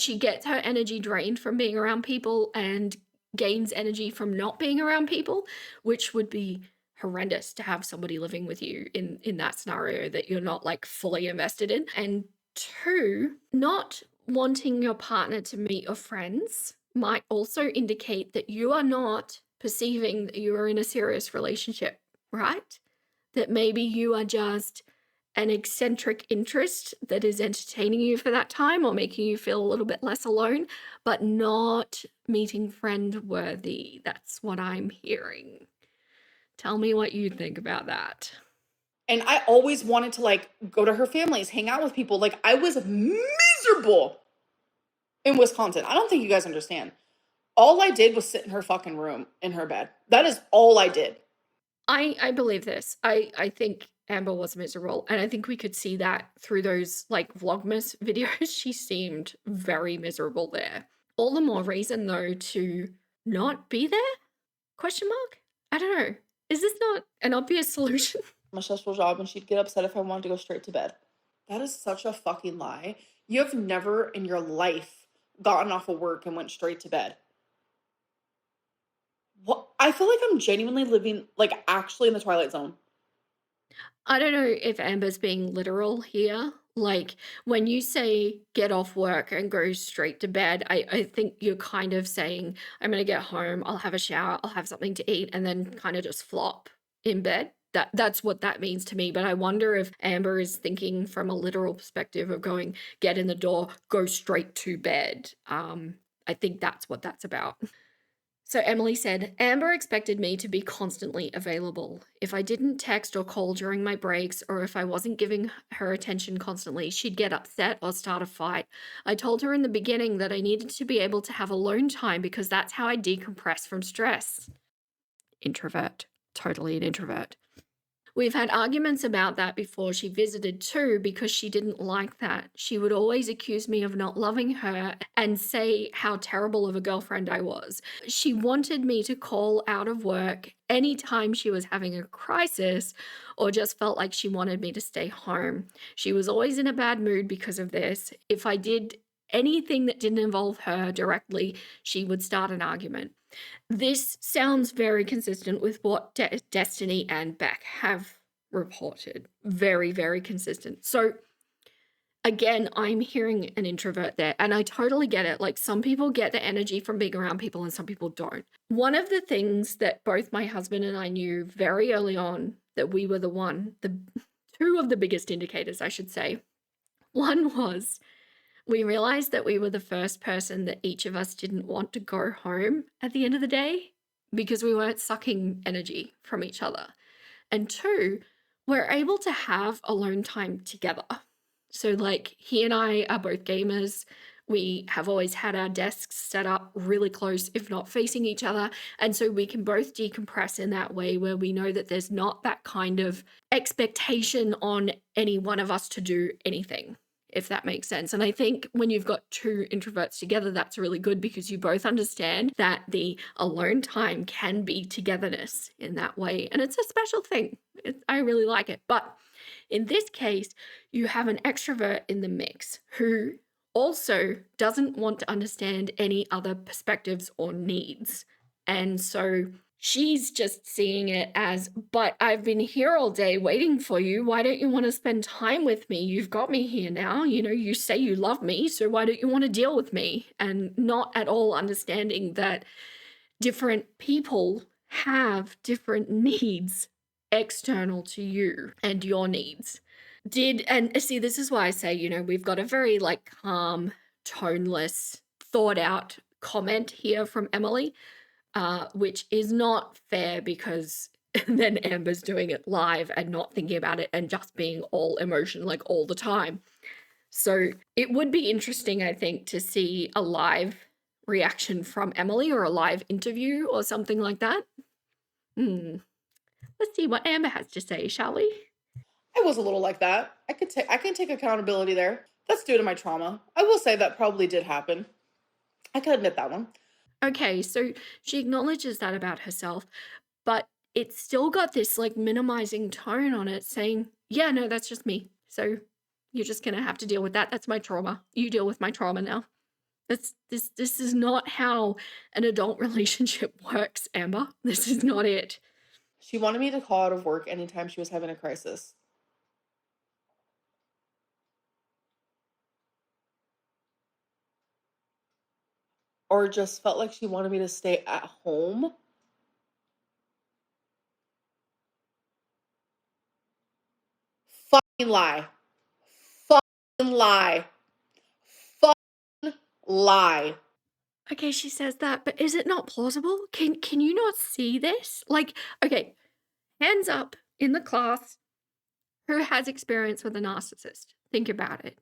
she gets her energy drained from being around people and gains energy from not being around people, which would be horrendous to have somebody living with you in that scenario that you're not like fully invested in. And two, not wanting your partner to meet your friends might also indicate that you are not perceiving that you are in a serious relationship, right? That maybe you are just an eccentric interest that is entertaining you for that time or making you feel a little bit less alone, but not meeting friend worthy. That's what I'm hearing. Tell me what you think about that. And I always wanted to like go to her families, hang out with people. Like I was miserable in Wisconsin. I don't think you guys understand. All I did was sit in her fucking room in her bed. That is all I did. I believe this. I think Amber was miserable, and I think we could see that through those like Vlogmas videos. She seemed very miserable there. All the more reason though to not be there. Question mark? I don't know. Is this not an obvious solution? A stressful job and she'd get upset if I wanted to go straight to bed. That is such a fucking lie. You have never in your life gotten off of work and went straight to bed. What? I feel like I'm genuinely living, like, actually in the Twilight Zone. I don't know if Amber's being literal here. Like, when you say get off work and go straight to bed, I think you're kind of saying, I'm gonna get home, I'll have a shower, I'll have something to eat, and then kind of just flop in bed. That's what that means to me. But I wonder if Amber is thinking from a literal perspective of going, get in the door, go straight to bed. I think that's what that's about. So Emily said, Amber expected me to be constantly available. If I didn't text or call during my breaks, or if I wasn't giving her attention constantly, she'd get upset or start a fight. I told her in the beginning that I needed to be able to have alone time because that's how I decompress from stress. Introvert. Totally an introvert. We've had arguments about that before she visited too, because she didn't like that. She would always accuse me of not loving her and say how terrible of a girlfriend I was. She wanted me to call out of work anytime she was having a crisis or just felt like she wanted me to stay home. She was always in a bad mood because of this. If I did anything that didn't involve her directly, she would start an argument. This sounds very consistent with what Destiny and Beck have reported. Very, very consistent. So again, I'm hearing an introvert there, and I totally get it. Like, some people get the energy from being around people and some people don't. One of the things that both my husband and I knew very early on that we were the two of the biggest indicators, I should say. One was we realized that we were the first person that each of us didn't want to go home at the end of the day because we weren't sucking energy from each other. And two, we're able to have alone time together. So, like, he and I are both gamers. We have always had our desks set up really close, if not facing each other. And so we can both decompress in that way where we know that there's not that kind of expectation on any one of us to do anything, if that makes sense. And I think when you've got two introverts together, that's really good because you both understand that the alone time can be togetherness in that way. And it's a special thing. I really like it. But in this case, you have an extrovert in the mix who also doesn't want to understand any other perspectives or needs. And so she's just seeing it as, but I've been here all day waiting for you. Why don't you want to spend time with me? You've got me here now. You know, you say you love me, so why don't you want to deal with me? And not at all understanding that different people have different needs external to you and your needs. And see, this is why I say, you know, we've got a very like calm, toneless, thought out comment here from Emily, which is not fair because then Amber's doing it live and not thinking about it and just being all emotion like all the time. So it would be interesting, I think, to see a live reaction from Emily or a live interview or something like that. Let's see what Amber has to say, shall we? I was a little like that. I can take accountability there. That's due to my trauma. I will say that probably did happen. I can admit that one. Okay, so she acknowledges that about herself, but it's still got this like minimizing tone on it saying, yeah, no, that's just me. So you're just gonna have to deal with that. That's my trauma. You deal with my trauma now. This is not how an adult relationship works, Amber. This is not it. She wanted me to call out of work anytime she was having a crisis. Or just felt like she wanted me to stay at home. Fucking lie. Fucking lie. Fucking lie. Okay, she says that, but is it not plausible? Can you not see this? Like, okay, hands up in the class who has experience with a narcissist. Think about it.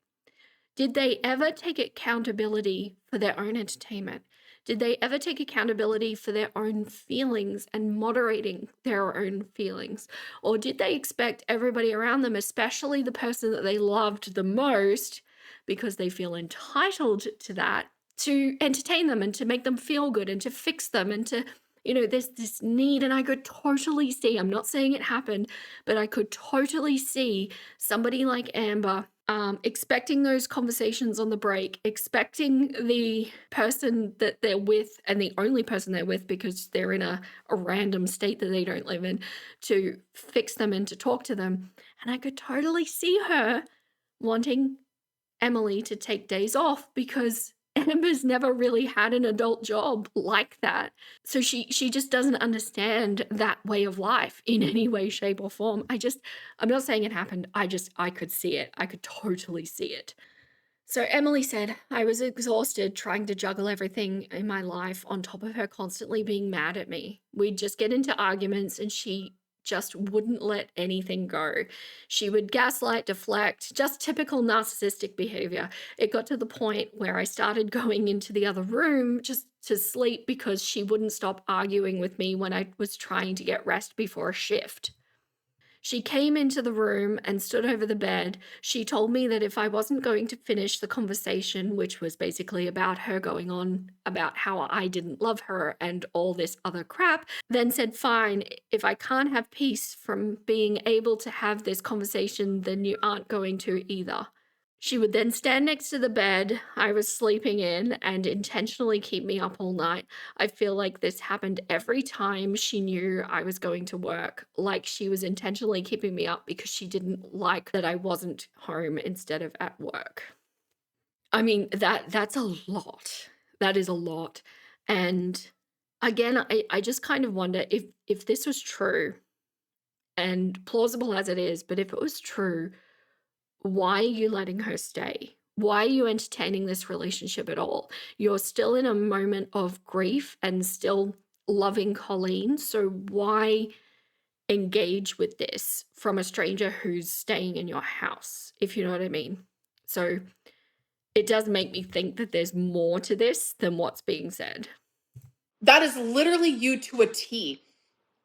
Did they ever take accountability for their own entertainment? Did they ever take accountability for their own feelings and moderating their own feelings? Or did they expect everybody around them, especially the person that they loved the most, because they feel entitled to that, to entertain them and to make them feel good and to fix them and to there's this need, and I could totally see, I'm not saying it happened, but I could totally see somebody like Amber expecting those conversations on the break, expecting the person that they're with, and the only person they're with because they're in a random state that they don't live in, to fix them and to talk to them. And I could totally see her wanting Emily to take days off because Amber's never really had an adult job like that. So she just doesn't understand that way of life in any way, shape, or form. I'm not saying it happened. I could see it. I could totally see it. So Emily said, I was exhausted trying to juggle everything in my life on top of her constantly being mad at me. We'd just get into arguments and she just wouldn't let anything go. She would gaslight, deflect, just typical narcissistic behavior. It got to the point where I started going into the other room just to sleep because she wouldn't stop arguing with me when I was trying to get rest before a shift. She came into the room and stood over the bed. She told me that if I wasn't going to finish the conversation, which was basically about her going on about how I didn't love her and all this other crap, then said, fine, if I can't have peace from being able to have this conversation, then you aren't going to either. She would then stand next to the bed I was sleeping in and intentionally keep me up all night. I feel like this happened every time she knew I was going to work, like she was intentionally keeping me up because she didn't like that I wasn't home instead of at work. I mean, that's a lot. That is a lot. And again, I just kind of wonder if this was true, and plausible as it is, but if it was true, why are you letting her stay? Why are you entertaining this relationship at all? You're still in a moment of grief and still loving Colleen. So why engage with this from a stranger who's staying in your house, if you know what I mean? So it does make me think that there's more to this than what's being said. That is literally you to a T.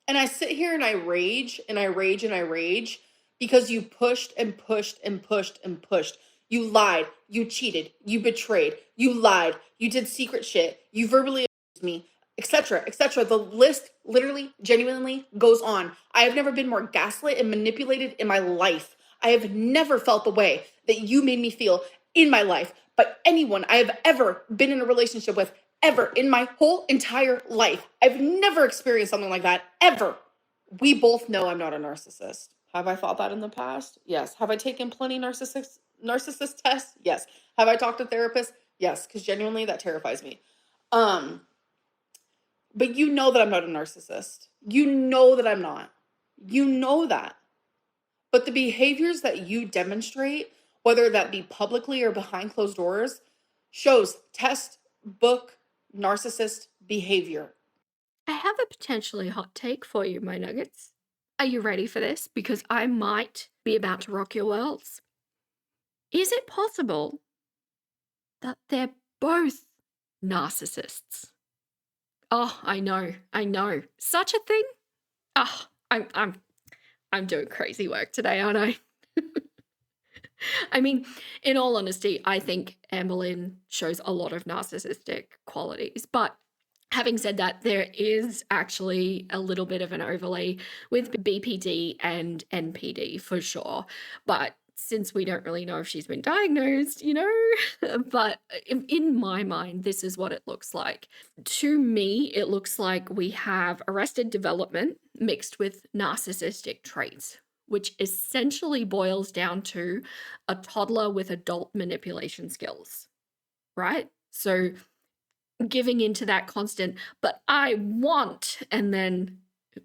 And I sit here and I rage and I rage and I rage because you pushed and pushed and pushed and pushed. You lied, you cheated, you betrayed, you lied, you did secret shit, you verbally abused me, etc., etc. The list literally, genuinely goes on. I have never been more gaslit and manipulated in my life. I have never felt the way that you made me feel in my life, but anyone I have ever been in a relationship with, ever in my whole entire life. I've never experienced something like that, ever. We both know I'm not a narcissist. Have I thought that in the past? Yes. Have I taken plenty narcissist tests? Yes. Have I talked to therapists? Yes, because genuinely that terrifies me. But you know that I'm not a narcissist. You know that I'm not. You know that. But the behaviors that you demonstrate, whether that be publicly or behind closed doors, shows textbook narcissist behavior. I have a potentially hot take for you, my nuggets. Are you ready for this? Because I might be about to rock your worlds. Is it possible that they're both narcissists? Oh, I know. Such a thing? Oh, I'm doing crazy work today, aren't I? I mean, in all honesty, I think Amberlynn shows a lot of narcissistic qualities. But having said that, there is actually a little bit of an overlay with BPD and NPD for sure. But since we don't really know if she's been diagnosed, but in my mind, this is what it looks like. To me, it looks like we have arrested development mixed with narcissistic traits, which essentially boils down to a toddler with adult manipulation skills, right? So giving into that constant, but I want, and then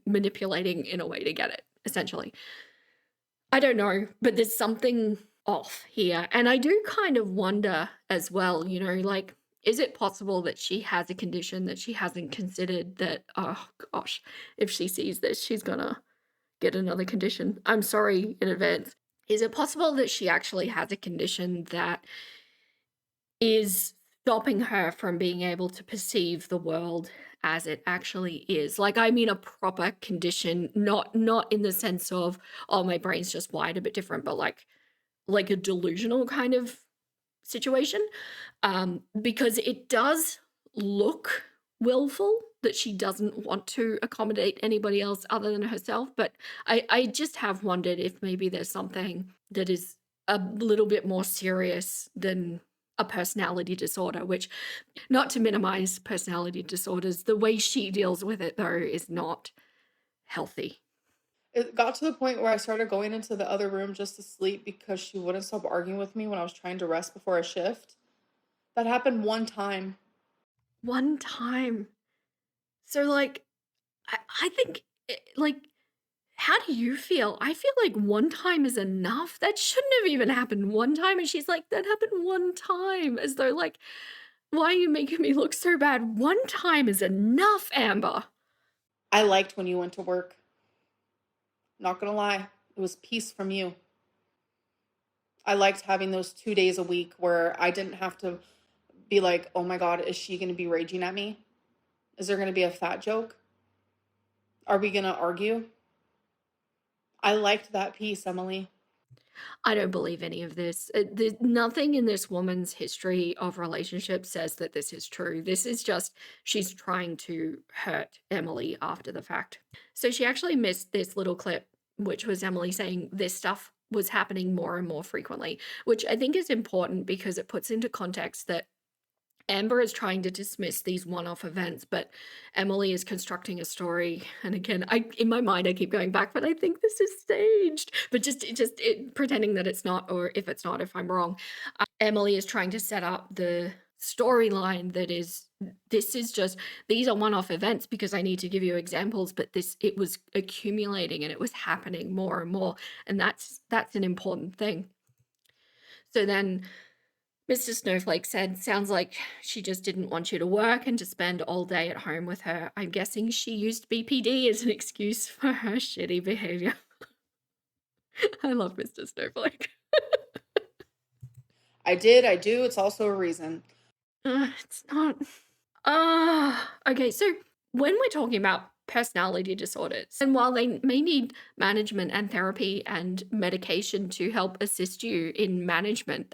manipulating in a way to get it, essentially. I don't know, but there's something off here. And I do kind of wonder as well, like, is it possible that she has a condition that she hasn't considered that, oh gosh, if she sees this, she's gonna get another condition. I'm sorry in advance. Is it possible that she actually has a condition that is stopping her from being able to perceive the world as it actually is? Like, I mean, a proper condition, not in the sense of, oh, my brain's just wired a bit different, but like a delusional kind of situation. Because it does look willful, that she doesn't want to accommodate anybody else other than herself. But I just have wondered if maybe there's something that is a little bit more serious than a personality disorder, which, not to minimize personality disorders, the way she deals with it, though, is not healthy. It got to the point where I started going into the other room just to sleep because she wouldn't stop arguing with me when I was trying to rest before a shift. That happened one time. One time. So, like, I think, like, how do you feel? I feel like one time is enough. That shouldn't have even happened one time. And she's like, that happened one time. As though, like, why are you making me look so bad? One time is enough, Amber. I liked when you went to work. Not gonna lie, it was peace from you. I liked having those 2 days a week where I didn't have to be like, oh my God, is she gonna be raging at me? Is there gonna be a fat joke? Are we gonna argue? I liked that peace, Emily. I don't believe any of this. Nothing in this woman's history of relationships says that this is true. This is just she's trying to hurt Emily after the fact. So she actually missed this little clip, which was Emily saying this stuff was happening more and more frequently, which I think is important because it puts into context that Amber is trying to dismiss these one-off events, but Emily is constructing a story. And again, in my mind, I keep going back, but I think this is staged. But pretending that it's not, or if it's not, if I'm wrong, Emily is trying to set up the storyline that is, this is just, these are one-off events because I need to give you examples, but it was accumulating and it was happening more and more. And that's an important thing. So then Mr. Snowflake said, sounds like she just didn't want you to work and to spend all day at home with her. I'm guessing she used BPD as an excuse for her shitty behavior. I love Mr. Snowflake. I do. It's also a reason. It's not. Okay, so when we're talking about personality disorders, and while they may need management and therapy and medication to help assist you in management,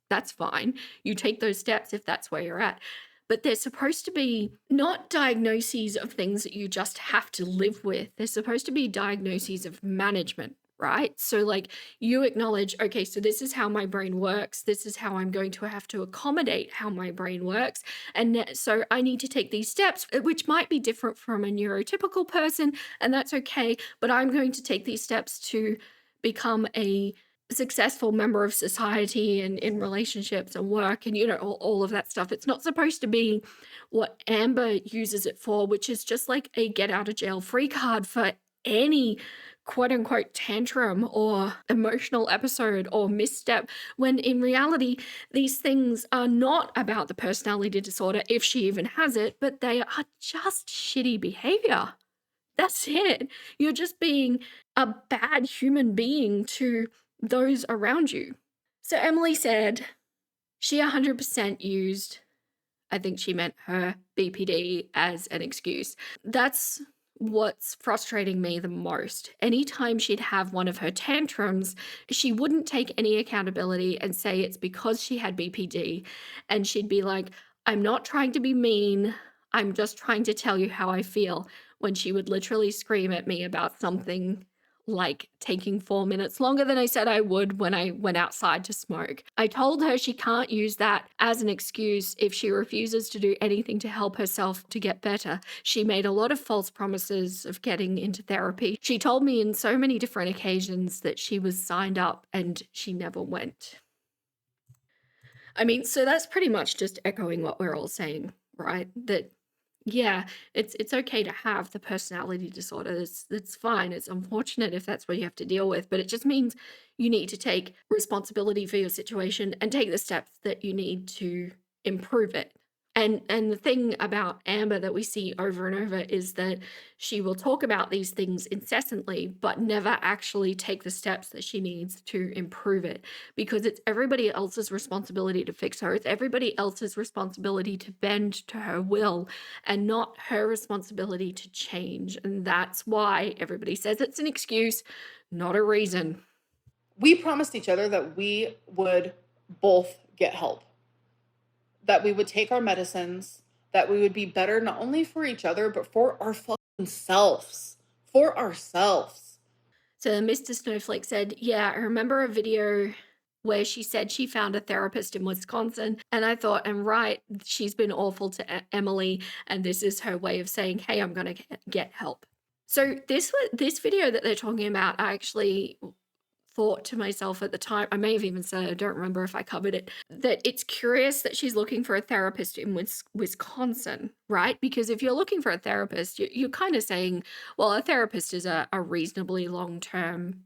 that's fine. You take those steps if that's where you're at. But they're supposed to be not diagnoses of things that you just have to live with. They're supposed to be diagnoses of management, right? So, like, you acknowledge, okay, so this is how my brain works. This is how I'm going to have to accommodate how my brain works. And so I need to take these steps, which might be different from a neurotypical person, and that's okay. But I'm going to take these steps to become a successful member of society and in relationships and work and, all of that stuff. It's not supposed to be what Amber uses it for, which is just like a get out of jail free card for any quote unquote tantrum or emotional episode or misstep, when in reality, these things are not about the personality disorder, if she even has it, but they are just shitty behavior. That's it. You're just being a bad human being to those around you. So Emily said she 100% used, I think she meant her BPD, as an excuse. That's what's frustrating me the most. Anytime she'd have one of her tantrums, she wouldn't take any accountability and say it's because she had BPD. And she'd be like, I'm not trying to be mean. I'm just trying to tell you how I feel. When she would literally scream at me about something like taking 4 minutes longer than I said I would when I went outside to smoke. I told her she can't use that as an excuse if she refuses to do anything to help herself to get better. She made a lot of false promises of getting into therapy. She told me in so many different occasions that she was signed up and she never went. I mean, so that's pretty much just echoing what we're all saying, right? That yeah, it's okay to have the personality disorder. It's fine. It's unfortunate if that's what you have to deal with, but it just means you need to take responsibility for your situation and take the steps that you need to improve it. And the thing about Amber that we see over and over is that she will talk about these things incessantly, but never actually take the steps that she needs to improve it, because it's everybody else's responsibility to fix her. It's everybody else's responsibility to bend to her will and not her responsibility to change. And that's why everybody says it's an excuse, not a reason. We promised each other that we would both get help, that we would take our medicines, that we would be better not only for each other, but for our fucking selves. For ourselves. So Mr. Snowflake said, yeah, I remember a video where she said she found a therapist in Wisconsin. And I thought, and right, she's been awful to Emily. And this is her way of saying, hey, I'm going to get help. So this video that they're talking about, I actually thought to myself at the time, I may have even said, I don't remember if I covered it, that it's curious that she's looking for a therapist in Wisconsin, right? Because if you're looking for a therapist, you're kind of saying, well, a therapist is a reasonably long-term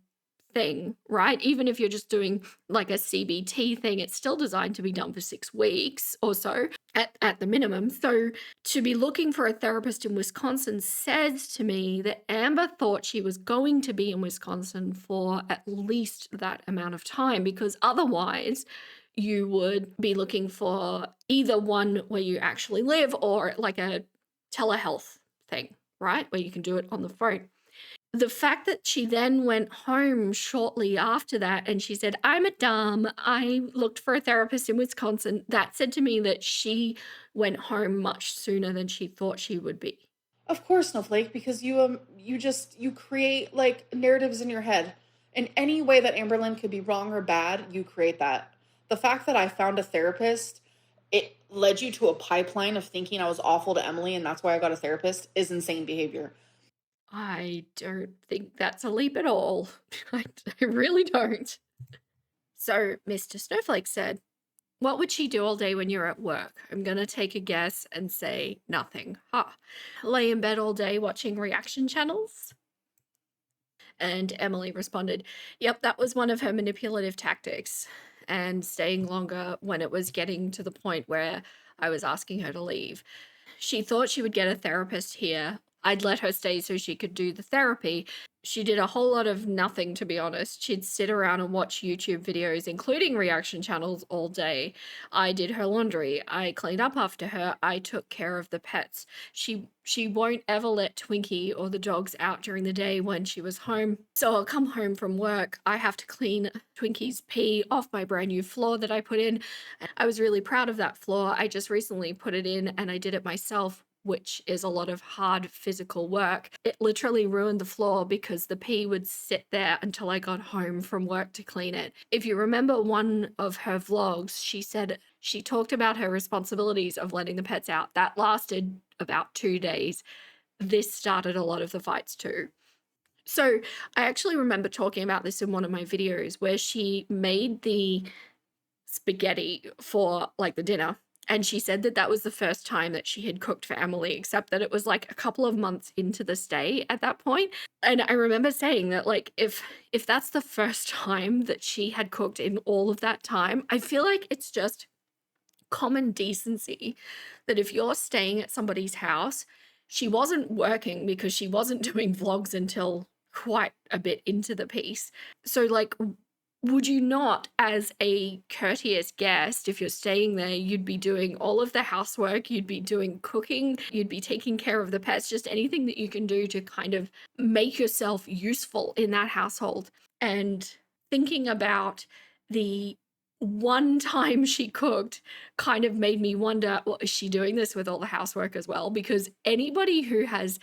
thing, right? Even if you're just doing like a CBT thing, it's still designed to be done for 6 weeks or so at the minimum. So to be looking for a therapist in Wisconsin says to me that Amber thought she was going to be in Wisconsin for at least that amount of time, because otherwise you would be looking for either one where you actually live or like a telehealth thing, right? Where you can do it on the phone. The fact that she then went home shortly after that and she said, I'm a dumb, I looked for a therapist in Wisconsin, that said to me that she went home much sooner than she thought she would be. Of course, Snowflake, because you create like narratives in your head. In any way that Amberlynn could be wrong or bad, you create that. The fact that I found a therapist, it led you to a pipeline of thinking I was awful to Emily and that's why I got a therapist, is insane behavior. I don't think that's a leap at all. I really don't. So Mr. Snowflake said, what would she do all day when you're at work? I'm going to take a guess and say nothing. Lay in bed all day watching reaction channels? And Emily responded, yep, that was one of her manipulative tactics, and staying longer when it was getting to the point where I was asking her to leave. She thought she would get a therapist here. I'd let her stay so she could do the therapy. She did a whole lot of nothing, to be honest. She'd sit around and watch YouTube videos, including reaction channels, all day. I did her laundry. I cleaned up after her. I took care of the pets. She won't ever let Twinkie or the dogs out during the day when she was home. So I'll come home from work. I have to clean Twinkie's pee off my brand new floor that I put in. I was really proud of that floor. I just recently put it in and I did it myself, which is a lot of hard physical work. It literally ruined the floor because the pee would sit there until I got home from work to clean it. If you remember one of her vlogs, she said she talked about her responsibilities of letting the pets out. That lasted about 2 days. This started a lot of the fights too. So I actually remember talking about this in one of my videos where she made the spaghetti for like the dinner. And she said that that was the first time that she had cooked for Emily, except that it was like a couple of months into the stay at that point. And I remember saying that, like, if that's the first time that she had cooked in all of that time, I feel like it's just common decency that if you're staying at somebody's house, she wasn't working because she wasn't doing vlogs until quite a bit into the piece. So, like, would you not, as a courteous guest, if you're staying there, you'd be doing all of the housework, you'd be doing cooking, you'd be taking care of the pets, just anything that you can do to kind of make yourself useful in that household. And thinking about the one time she cooked kind of made me wonder, well, is she doing this with all the housework as well? Because anybody who has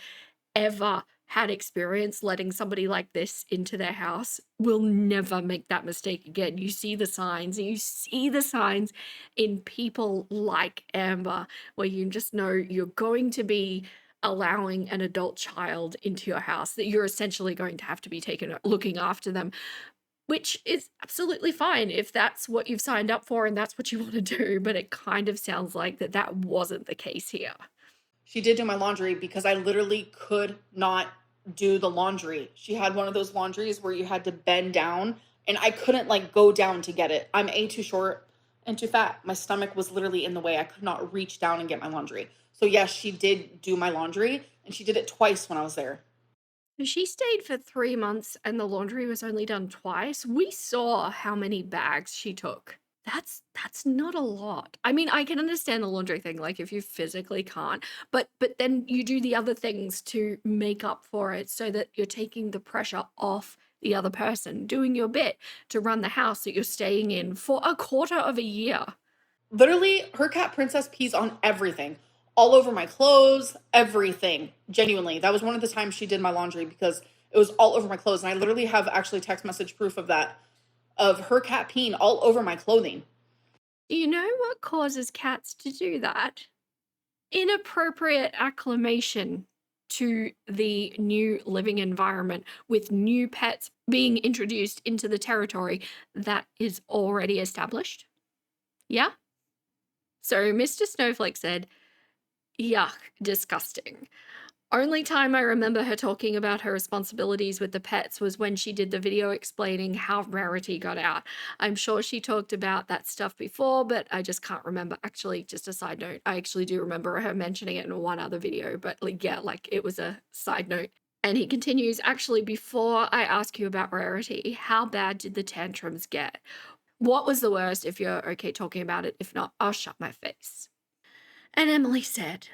ever had experience letting somebody like this into their house will never make that mistake again. You see the signs, and you see the signs in people like Amber, where you just know you're going to be allowing an adult child into your house, that you're essentially going to have to be looking after them, which is absolutely fine if that's what you've signed up for and that's what you want to do. But it kind of sounds like that wasn't the case here. She did do my laundry because I literally could not do the laundry. She had one of those laundries where you had to bend down and I couldn't like go down to get it. I'm too short and too fat. My stomach was literally in the way. I could not reach down and get my laundry. So yes, she did do my laundry and she did it twice when I was there. She stayed for 3 months and the laundry was only done twice. We saw how many bags she took. That's not a lot. I mean, I can understand the laundry thing, like if you physically can't, but then you do the other things to make up for it so that you're taking the pressure off the other person, doing your bit to run the house that you're staying in for a quarter of a year. Literally, her cat Princess pees on everything. all over my clothes, everything. Genuinely. That was one of the times she did my laundry because it was all over my clothes. And I literally have actually text message proof of that, of her cat peeing all over my clothing. Do you know what causes cats to do that? Inappropriate acclimation to the new living environment with new pets being introduced into the territory that is already established. Yeah? So Mr. Snowflake said, yuck, disgusting. Only time I remember her talking about her responsibilities with the pets was when she did the video explaining how Rarity got out. I'm sure she talked about that stuff before, but I just can't remember. Actually, just a side note, I actually do remember her mentioning it in one other video, but like, yeah, like it was a side note. And he continues, actually, before I ask you about Rarity, how bad did the tantrums get? What was the worst? If you're okay talking about it, if not, I'll shut my face. And Emily said,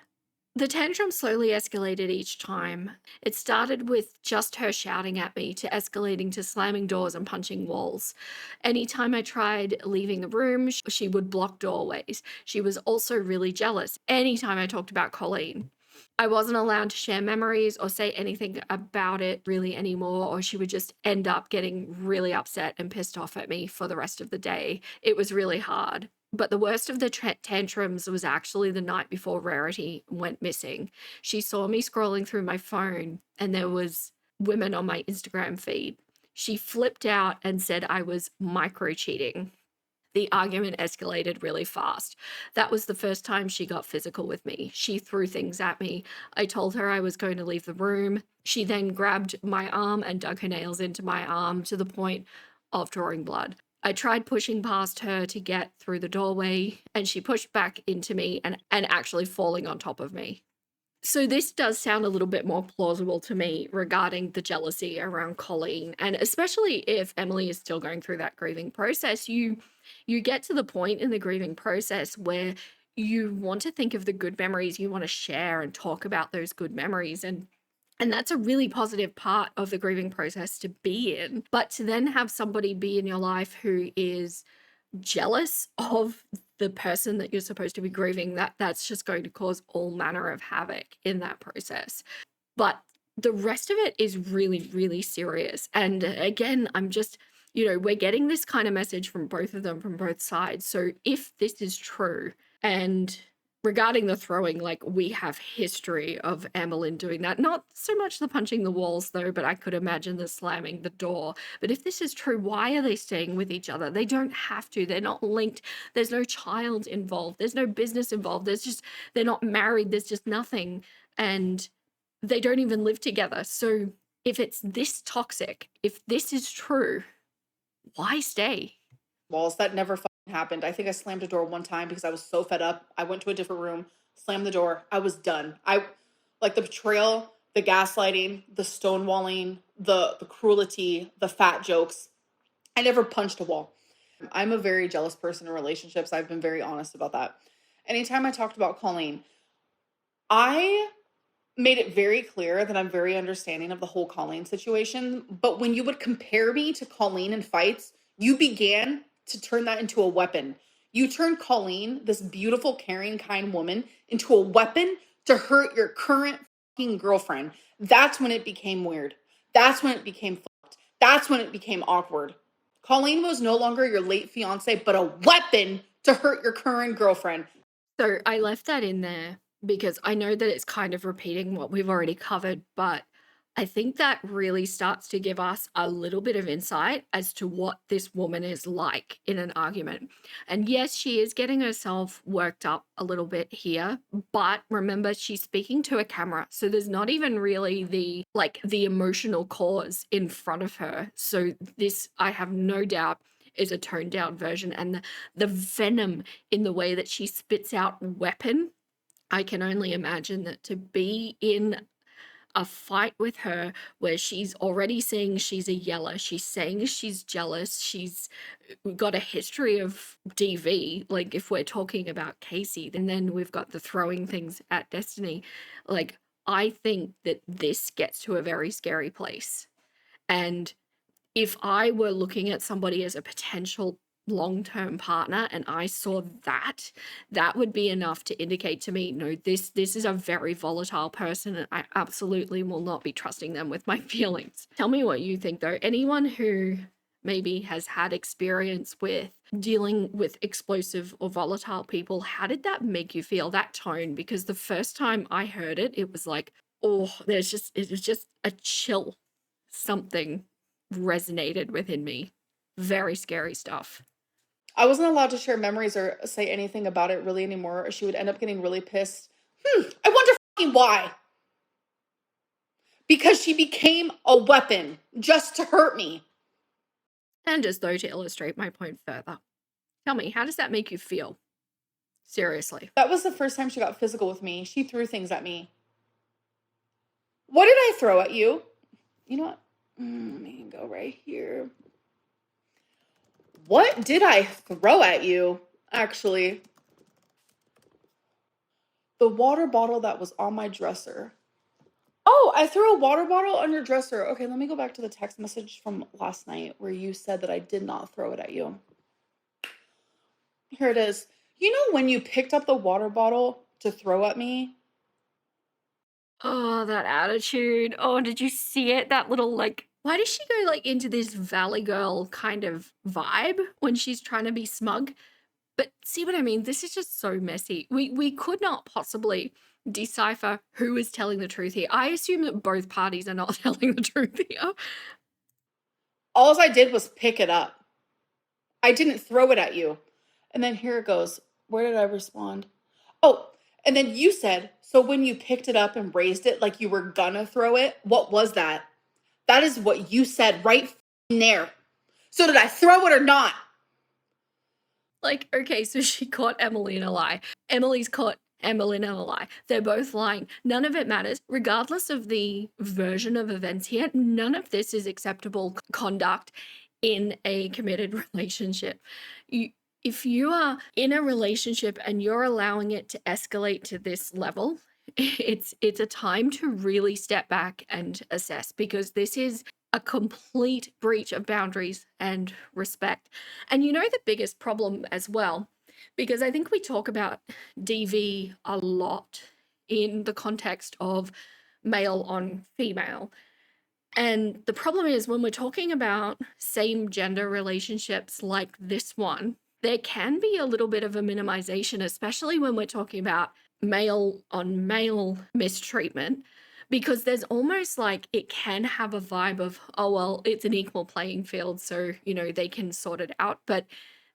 the tantrum slowly escalated each time. It started with just her shouting at me to escalating to slamming doors and punching walls. Anytime I tried leaving the room, she would block doorways. She was also really jealous anytime I talked about Colleen. I wasn't allowed to share memories or say anything about it really anymore, or she would just end up getting really upset and pissed off at me for the rest of the day. It was really hard. But the worst of the tantrums was actually the night before Rarity went missing. She saw me scrolling through my phone and there was women on my Instagram feed. She flipped out and said I was micro cheating. The argument escalated really fast. That was the first time she got physical with me. She threw things at me. I told her I was going to leave the room. She then grabbed my arm and dug her nails into my arm to the point of drawing blood. I tried pushing past her to get through the doorway, and she pushed back into me and actually falling on top of me. So this does sound a little bit more plausible to me regarding the jealousy around Colleen, and especially if Emily is still going through that grieving process, you get to the point in the grieving process where you want to think of the good memories, you want to share and talk about those good memories, and that's a really positive part of the grieving process to be in. But to then have somebody be in your life who is jealous of the person that you're supposed to be grieving, that's just going to cause all manner of havoc in that process. But the rest of it is really, really serious. And again, I'm just, we're getting this kind of message from both of them, from both sides. So if this is true, and regarding the throwing, like, we have history of Amberlynn doing that. Not so much the punching the walls, though, but I could imagine the slamming the door. But if this is true, why are they staying with each other? They don't have to. They're not linked. There's no child involved. There's no business involved. They're not married. There's just nothing. And they don't even live together. So if it's this toxic, if this is true, why stay? Walls, that never fucking happened. I think I slammed a door one time because I was so fed up. I went to a different room, slammed the door. I was done. I like the betrayal, the gaslighting, the stonewalling, the cruelty, the fat jokes. I never punched a wall. I'm a very jealous person in relationships. I've been very honest about that. Anytime I talked about Colleen, I made it very clear that I'm very understanding of the whole Colleen situation. But when you would compare me to Colleen in fights, you began to turn that into a weapon. You turned Colleen, this beautiful, caring, kind woman, into a weapon to hurt your current fucking girlfriend. That's when it became weird. That's when it became fucked. That's when it became awkward. Colleen was no longer your late fiance, but a weapon to hurt your current girlfriend. So I left that in there because I know that it's kind of repeating what we've already covered, but I think that really starts to give us a little bit of insight as to what this woman is like in an argument. And yes, she is getting herself worked up a little bit here, but remember, she's speaking to a camera. So there's not even really the emotional cause in front of her. So this, I have no doubt, is a toned down version. And the venom in the way that she spits out weapon, I can only imagine that to be in a fight with her where she's already saying she's a yeller, she's saying she's jealous, she's got a history of DV, like if we're talking about Casey, and then we've got the throwing things at Destiny. Like, I think that this gets to a very scary place. And if I were looking at somebody as a potential long-term partner and I saw that, that would be enough to indicate to me, no, this is a very volatile person and I absolutely will not be trusting them with my feelings. Tell me what you think though. Anyone who maybe has had experience with dealing with explosive or volatile people, how did that make you feel, that tone? Because the first time I heard it, it was like, oh, it was just a chill. Something resonated within me. Very scary stuff. I wasn't allowed to share memories or say anything about it really anymore, or she would end up getting really pissed. I wonder fucking why. Because she became a weapon just to hurt me. And just though to illustrate my point further, tell me, how does that make you feel? Seriously. That was the first time she got physical with me. She threw things at me. What did I throw at you? You know what? Let me go right here. What did I throw at you? Actually, the water bottle that was on my dresser. Oh, I threw a water bottle on your dresser. Okay, let me go back to the text message from last night where you said that I did not throw it at you. Here it is. You know when you picked up the water bottle to throw at me? Oh, that attitude. Oh, did you see it? That little, like, why does she go like into this Valley Girl kind of vibe when she's trying to be smug? But see what I mean? This is just so messy. We could not possibly decipher who is telling the truth here. I assume that both parties are not telling the truth here. All I did was pick it up. I didn't throw it at you. And then here it goes. Where did I respond? Oh, and then you said, so when you picked it up and raised it like you were gonna throw it, what was that? That is what you said right there. So did I throw it or not? Like, okay, so she caught Emily in a lie. Emily's caught Amberlynn in a lie. They're both lying. None of it matters. Regardless of the version of events here, none of this is acceptable conduct in a committed relationship. If you are in a relationship and you're allowing it to escalate to this level, it's a time to really step back and assess, because this is a complete breach of boundaries and respect. And you know the biggest problem as well, because I think we talk about DV a lot in the context of male on female. And the problem is when we're talking about same gender relationships like this one, there can be a little bit of a minimization, especially when we're talking about male on male mistreatment, because there's almost like it can have a vibe of, oh, well, it's an equal playing field, so, you know, they can sort it out. But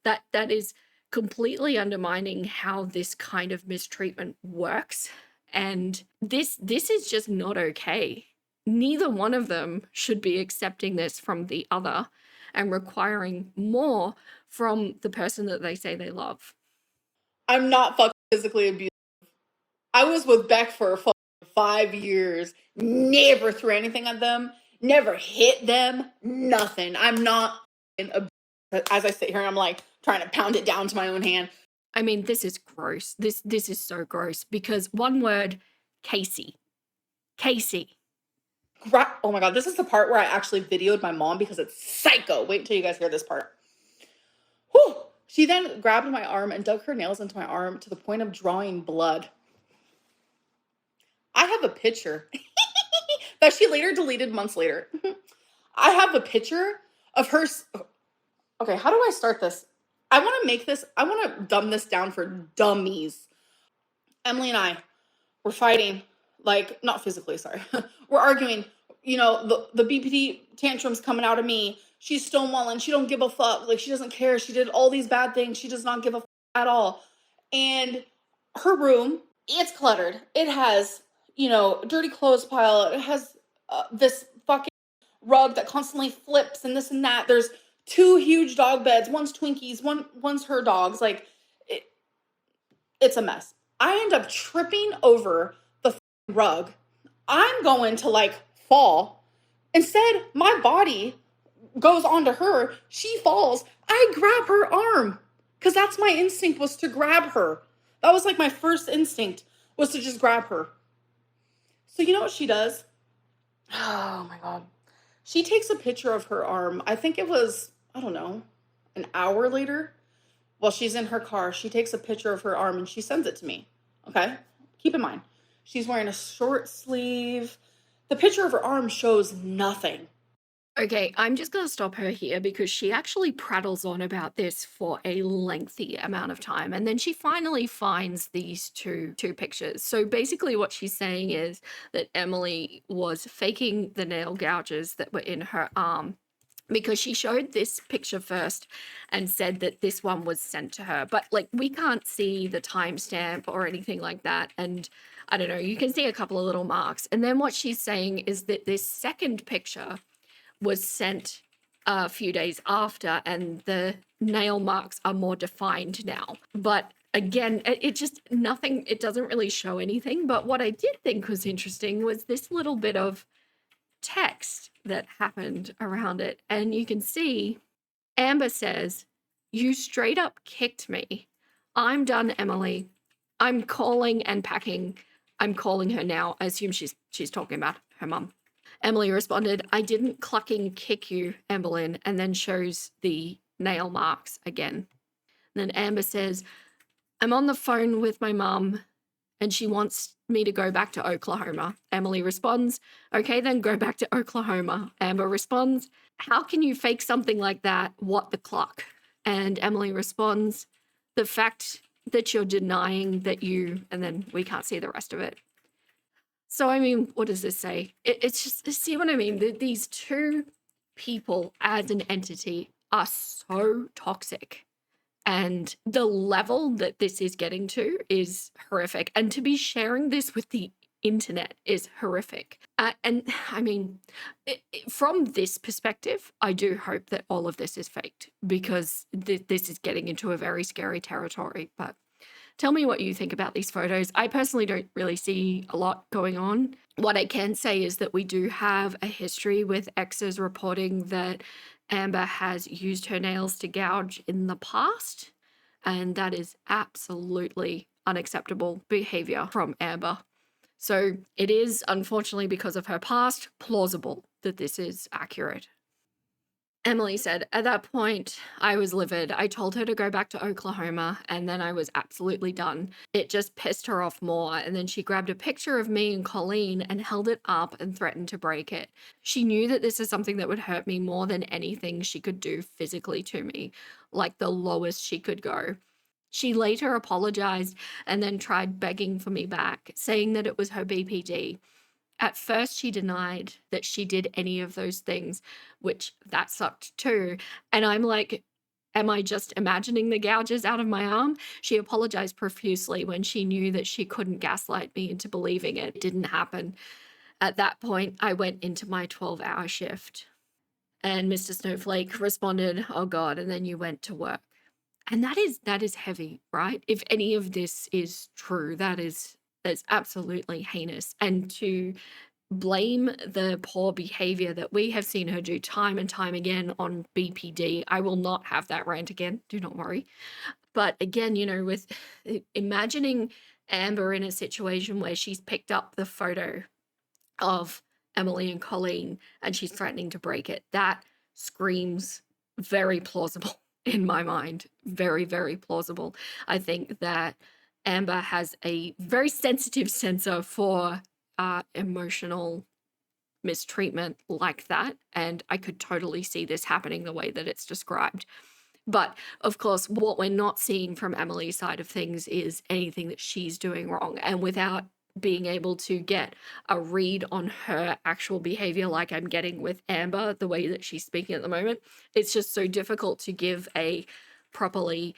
that is completely undermining how this kind of mistreatment works. And this is just not okay. Neither one of them should be accepting this from the other and requiring more from the person that they say they love. I'm not fucking physically abused. I was with Beck for 5 years. Never threw anything at them. Never hit them. Nothing. I'm not abused. As I sit here and I'm like trying to pound it down to my own hand. I mean, this is gross. This is so gross, because one word, Casey. Casey. Oh my God, this is the part where I actually videoed my mom because it's psycho. Wait until you guys hear this part. Whew. She then grabbed my arm and dug her nails into my arm to the point of drawing blood. I have a picture that she later deleted months later. I have a picture of her. Okay, how do I start this? I want to dumb this down for dummies. Emily and I were fighting, like, not physically, sorry. We're arguing. You know, the BPD tantrums coming out of me. She's stonewalling. She don't give a fuck. Like, she doesn't care. She did all these bad things. She does not give a fuck at all. And her room, it's cluttered. It has, you know, dirty clothes pile. It has this fucking rug that constantly flips and this and that. There's 2 huge dog beds. One's Twinkies. One's her dogs. Like, it's a mess. I end up tripping over the rug. I'm going to like fall. Instead, my body goes onto her. She falls. I grab her arm because that's my instinct, was to grab her. That was like my first instinct, was to just grab her. So you know what she does? Oh my God. She takes a picture of her arm. I think it was, I don't know, An hour later, while she's in her car, she takes a picture of her arm and she sends it to me. Okay? Keep in mind, she's wearing a short sleeve. The picture of her arm shows nothing. Okay, I'm just going to stop her here because she actually prattles on about this for a lengthy amount of time. And then she finally finds these two pictures. So basically what she's saying is that Emily was faking the nail gouges that were in her arm because she showed this picture first and said that this one was sent to her. But like, we can't see the timestamp or anything like that. And I don't know, you can see a couple of little marks. And then what she's saying is that this second picture was sent a few days after, and the nail marks are more defined now. But again, it just nothing, it doesn't really show anything. But what I did think was interesting was this little bit of text that happened around it. And you can see Amber says, "You straight up kicked me. I'm done, Emily. I'm calling and packing. I'm calling her now." I assume she's talking about her mum. Emily responded, "I didn't clucking kick you, Amberlynn," and then shows the nail marks again. And then Amber says, "I'm on the phone with my mum and she wants me to go back to Oklahoma." Emily responds, "Okay, then go back to Oklahoma." Amber responds, "How can you fake something like that? What the cluck?" And Emily responds, "The fact that you're denying that you," and then we can't see the rest of it. So, I mean, what does this say? It's just, see what I mean? These two people as an entity are so toxic. And the level that this is getting to is horrific. And to be sharing this with the internet is horrific. And I mean, from this perspective, I do hope that all of this is faked because this is getting into a very scary territory. But tell me what you think about these photos. I personally don't really see a lot going on. What I can say is that we do have a history with exes reporting that Amber has used her nails to gouge in the past, and that is absolutely unacceptable behavior from Amber. So it is, unfortunately, because of her past, plausible that this is accurate. Emily said, "At that point, I was livid. I told her to go back to Oklahoma, and then I was absolutely done. It just pissed her off more. And then she grabbed a picture of me and Colleen and held it up and threatened to break it. She knew that this is something that would hurt me more than anything she could do physically to me, like the lowest she could go. She later apologized and then tried begging for me back, saying that it was her BPD. At first, she denied that she did any of those things, which that sucked too. And I'm like, am I just imagining the gouges out of my arm? She apologized profusely when she knew that she couldn't gaslight me into believing it didn't happen. At that point, I went into my 12-hour shift." And Mr. Snowflake responded, "Oh God," and then you went to work. And that is heavy, right? If any of this is true, that's absolutely heinous. And to blame the poor behavior that we have seen her do time and time again on BPD. I will not have that rant again. Do not worry. But again, with imagining Amber in a situation where she's picked up the photo of Emily and Colleen and she's threatening to break it, that screams very plausible in my mind. Very, very plausible. I think that Amber has a very sensitive sensor for emotional mistreatment like that. And I could totally see this happening the way that it's described. But of course, what we're not seeing from Emily's side of things is anything that she's doing wrong. And without being able to get a read on her actual behavior like I'm getting with Amber, the way that she's speaking at the moment, it's just so difficult to give a properly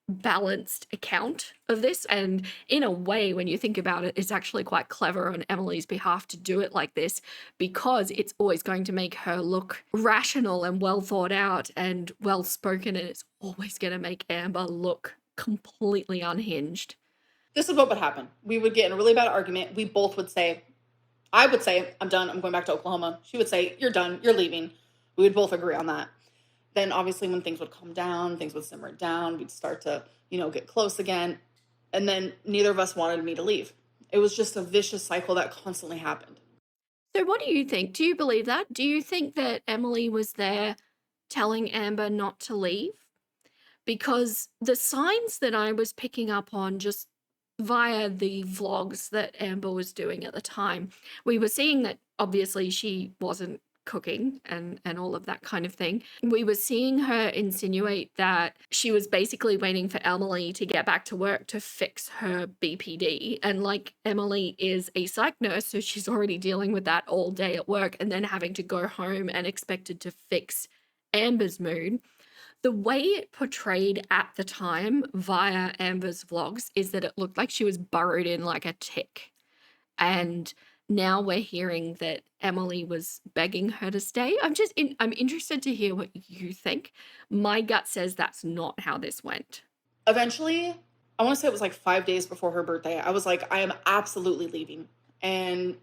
balanced account of this. And in a way, when you think about it, it's actually quite clever on Emily's behalf to do it like this, because it's always going to make her look rational and well thought out and well spoken, and it's always going to make Amber look completely unhinged. This is what would happen. We would get in a really bad argument. We both would say, I would say, "I'm done. I'm going back to Oklahoma." She would say, "You're done. You're leaving." We would both agree on that. Then obviously when things would calm down, things would simmer down, we'd start to, get close again. And then neither of us wanted me to leave. It was just a vicious cycle that constantly happened. So what do you think? Do you believe that? Do you think that Emily was there telling Amber not to leave? because the signs that I was picking up on just via the vlogs that Amber was doing at the time, we were seeing that obviously she wasn't cooking and all of that kind of thing. We were seeing her insinuate that she was basically waiting for Emily to get back to work to fix her BPD. And like, Emily is a psych nurse, so she's already dealing with that all day at work, and then having to go home and expected to fix Amber's mood. The way it portrayed at the time via Amber's vlogs is that it looked like she was burrowed in like a tick. And now we're hearing that Emily was begging her to stay. I'm interested to hear what you think. My gut says that's not how this went. Eventually, I want to say it was like 5 days before her birthday, I was like, I am absolutely leaving. And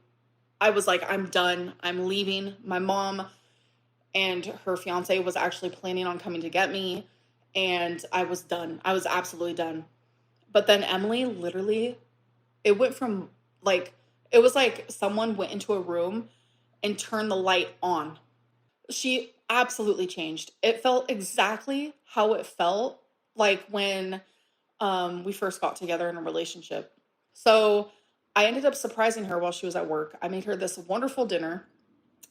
I was like, I'm done. I'm leaving. My mom and her fiance was actually planning on coming to get me. And I was done. I was absolutely done. But then Emily literally, it went from like, it was like someone went into a room and turned the light on. She absolutely changed. It felt exactly how it felt like when we first got together in a relationship. So I ended up surprising her while she was at work. I made her this wonderful dinner,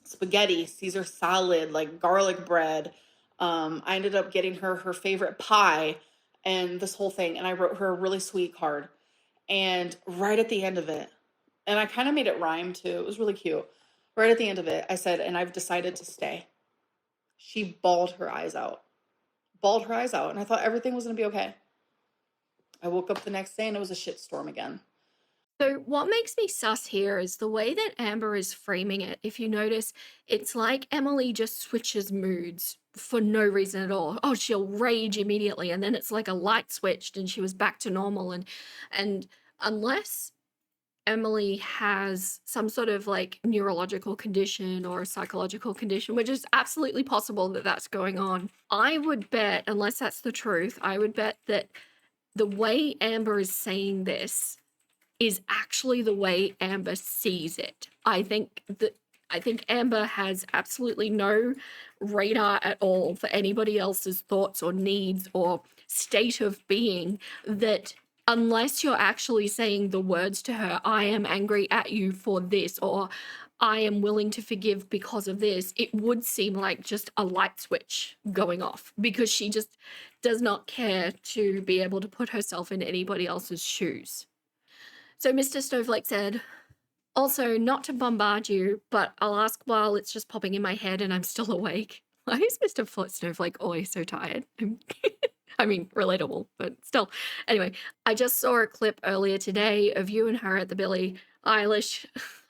spaghetti, Caesar salad, like garlic bread. I ended up getting her her favorite pie and this whole thing. And I wrote her a really sweet card. And right at the end of it, and I kind of made it rhyme too. It was really cute. Right at the end of it, I said, and I've decided to stay. She bawled her eyes out. Bawled her eyes out. And I thought everything was going to be okay. I woke up the next day and it was a shitstorm again. So what makes me sus here is the way that Amber is framing it. If you notice, it's like Emily just switches moods for no reason at all. Oh, she'll rage immediately, and then it's like a light switched and she was back to normal. And unless Emily has some sort of like neurological condition or a psychological condition, which is absolutely possible that that's going on, I would bet, unless that's the truth, I would bet that the way Amber is saying this is actually the way Amber sees it. I think Amber has absolutely no radar at all for anybody else's thoughts or needs or state of being, that unless you're actually saying the words to her, I am angry at you for this, or I am willing to forgive because of this, it would seem like just a light switch going off, because she just does not care to be able to put herself in anybody else's shoes. So Mr. Snowflake said, also, not to bombard you, but I'll ask while it's just popping in my head and I'm still awake. Why is Mr. Snowflake always so tired? I mean, relatable, but still. Anyway, I just saw a clip earlier today of you and her at the Billie Eilish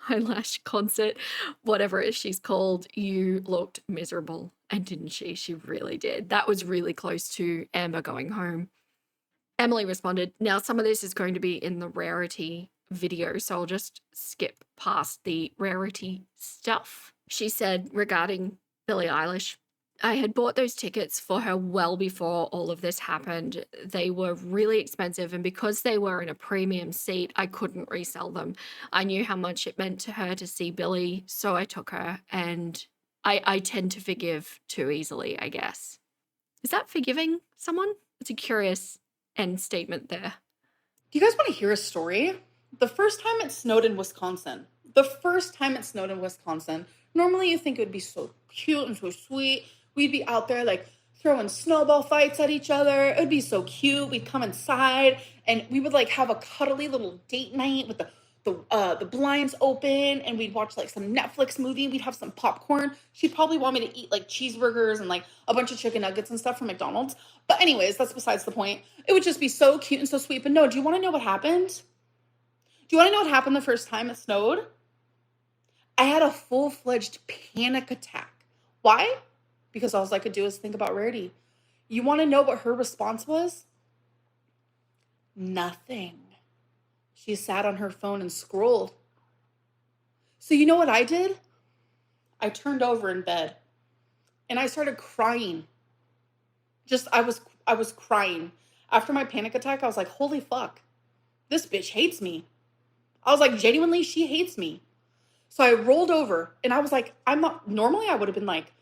eyelash concert, whatever it is she's called. You looked miserable, and didn't she? She really did. That was really close to Amber going home. Emily responded, now some of this is going to be in the rarity video, so I'll just skip past the rarity stuff. She said regarding Billie Eilish, I had bought those tickets for her well before all of this happened. They were really expensive, and because they were in a premium seat, I couldn't resell them. I knew how much it meant to her to see Billie, so I took her, and I tend to forgive too easily, I guess. Is that forgiving someone? It's a curious end statement there. Do you guys want to hear a story? The first time it snowed in Wisconsin. Normally you think it would be so cute and so sweet. We'd be out there like throwing snowball fights at each other. It would be so cute. We'd come inside and we would like have a cuddly little date night with the blinds open, and we'd watch like some Netflix movie. We'd have some popcorn. She'd probably want me to eat like cheeseburgers and like a bunch of chicken nuggets and stuff from McDonald's. But anyways, that's besides the point. It would just be so cute and so sweet. But no, do you want to know what happened? Do you want to know what happened the first time it snowed? I had a full-fledged panic attack. Why? Because all I could do is think about Rarity. You want to know what her response was? Nothing. She sat on her phone and scrolled. So you know what I did? I turned over in bed and I started crying. I was crying. After my panic attack, I was like, holy fuck, this bitch hates me. I was like, genuinely, she hates me. So I rolled over and I was like, normally I would have been like,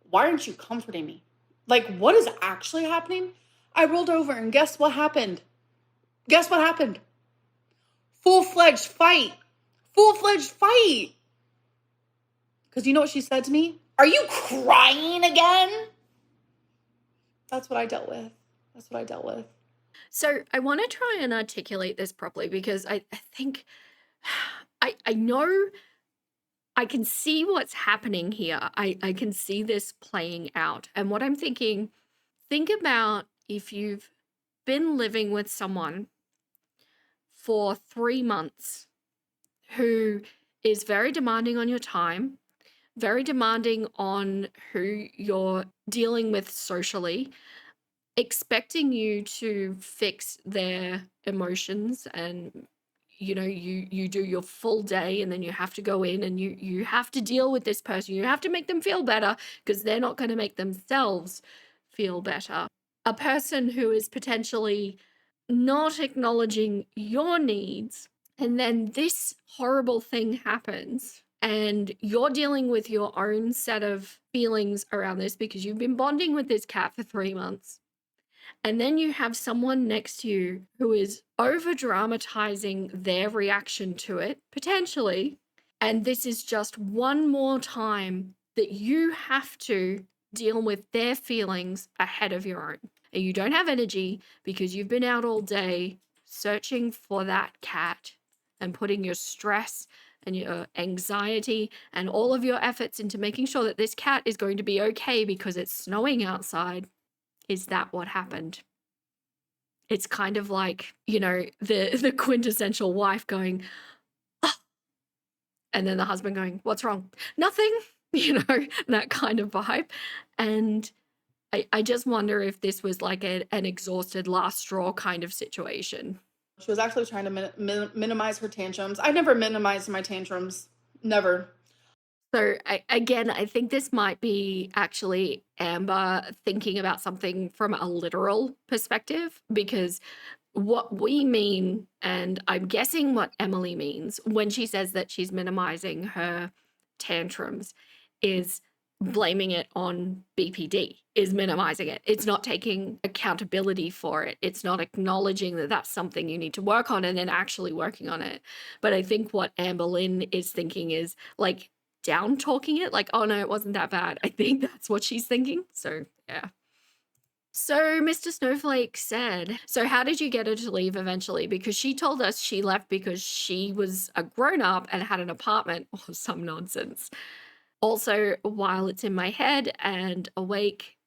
why aren't you comforting me? Like, what is actually happening? I rolled over and guess what happened? Guess what happened? Full-fledged fight. Full-fledged fight. Because you know what she said to me? Are you crying again? That's what I dealt with. That's what I dealt with. So I want to try and articulate this properly because I think I know I can see what's happening here. I can see this playing out. And what I'm thinking, think about if you've been living with someone for 3 months who is very demanding on your time, very demanding on who you're dealing with socially, expecting you to fix their emotions, and you do your full day and then you have to go in and you have to deal with this person. You have to make them feel better because they're not going to make themselves feel better. A person who is potentially not acknowledging your needs, and then this horrible thing happens and you're dealing with your own set of feelings around this because you've been bonding with this cat for 3 months. And then you have someone next to you who is over dramatizing their reaction to it, potentially. And this is just one more time that you have to deal with their feelings ahead of your own. And you don't have energy because you've been out all day searching for that cat and putting your stress and your anxiety and all of your efforts into making sure that this cat is going to be okay because it's snowing outside. Is that what happened? It's kind of like, the quintessential wife going, "Ah," and then the husband going, "What's wrong?" "Nothing," that kind of vibe. And I just wonder if this was like an exhausted last straw kind of situation. She was actually trying to minimize her tantrums. I never minimized my tantrums. Never. So I think this might be actually Amber thinking about something from a literal perspective, because what we mean, and I'm guessing what Emily means when she says that she's minimizing her tantrums, is blaming it on BPD, is minimizing it. It's not taking accountability for it. It's not acknowledging that that's something you need to work on and then actually working on it. But I think what Amberlynn is thinking is like down talking it, like, oh no, it wasn't that bad. I think that's what she's thinking. So yeah. So Mr. Snowflake said, "So how did you get her to leave eventually? Because she told us she left because she was a grown-up and had an apartment," or some nonsense. "Also, while it's in my head and awake,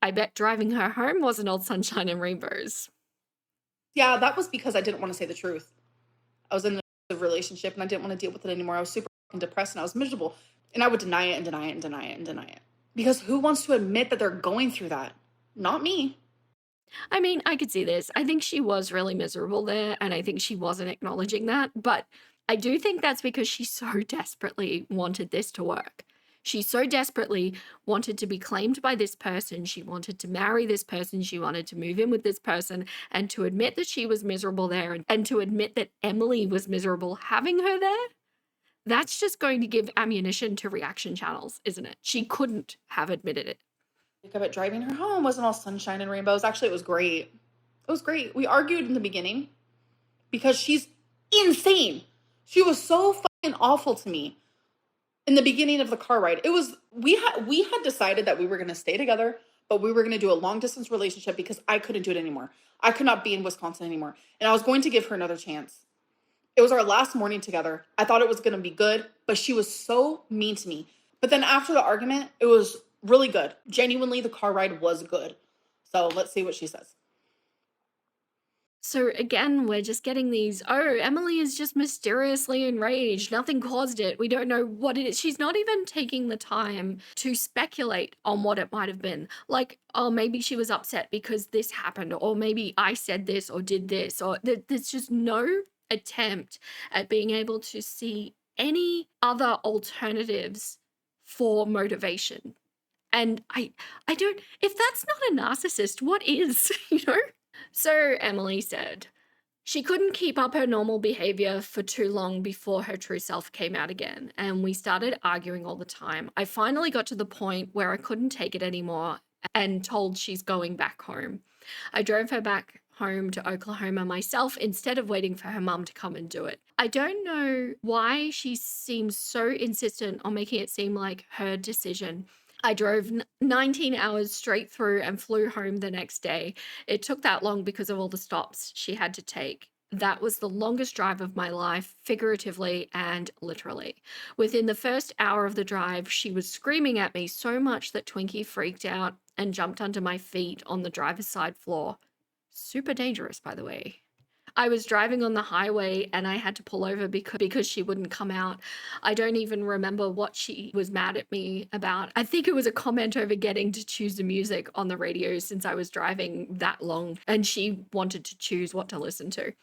I bet driving her home wasn't all sunshine and rainbows." Yeah, that was because I didn't want to say the truth. I was in a relationship and I didn't want to deal with it anymore. I was super depressed and I was miserable. And I would deny it and deny it and deny it and deny it. Because who wants to admit that they're going through that? Not me. I mean, I could see this. I think she was really miserable there, and I think she wasn't acknowledging that. But I do think that's because she so desperately wanted this to work. She so desperately wanted to be claimed by this person. She wanted to marry this person. She wanted to move in with this person. And to admit that she was miserable there, and to admit that Emily was miserable having her there, that's just going to give ammunition to reaction channels, isn't it? She couldn't have admitted it. But driving her home wasn't all sunshine and rainbows. Actually, it was great. It was great. We argued in the beginning because she's insane. She was so fucking awful to me in the beginning of the car ride. It was we had decided that we were going to stay together, but we were going to do a long distance relationship because I couldn't do it anymore. I could not be in Wisconsin anymore, and I was going to give her another chance. It was our last morning together. I thought it was going to be good, but she was so mean to me. But then after the argument, it was really good. Genuinely, the car ride was good. So let's see what she says. So again, we're just getting these, oh, Emily is just mysteriously enraged. Nothing caused it. We don't know what it is. She's not even taking the time to speculate on what it might have been. Like, oh, maybe she was upset because this happened, or maybe I said this or did this, or there's just no attempt at being able to see any other alternatives for motivation. And I don't, if that's not a narcissist, what is, So Emily said, "She couldn't keep up her normal behavior for too long before her true self came out again, and we started arguing all the time. I finally got to the point where I couldn't take it anymore, and told she's going back home. I drove her back home to Oklahoma myself instead of waiting for her mum to come and do it. I don't know why she seems so insistent on making it seem like her decision. I drove 19 hours straight through and flew home the next day. It took that long because of all the stops she had to take. That was the longest drive of my life, figuratively and literally. Within the first hour of the drive, she was screaming at me so much that Twinkie freaked out and jumped under my feet on the driver's side floor. Super dangerous, by the way. I was driving on the highway and I had to pull over because she wouldn't come out. I don't even remember what she was mad at me about. I think it was a comment over getting to choose the music on the radio since I was driving that long and she wanted to choose what to listen to.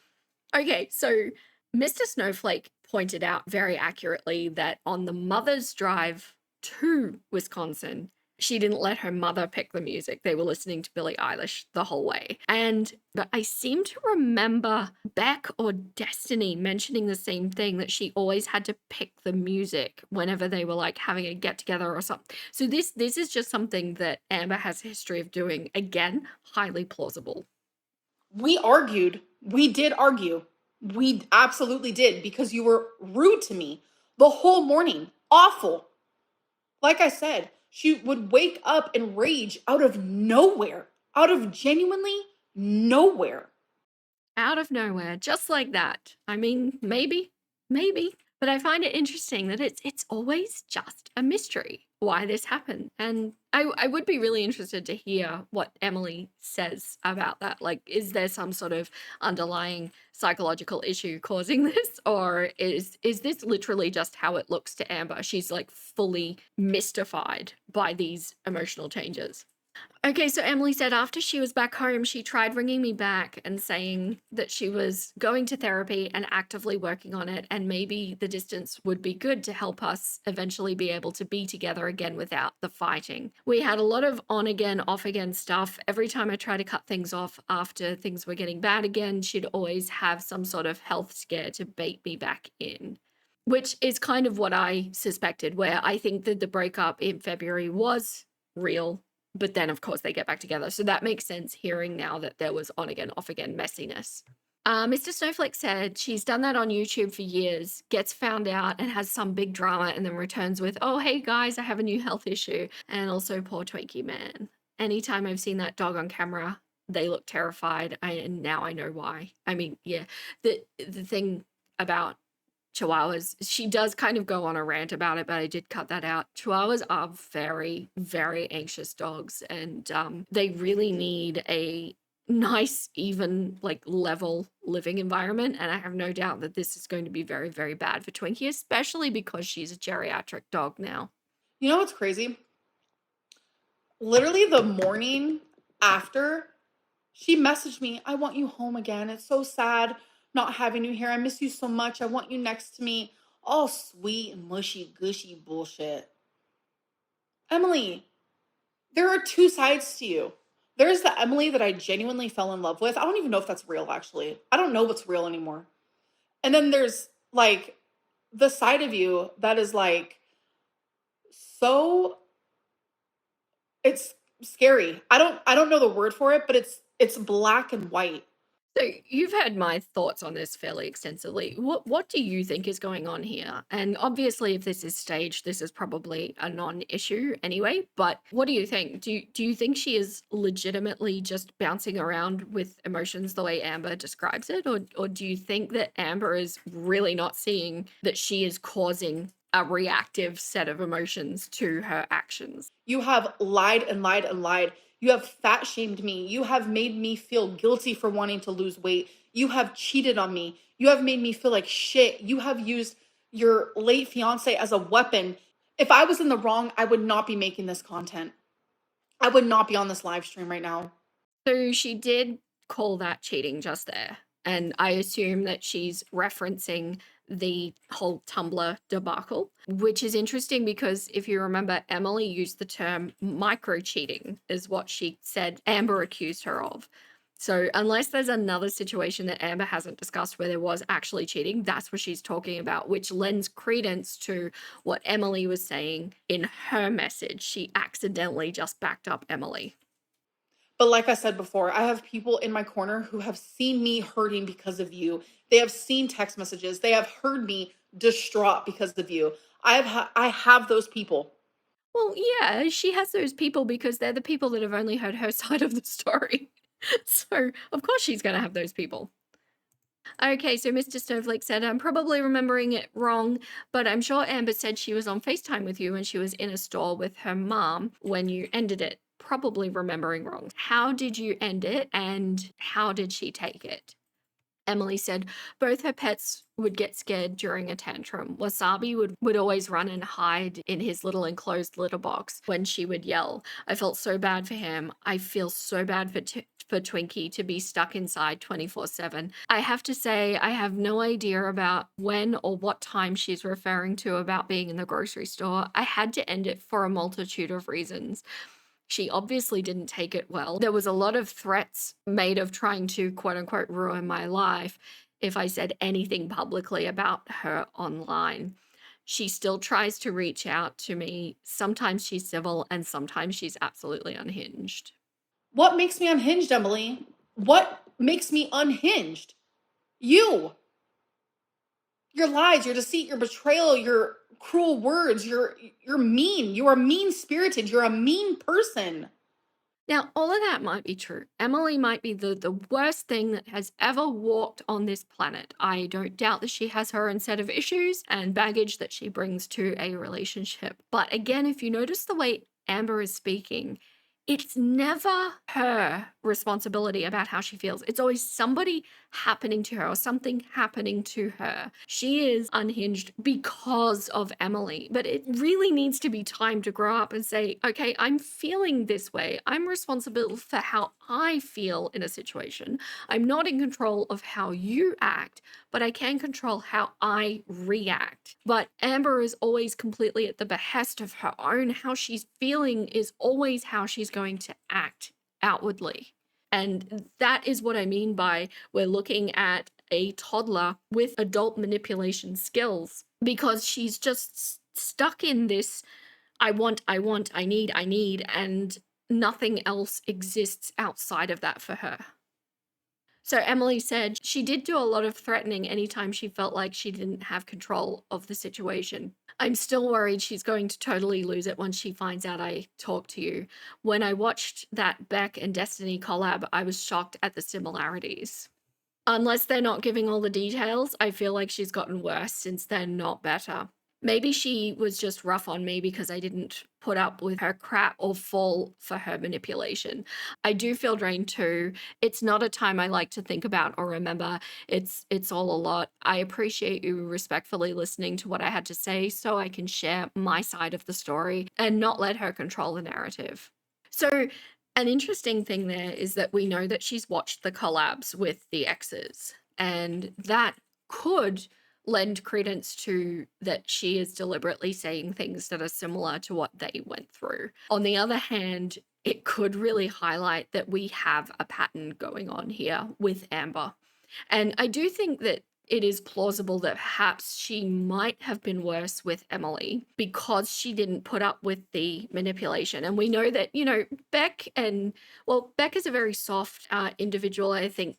Okay, so Mr. Snowflake pointed out very accurately that on the mother's drive to Wisconsin, she didn't let her mother pick the music. They were listening to Billie Eilish the whole way. But I seem to remember Beck or Destiny mentioning the same thing, that she always had to pick the music whenever they were like having a get together or something. So this is just something that Amber has a history of doing. Again, highly plausible. We argued. We did argue. We absolutely did, because you were rude to me the whole morning. Awful. Like I said, she would wake up and rage out of nowhere, out of genuinely nowhere. Out of nowhere, just like that. I mean, maybe. But I find it interesting that it's always just a mystery why this happened. And I would be really interested to hear what Emily says about that. Like, is there some sort of underlying psychological issue causing this? Or is this literally just how it looks to Amber? She's like fully mystified by these emotional changes. Okay, so Emily said after she was back home, she tried ringing me back and saying that she was going to therapy and actively working on it, and maybe the distance would be good to help us eventually be able to be together again without the fighting. We had a lot of on again, off again stuff. Every time I tried to cut things off after things were getting bad again, she'd always have some sort of health scare to bait me back in. Which is kind of what I suspected, where I think that the breakup in February was real. But then, of course, they get back together. So that makes sense hearing now that there was on again, off again messiness. Mr. Snowflake said she's done that on YouTube for years, gets found out and has some big drama and then returns with, oh, hey guys, I have a new health issue. And also poor Twinkie man. Anytime I've seen that dog on camera, they look terrified. And now I know why. I mean, yeah, the thing about Chihuahuas, she does kind of go on a rant about it, but I did cut that out. Chihuahuas are very, very anxious dogs, and they really need a nice, even, like, level living environment. And I have no doubt that this is going to be very, very bad for Twinkie, especially because she's a geriatric dog now. You know what's crazy? Literally the morning after, she messaged me, I want you home again. It's so sad not having you here. I miss you so much. I want you next to me. All sweet, mushy, gushy bullshit. Emily, there are two sides to you. There's the Emily that I genuinely fell in love with. I don't even know if that's real, actually. I don't know what's real anymore. And then there's like the side of you that is like so, it's scary. I don't know the word for it, but it's black and white. So you've heard my thoughts on this fairly extensively. What do you think is going on here? And obviously, if this is staged, this is probably a non-issue anyway. But what do you think? Do you think she is legitimately just bouncing around with emotions the way Amber describes it, or do you think that Amber is really not seeing that she is causing a reactive set of emotions to her actions? You have lied and lied and lied. You have fat shamed me. You have made me feel guilty for wanting to lose weight. You have cheated on me. You have made me feel like shit. You have used your late fiance as a weapon. If I was in the wrong, I would not be making this content. I would not be on this live stream right now. So she did call that cheating just there. And I assume that she's referencing the whole Tumblr debacle, which is interesting because if you remember, Emily used the term micro cheating, is what she said Amber accused her of. So unless there's another situation that Amber hasn't discussed where there was actually cheating, that's what she's talking about, which lends credence to what Emily was saying in her message. She accidentally just backed up Emily. But like I said before, I have people in my corner who have seen me hurting because of you. They have seen text messages. They have heard me distraught because of you. I have those people. Well, yeah, she has those people because they're the people that have only heard her side of the story. So, of course, she's going to have those people. Okay, so Mr. Snowflake said, I'm probably remembering it wrong, but I'm sure Amber said she was on FaceTime with you when she was in a store with her mom when you ended it. Probably remembering wrong. How did you end it and how did she take it? Emily said both her pets would get scared during a tantrum. Wasabi would always run and hide in his little enclosed litter box when she would yell. I felt so bad for him. I feel so bad for Twinkie to be stuck inside 24/7. I have to say, I have no idea about when or what time she's referring to about being in the grocery store. I had to end it for a multitude of reasons. She obviously didn't take it well. There was a lot of threats made of trying to quote unquote ruin my life if I said anything publicly about her online. She still tries to reach out to me. Sometimes she's civil and sometimes she's absolutely unhinged. What makes me unhinged, Emily? What makes me unhinged? You. Your lies, your deceit, your betrayal, your cruel words, you're mean. You are mean-spirited. You're a mean person. Now, all of that might be true. Emily might be the worst thing that has ever walked on this planet. I don't doubt that she has her own set of issues and baggage that she brings to a relationship. But again, if you notice the way Amber is speaking, it's never her responsibility about how she feels. It's always somebody happening to her or something happening to her. She is unhinged because of Emily, but it really needs to be time to grow up and say, okay, I'm feeling this way. I'm responsible for how I feel in a situation. I'm not in control of how you act, but I can control how I react. But Amber is always completely at the behest of her own. How she's feeling is always how she's going to act outwardly. And that is what I mean by we're looking at a toddler with adult manipulation skills, because she's just stuck in this I want, I need, and nothing else exists outside of that for her. So Emily said she did do a lot of threatening anytime she felt like she didn't have control of the situation. I'm still worried she's going to totally lose it once she finds out I talked to you. When I watched that Beck and Destiny collab, I was shocked at the similarities. Unless they're not giving all the details, I feel like she's gotten worse since they're not better. Maybe she was just rough on me because I didn't put up with her crap or fall for her manipulation. I do feel drained too. It's not a time I like to think about or remember. It's all a lot. I appreciate you respectfully listening to what I had to say so I can share my side of the story and not let her control the narrative. So an interesting thing there is that we know that she's watched the collabs with the exes, and that could lend credence to that she is deliberately saying things that are similar to what they went through. On the other hand, it could really highlight that we have a pattern going on here with Amber. And I do think that it is plausible that perhaps she might have been worse with Emily because she didn't put up with the manipulation. And we know that, Beck is a very soft individual. I think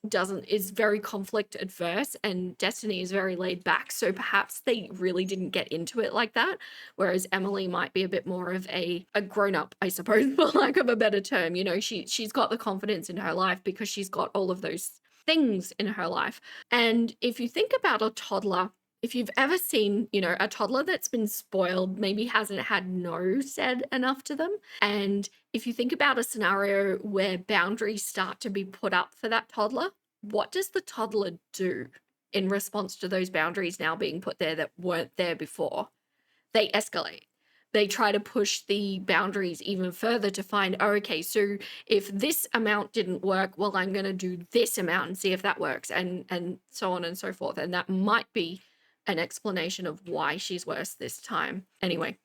is very conflict adverse, and Destiny is very laid back. So perhaps they really didn't get into it like that. Whereas Emily might be a bit more of a grown up, I suppose, for lack of a better term. She's got the confidence in her life because she's got all of those things in her life. And if you think about a toddler, if you've ever seen, a toddler that's been spoiled, maybe hasn't had no said enough to them. And if you think about a scenario where boundaries start to be put up for that toddler, what does the toddler do in response to those boundaries now being put there that weren't there before? They escalate. They try to push the boundaries even further to find, okay, so if this amount didn't work, well, I'm going to do this amount and see if that works, and so on and so forth. And that might be an explanation of why she's worse this time. Anyway,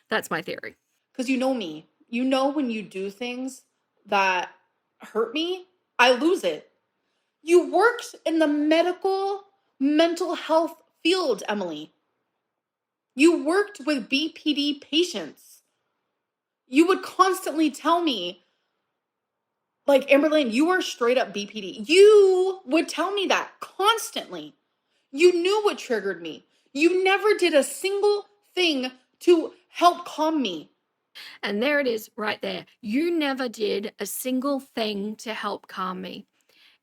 that's my theory. Because you know me. You know when you do things that hurt me, I lose it. You worked in the mental health field, Emily. You worked with BPD patients. You would constantly tell me, like, Amberlynn, you are straight up BPD. You would tell me that constantly. You knew what triggered me. You never did a single thing to help calm me. And there it is right there. You never did a single thing to help calm me.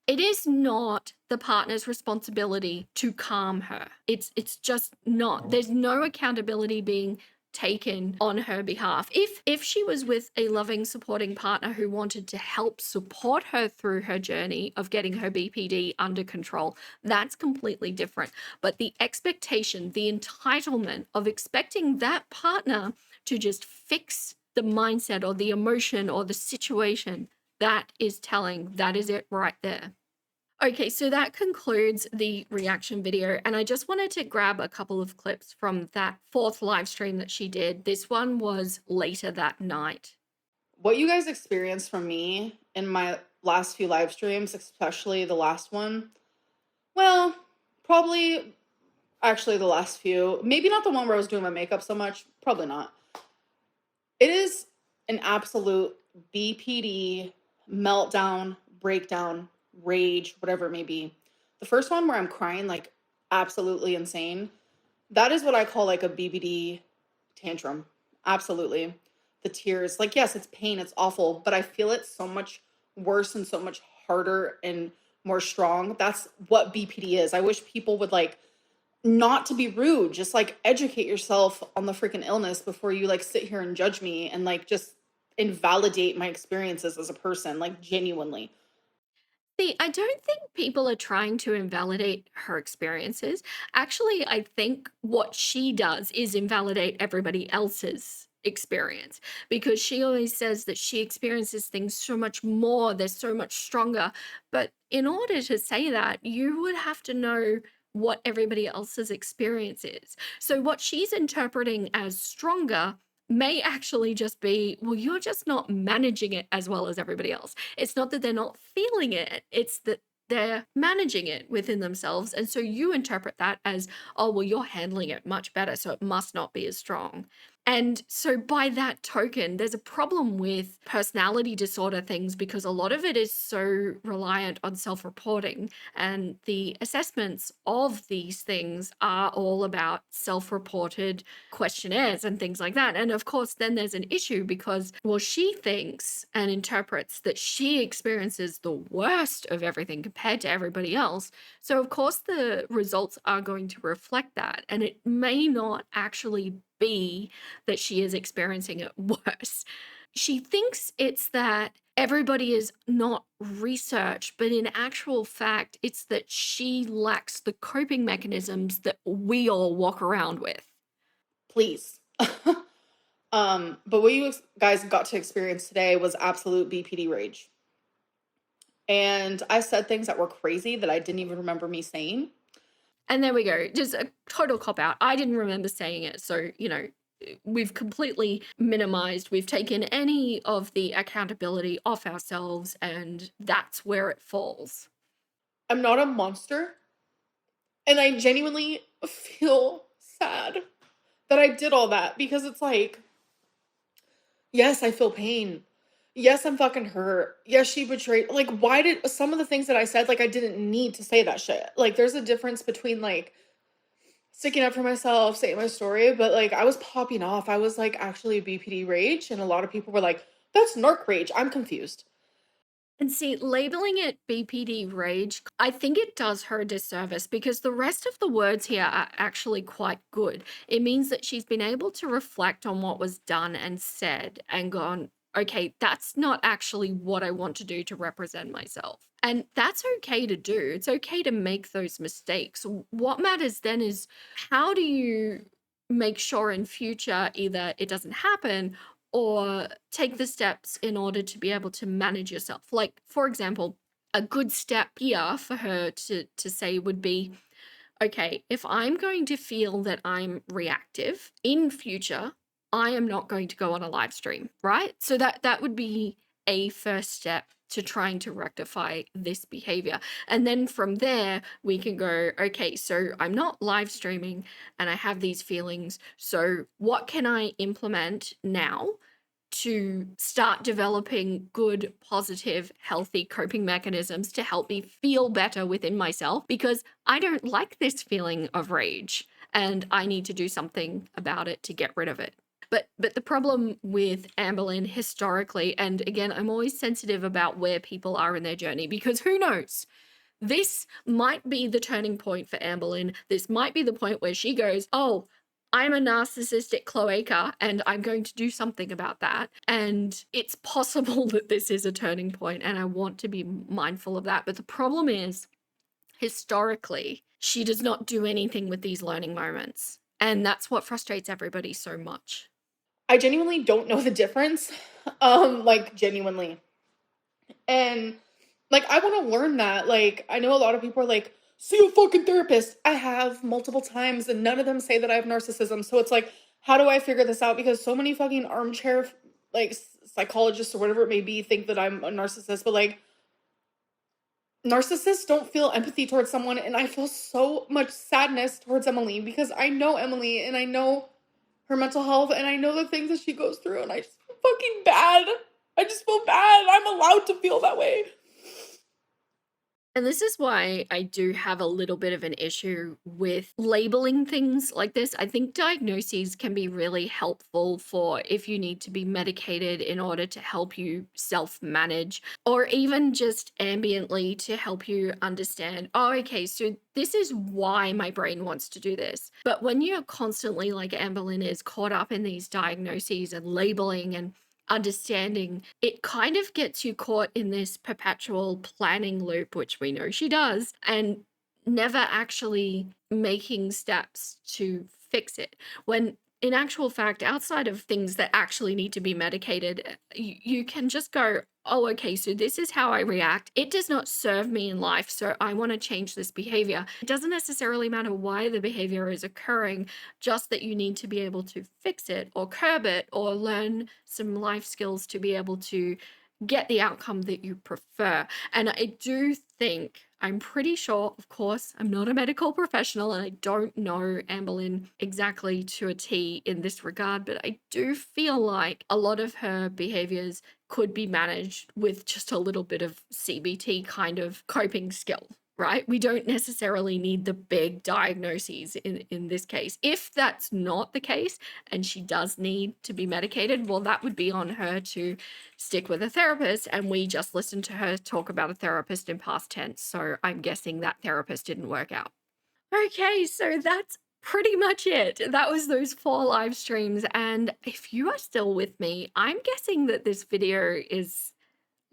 It is not the partner's responsibility to calm her. It's just not. There's no accountability being taken on her behalf. If she was with a loving, supporting partner who wanted to help support her through her journey of getting her BPD under control, that's completely different. But the expectation, the entitlement of expecting that partner to just fix the mindset or the emotion or the situation, that is telling. That is it right there. Okay, so that concludes the reaction video, and I just wanted to grab a couple of clips from that 4th live stream that she did. This one was later that night. What you guys experienced from me in my last few live streams, especially the last one, well, probably actually the last few, maybe not the one where I was doing my makeup so much, probably not. It is an absolute BPD meltdown, breakdown, rage, whatever it may be. The first one where I'm crying like absolutely insane, that is what I call like a BPD tantrum. Absolutely. The tears, like, yes, it's pain, it's awful, but I feel it so much worse and so much harder and more strong. That's what BPD is. I wish people would like not to be rude, just like educate yourself on the freaking illness before you like sit here and judge me and like just invalidate my experiences as a person, like genuinely. See, I don't think people are trying to invalidate her experiences. Actually, I think what she does is invalidate everybody else's experience, because she always says that she experiences things so much more, they're so much stronger. But in order to say that, you would have to know what everybody else's experience is. So what she's interpreting as stronger may actually just be, well, you're just not managing it as well as everybody else. It's not that they're not feeling it, it's that they're managing it within themselves. And so you interpret that as, oh, well, you're handling it much better, so it must not be as strong. And so by that token, there's a problem with personality disorder things, because a lot of it is so reliant on self-reporting, and the assessments of these things are all about self-reported questionnaires and things like that. And of course, then there's an issue because, well, she thinks and interprets that she experiences the worst of everything compared to everybody else. So of course, the results are going to reflect that. And it may not actually be that she is experiencing it worse. She thinks it's that everybody is not researched, but in actual fact, it's that she lacks the coping mechanisms that we all walk around with. Please. But what you guys got to experience today was absolute BPD rage. And I said things that were crazy that I didn't even remember me saying. And there we go. Just a total cop out. I didn't remember saying it. So, you know, we've completely minimized, we've taken any of the accountability off ourselves, and that's where it falls. I'm not a monster. And I genuinely feel sad that I did all that, because it's like, yes, I feel pain. Yes, I'm fucking hurt. Yes, she betrayed. Like, why did some of the things that I said, like, I didn't need to say that shit. Like, there's a difference between, like, sticking up for myself, saying my story, but, like, I was popping off. I was, like, actually BPD rage, and a lot of people were like, that's narc rage. I'm confused. And see, labeling it BPD rage, I think it does her a disservice, because the rest of the words here are actually quite good. It means that she's been able to reflect on what was done and said and gone, okay, that's not actually what I want to do to represent myself. And that's okay to do. It's okay to make those mistakes. What matters then is, how do you make sure in future either it doesn't happen, or take the steps in order to be able to manage yourself. Like, for example, a good step here for her to say would be, okay, if I'm going to feel that I'm reactive in future, I am not going to go on a live stream, right? So that would be a first step to trying to rectify this behavior. And then from there, we can go, okay, so I'm not live streaming and I have these feelings. So what can I implement now to start developing good, positive, healthy coping mechanisms to help me feel better within myself? Because I don't like this feeling of rage and I need to do something about it to get rid of it. But the problem with Amberlynn historically, and again, I'm always sensitive about where people are in their journey, because who knows? This might be the turning point for Amberlynn. This might be the point where she goes, oh, I'm a narcissistic cloaca and I'm going to do something about that. And it's possible that this is a turning point, and I want to be mindful of that. But the problem is, historically, she does not do anything with these learning moments. And that's what frustrates everybody so much. I genuinely don't know the difference. Like genuinely. And like I want to learn that. Like I know a lot of people are like, see a fucking therapist. I have multiple times and none of them say that I have narcissism. So it's like, how do I figure this out? Because so many fucking armchair like psychologists or whatever it may be think that I'm a narcissist, but like narcissists don't feel empathy towards someone, and I feel so much sadness towards Emily because I know Emily and I know her mental health and I know the things that she goes through, and I just feel fucking bad. I just feel bad. I'm allowed to feel that way. And this is why I do have a little bit of an issue with labeling things like this. I think diagnoses can be really helpful for if you need to be medicated in order to help you self-manage, or even just ambiently to help you understand, oh, okay, so this is why my brain wants to do this. But when you're constantly, like Amberlynn is, caught up in these diagnoses and labeling and understanding, it kind of gets you caught in this perpetual planning loop, which we know she does, and never actually making steps to fix it. When in actual fact, outside of things that actually need to be medicated, you can just go, oh, okay, so this is how I react. It does not serve me in life, so I want to change this behavior. It doesn't necessarily matter why the behavior is occurring, just that you need to be able to fix it or curb it or learn some life skills to be able to get the outcome that you prefer. And I do think, I'm pretty sure, of course, I'm not a medical professional and I don't know Amberlynn exactly to a T in this regard, but I do feel like a lot of her behaviors could be managed with just a little bit of CBT kind of coping skill. Right? We don't necessarily need the big diagnoses in this case. If that's not the case and she does need to be medicated, well, that would be on her to stick with a therapist, and we just listened to her talk about a therapist in past tense, so I'm guessing that therapist didn't work out. Okay, so that's pretty much it. That was those 4 live streams, and if you are still with me, I'm guessing that this video is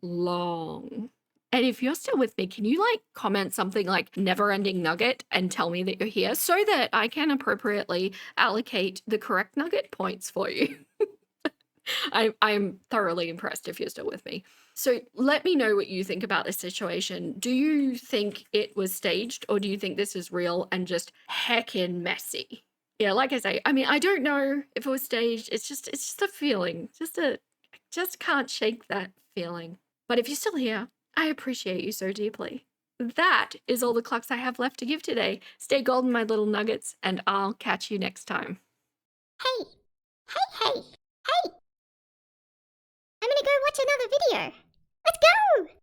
long. And if you're still with me, can you like comment something like never ending nugget and tell me that you're here so that I can appropriately allocate the correct nugget points for you? I'm thoroughly impressed if you're still with me. So let me know what you think about this situation. Do you think it was staged, or do you think this is real and just heckin' messy? Yeah, like I say, I mean, I don't know if it was staged. It's just a feeling. I just can't shake that feeling. But if you're still here, I appreciate you so deeply. That is all the clucks I have left to give today. Stay golden, my little nuggets, and I'll catch you next time. Hey, hey, hey, hey! I'm gonna go watch another video. Let's go!